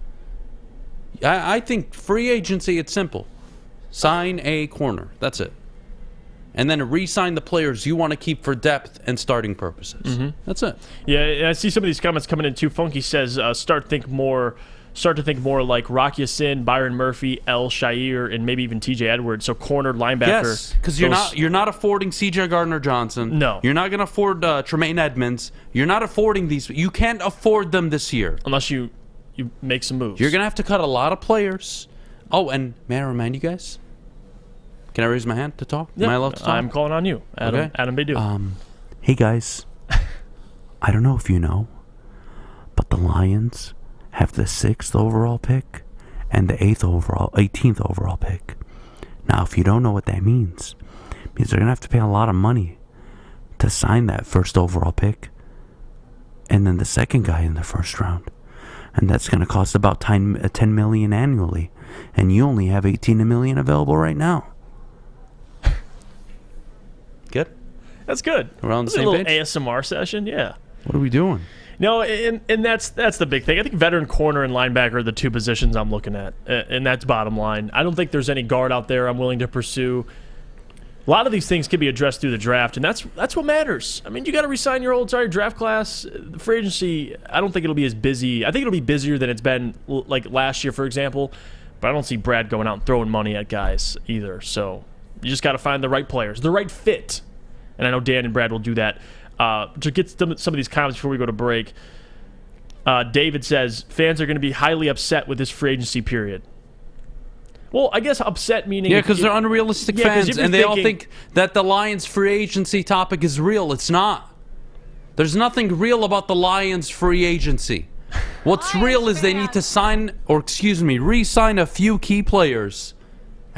I think free agency, it's simple. Sign a corner. That's it. And then re-sign the players you want to keep for depth and starting purposes. That's it. Yeah, I see some of these comments coming in too. Funky says, start to think more like Rocky Sin, Byron Murphy, El Shair, and maybe even TJ Edwards. So corner, linebacker. Yes, because you're not affording CJ Gardner-Johnson. No. You're not going to afford Tremaine Edmonds. You're not affording these. You can't afford them this year. Unless you make some moves. You're going to have to cut a lot of players. Oh, and may I remind you guys? Can I raise my hand to talk? Yep. Am I allowed to talk? I'm calling on you, Adam. Okay. Adam Beydoun. Hey guys, I don't know if you know, but the Lions have the 6th overall pick and the 18th overall pick. Now, if you don't know what that means, it means they're gonna have to pay a lot of money to sign that 1st overall pick, and then the second guy in the 1st round, and that's gonna cost about $10 million annually, and you only have $18 million available right now. Good. That's good. We're on the That's same a little page? ASMR session, yeah. What are we doing? No, and that's the big thing. I think veteran corner and linebacker are the two positions I'm looking at, and that's bottom line. I don't think there's any guard out there I'm willing to pursue. A lot of these things can be addressed through the draft, and that's what matters. I mean, you got to resign your draft class. The free agency, I don't think it'll be as busy. I think it'll be busier than it's been like last year, for example, but I don't see Brad going out and throwing money at guys either. So you just got to find the right players, the right fit. And I know Dan and Brad will do that. To get some of these comments before we go to break, David says, fans are going to be highly upset with this free agency period. Well, I guess upset meaning... Yeah, because they're unrealistic fans, and they all think that the Lions free agency topic is real. It's not. There's nothing real about the Lions free agency. What's real is they need to re-sign a few key players.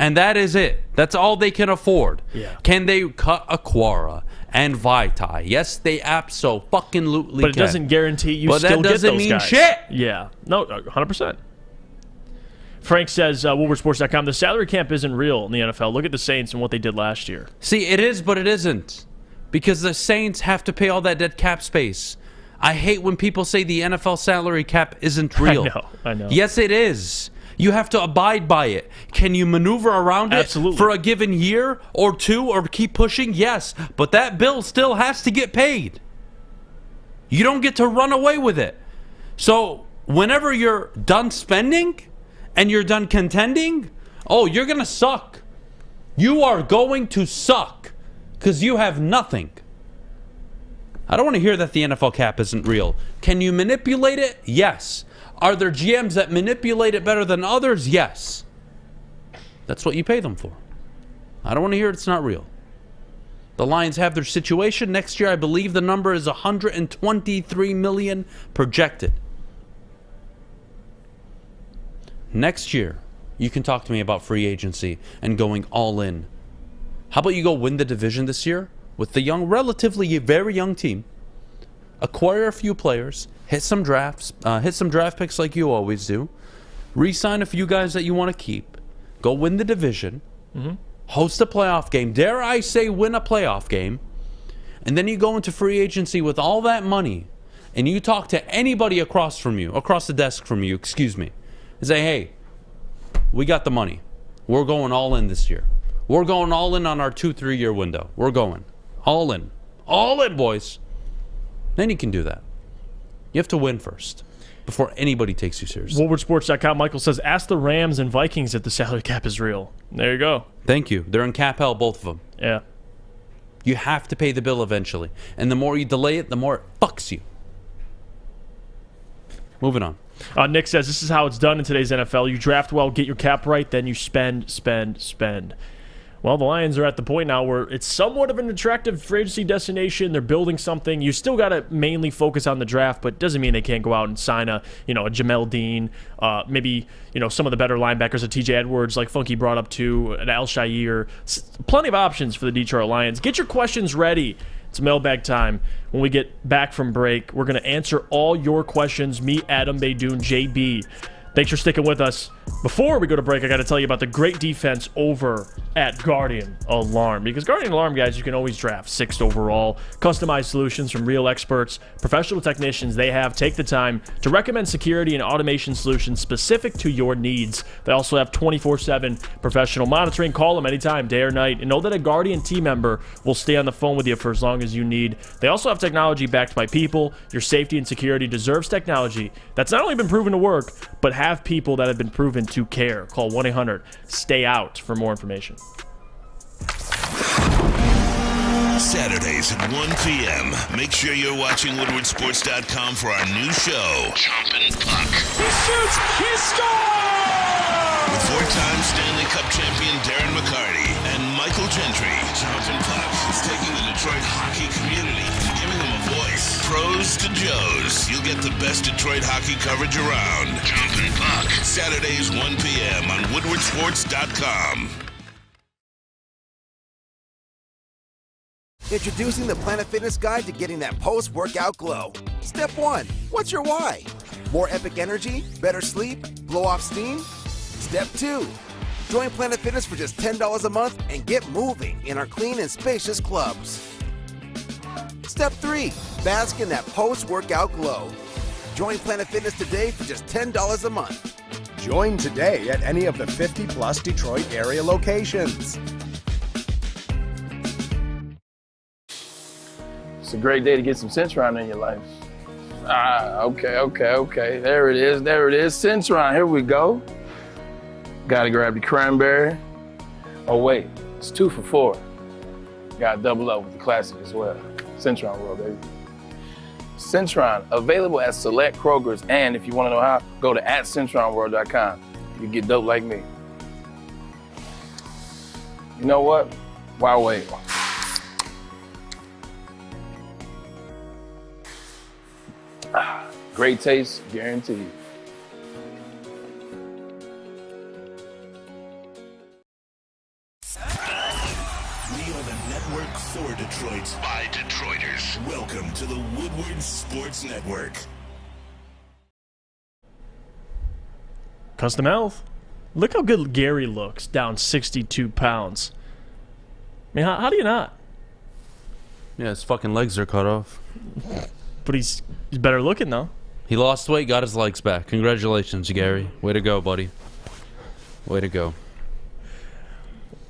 And that is it. That's all they can afford. Yeah. Can they cut Aquara and Vaitai? Yes, they abso-fucking-lutely can. But it doesn't guarantee you still get those guys. But that doesn't mean shit. Yeah. No, 100%. Frank says, WoodwardSports.com, the salary cap isn't real in the NFL. Look at the Saints and what they did last year. See, it is, but it isn't. Because the Saints have to pay all that dead cap space. I hate when people say the NFL salary cap isn't real. I know. Yes, it is. You have to abide by it. Can you maneuver around it for a given year or two or keep pushing? Yes, but that bill still has to get paid. You don't get to run away with it. So whenever you're done spending and you're done contending, you're going to suck. You are going to suck because you have nothing. I don't want to hear that the NFL cap isn't real. Can you manipulate it? Yes. Are there GMs that manipulate it better than others? Yes. That's what you pay them for. I don't want to hear it's not real. The Lions have their situation. Next year, I believe the number is $123 million projected. Next year, you can talk to me about free agency and going all in. How about you go win the division this year with the relatively very young team, acquire a few players, hit some draft picks like you always do, re-sign a few guys that you want to keep, go win the division, host a playoff game, dare I say win a playoff game, and then you go into free agency with all that money, and you talk to anybody across the desk from you, and say, hey, we got the money. We're going all in this year. We're going all in on our 2-3 year window. We're going all in. All in, boys. Then you can do that. You have to win first before anybody takes you seriously. WoodwardSports.com, Michael says, ask the Rams and Vikings if the salary cap is real. There you go. Thank you. They're in cap hell, both of them. Yeah. You have to pay the bill eventually. And the more you delay it, the more it fucks you. Moving on. Nick says, this is how it's done in today's NFL. You draft well, get your cap right, then you spend. Well, the Lions are at the point now where it's somewhat of an attractive free agency destination. They're building something. You still got to mainly focus on the draft, but it doesn't mean they can't go out and sign a Jamel Dean, maybe, some of the better linebackers, a TJ Edwards, like Funky brought up too, an Al Shire. Plenty of options for the Detroit Lions. Get your questions ready. It's mailbag time. When we get back from break, we're going to answer all your questions. Me, Adham, Beydoun, JB. Thanks for sticking with us. Before we go to break, I got to tell you about the great defense over at Guardian Alarm. Because Guardian Alarm, guys, you can always draft 6th overall. Customized solutions from real experts, professional technicians. They take the time to recommend security and automation solutions specific to your needs. They also have 24/7 professional monitoring. Call them anytime, day or night. And know that a Guardian team member will stay on the phone with you for as long as you need. They also have technology backed by people. Your safety and security deserves technology that's not only been proven to work, but have people that have been proven to care. Call 1-800-STAY-OUT for more information. Saturdays at 1 p.m. Make sure you're watching WoodwardSports.com for our new show, Chompin' Puck. He shoots! He scores! With 4-time Stanley Cup champion Darren McCarty and Michael Gentry, Chompin' Puck is taking the Detroit hockey community and giving them a voice. Pros to Joes. You'll get the best Detroit hockey coverage around. Chompin' Puck. Saturdays 1 p.m. on WoodwardSports.com. Introducing the Planet Fitness Guide to getting that post-workout glow. Step 1. What's your why? More epic energy? Better sleep? Blow off steam? Step 2. Join Planet Fitness for just $10 a month and get moving in our clean and spacious clubs. Step 3. Bask in that post-workout glow. Join Planet Fitness today for just $10 a month. Join today at any of the 50-plus Detroit area locations. It's a great day to get some Centron in your life. Okay. There it is. Centron, here we go. Gotta grab the cranberry. Oh wait, it's 2 for $4. Gotta double up with the classic as well. Centron World, baby. Centron, available at select Krogers, and if you wanna know how, go to @CentronWorld.com. You can get dope like me. You know what? Why wait? Great taste, guaranteed. We are the network for Detroit by Detroiters. Welcome to the Woodward Sports Network. Custom Health. Look how good Gary looks, down 62 pounds. I mean, how do you not? Yeah, his fucking legs are cut off. But he's better looking, though. He lost weight, got his legs back. Congratulations, Gary. Way to go, buddy. Way to go.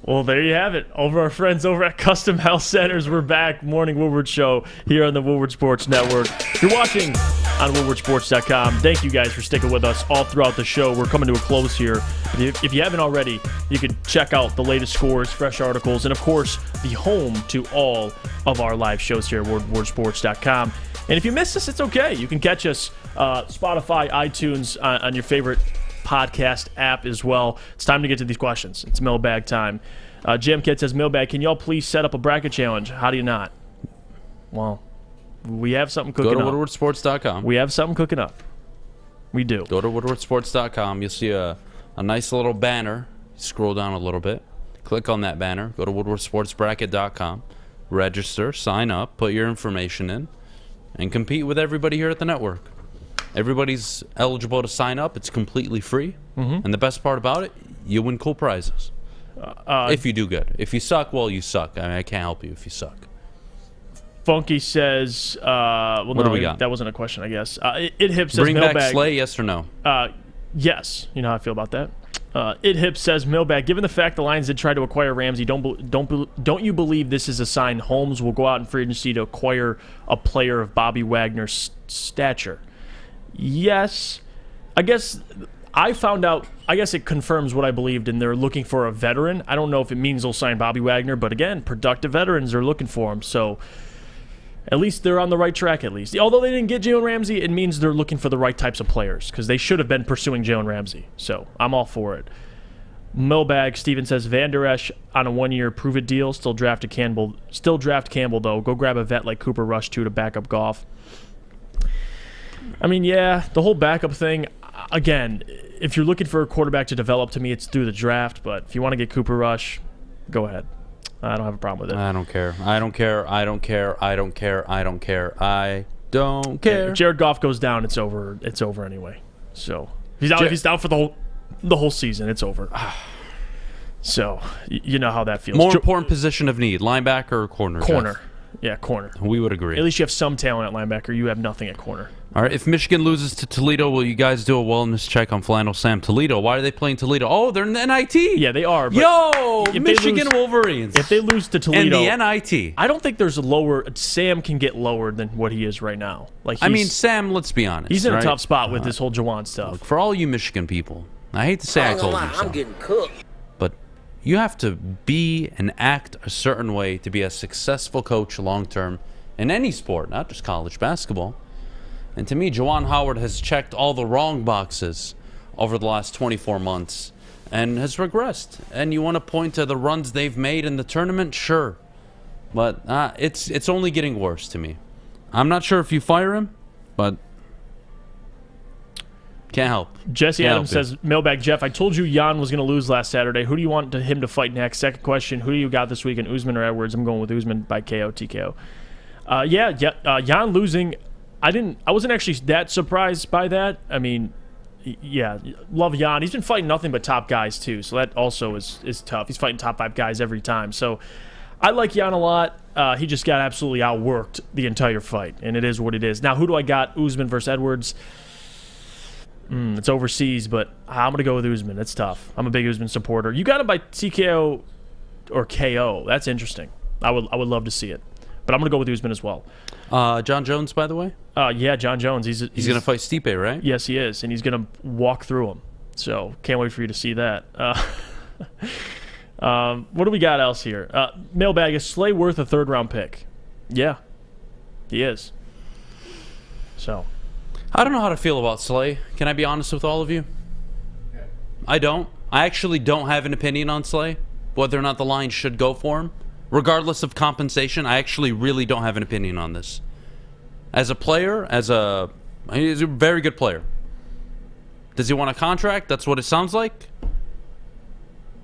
Well, there you have it. Over our friends over at Custom Health Centers, we're back. Morning Woodward Show here on the Woodward Sports Network. You're watching on WoodwardSports.com. Thank you guys for sticking with us all throughout the show. We're coming to a close here. If you haven't already, you can check out the latest scores, fresh articles, and, of course, the home to all of our live shows here at WoodwardSports.com. And if you missed us, it's okay. You can catch us Spotify, iTunes, on your favorite podcast app as well. It's time to get to these questions. It's mailbag time. Jam Kid says, mailbag, can y'all please set up a bracket challenge? How do you not? Well, we have something cooking up. Go to WoodwardSports.com. We have something cooking up. We do. Go to WoodwardSports.com. You'll see a nice little banner. Scroll down a little bit. Click on that banner. Go to WoodwardSportsBracket.com. Register. Sign up. Put your information in. And compete with everybody here at the network. Everybody's eligible to sign up. It's completely free. Mm-hmm. And the best part about it, you win cool prizes. If you do good. If you suck, well, you suck. I mean, I can't help you if you suck. Funky says, well, what do we got? That wasn't a question, I guess. Hip says, bring mailbag. back Slay, yes or no? Yes. You know how I feel about that. Hip says, mailbag, given the fact the Lions did try to acquire Ramsey, don't you believe this is a sign Holmes will go out in free agency to acquire a player of Bobby Wagner's stature? Yes. I guess I found out, I guess it confirms what I believed, and they're looking for a veteran. I don't know if it means they'll sign Bobby Wagner, but again, productive veterans are looking for him, so at least they're on the right track, at least. Although they didn't get Jalen Ramsey, it means they're looking for the right types of players, because they should have been pursuing Jalen Ramsey, so I'm all for it. Millbag Steven says Van Der Esch on a 1-year prove-it deal. Still draft Campbell though. Go grab a vet like Cooper Rush too to back up Goff. I mean, yeah, the whole backup thing. Again, if you're looking for a quarterback to develop, to me, it's through the draft. But if you want to get Cooper Rush, go ahead. I don't have a problem with it. I don't care. If Jared Goff goes down, it's over. It's over anyway. So if he's down for the whole season, it's over. So you know how that feels. More important position of need: linebacker or corner? Corner. Jeff? Yeah, corner. We would agree. At least you have some talent at linebacker. You have nothing at corner. All right, if Michigan loses to Toledo, will you guys do a wellness check on Flannel Sam? Toledo, why are they playing Toledo? Oh, they're in the NIT. Yeah, they are. But Yo, Michigan Wolverines. If they lose to Toledo, in the NIT, I don't think there's a lower. Sam can get lower than what he is right now. Sam, let's be honest. He's in a tough spot with this whole Juwan stuff. Look, for all you Michigan people, I hate to say I told you so. I'm getting cooked. But you have to be and act a certain way to be a successful coach long term in any sport, not just college basketball. And to me, Juwan Howard has checked all the wrong boxes over the last 24 months and has regressed. And you want to point to the runs they've made in the tournament? Sure. But it's only getting worse to me. I'm not sure if you fire him, but can't help. Jesse Adams says, Mailbag Jeff, I told you Jan was going to lose last Saturday. Who do you want him to fight next? Second question, who do you got this weekend, Usman or Edwards? I'm going with Usman by KO, TKO. Jan losing... I wasn't actually that surprised by that. I mean, yeah, love Jan. He's been fighting nothing but top guys too, so that also is tough. He's fighting top 5 guys every time. So I like Jan a lot. He just got absolutely outworked the entire fight, and it is what it is. Now, who do I got? Usman versus Edwards. It's overseas, but I'm going to go with Usman. It's tough. I'm a big Usman supporter. You got it by TKO or KO. That's interesting. I would love to see it. But I'm going to go with Usman as well. John Jones, by the way? Yeah, John Jones. He's going to fight Stipe, right? Yes, he is. And he's going to walk through him. So can't wait for you to see that. What do we got else here? Mailbag, is Slay worth a 3rd-round pick? Yeah, he is. So I don't know how to feel about Slay. Can I be honest with all of you? Yeah. I don't. I actually don't have an opinion on Slay, whether or not the Lions should go for him. Regardless of compensation, I actually really don't have an opinion on this. As a player, he's a very good player. Does he want a contract? That's what it sounds like.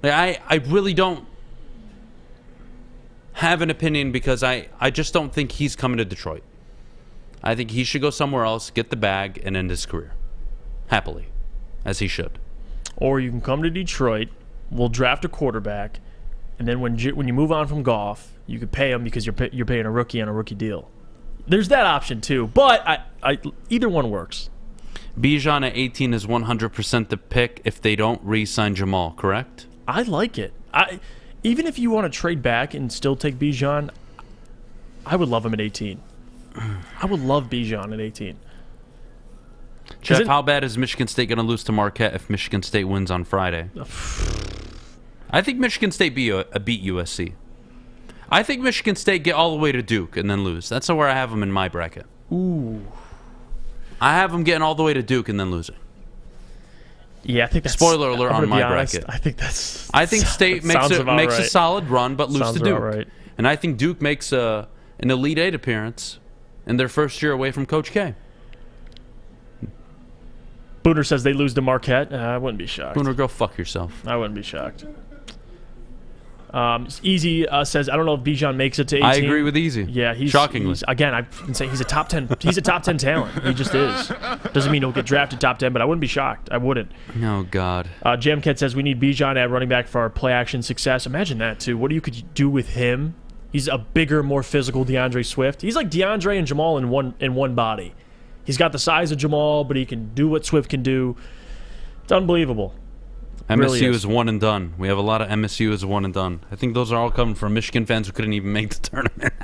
I really don't have an opinion because I just don't think he's coming to Detroit. I think he should go somewhere else, get the bag, and end his career. Happily. As he should. Or you can come to Detroit, we'll draft a quarterback, and then when you move on from Goff, you could pay him because you're paying a rookie on a rookie deal. There's that option too, but either one works. Beydoun at 18 is 100% the pick if they don't re-sign Jamal, correct? I like it. Even if you want to trade back and still take Beydoun, I would love him at 18. I would love Beydoun at 18. Jeff, how bad is Michigan State going to lose to Marquette if Michigan State wins on Friday? I think Michigan State beat USC. I think Michigan State get all the way to Duke and then lose. That's where I have them in my bracket. Ooh. I have them getting all the way to Duke and then losing. Yeah, I think that's... Spoiler alert on my bracket. I think that's... I think State makes a solid run but loses to Duke. Right. And I think Duke makes an Elite 8 appearance in their first year away from Coach K. Booner says they lose to Marquette. I wouldn't be shocked. Booner, go fuck yourself. I wouldn't be shocked. Easy says, I don't know if Beydoun makes it to 18. I agree with Easy. Yeah, shockingly. Again, I've been saying he's a top 10. He's a top 10 talent. He just is. Doesn't mean he'll get drafted top 10, but I wouldn't be shocked. I wouldn't. Oh God. Jamcat says we need Beydoun at running back for our play action success. Imagine that too. What you could do with him? He's a bigger, more physical DeAndre Swift. He's like DeAndre and Jamal in one body. He's got the size of Jamal, but he can do what Swift can do. It's unbelievable. MSU really is one and done. We have a lot of MSU is one and done. I think those are all coming from Michigan fans who couldn't even make the tournament.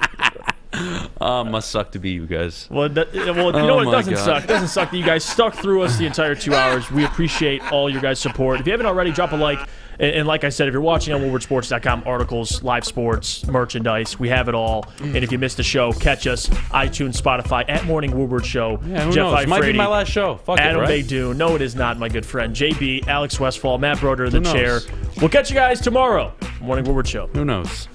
Must suck to be you guys. Well, you know what? It doesn't suck. It doesn't suck that you guys stuck through us the entire 2 hours. We appreciate all your guys' support. If you haven't already, drop a like. And like I said, if you're watching on WoodwardSports.com, articles, live sports, merchandise, we have it all. And if you missed the show, catch us, iTunes, Spotify, at Morning Woodward Show. Yeah, who knows? Might be my last show. Fuck Adam it, right? Beydoun. No, it is not, my good friend. JB, Alex Westfall, Matt Broder, the chair. We'll catch you guys tomorrow. Morning Woodward Show. Who knows?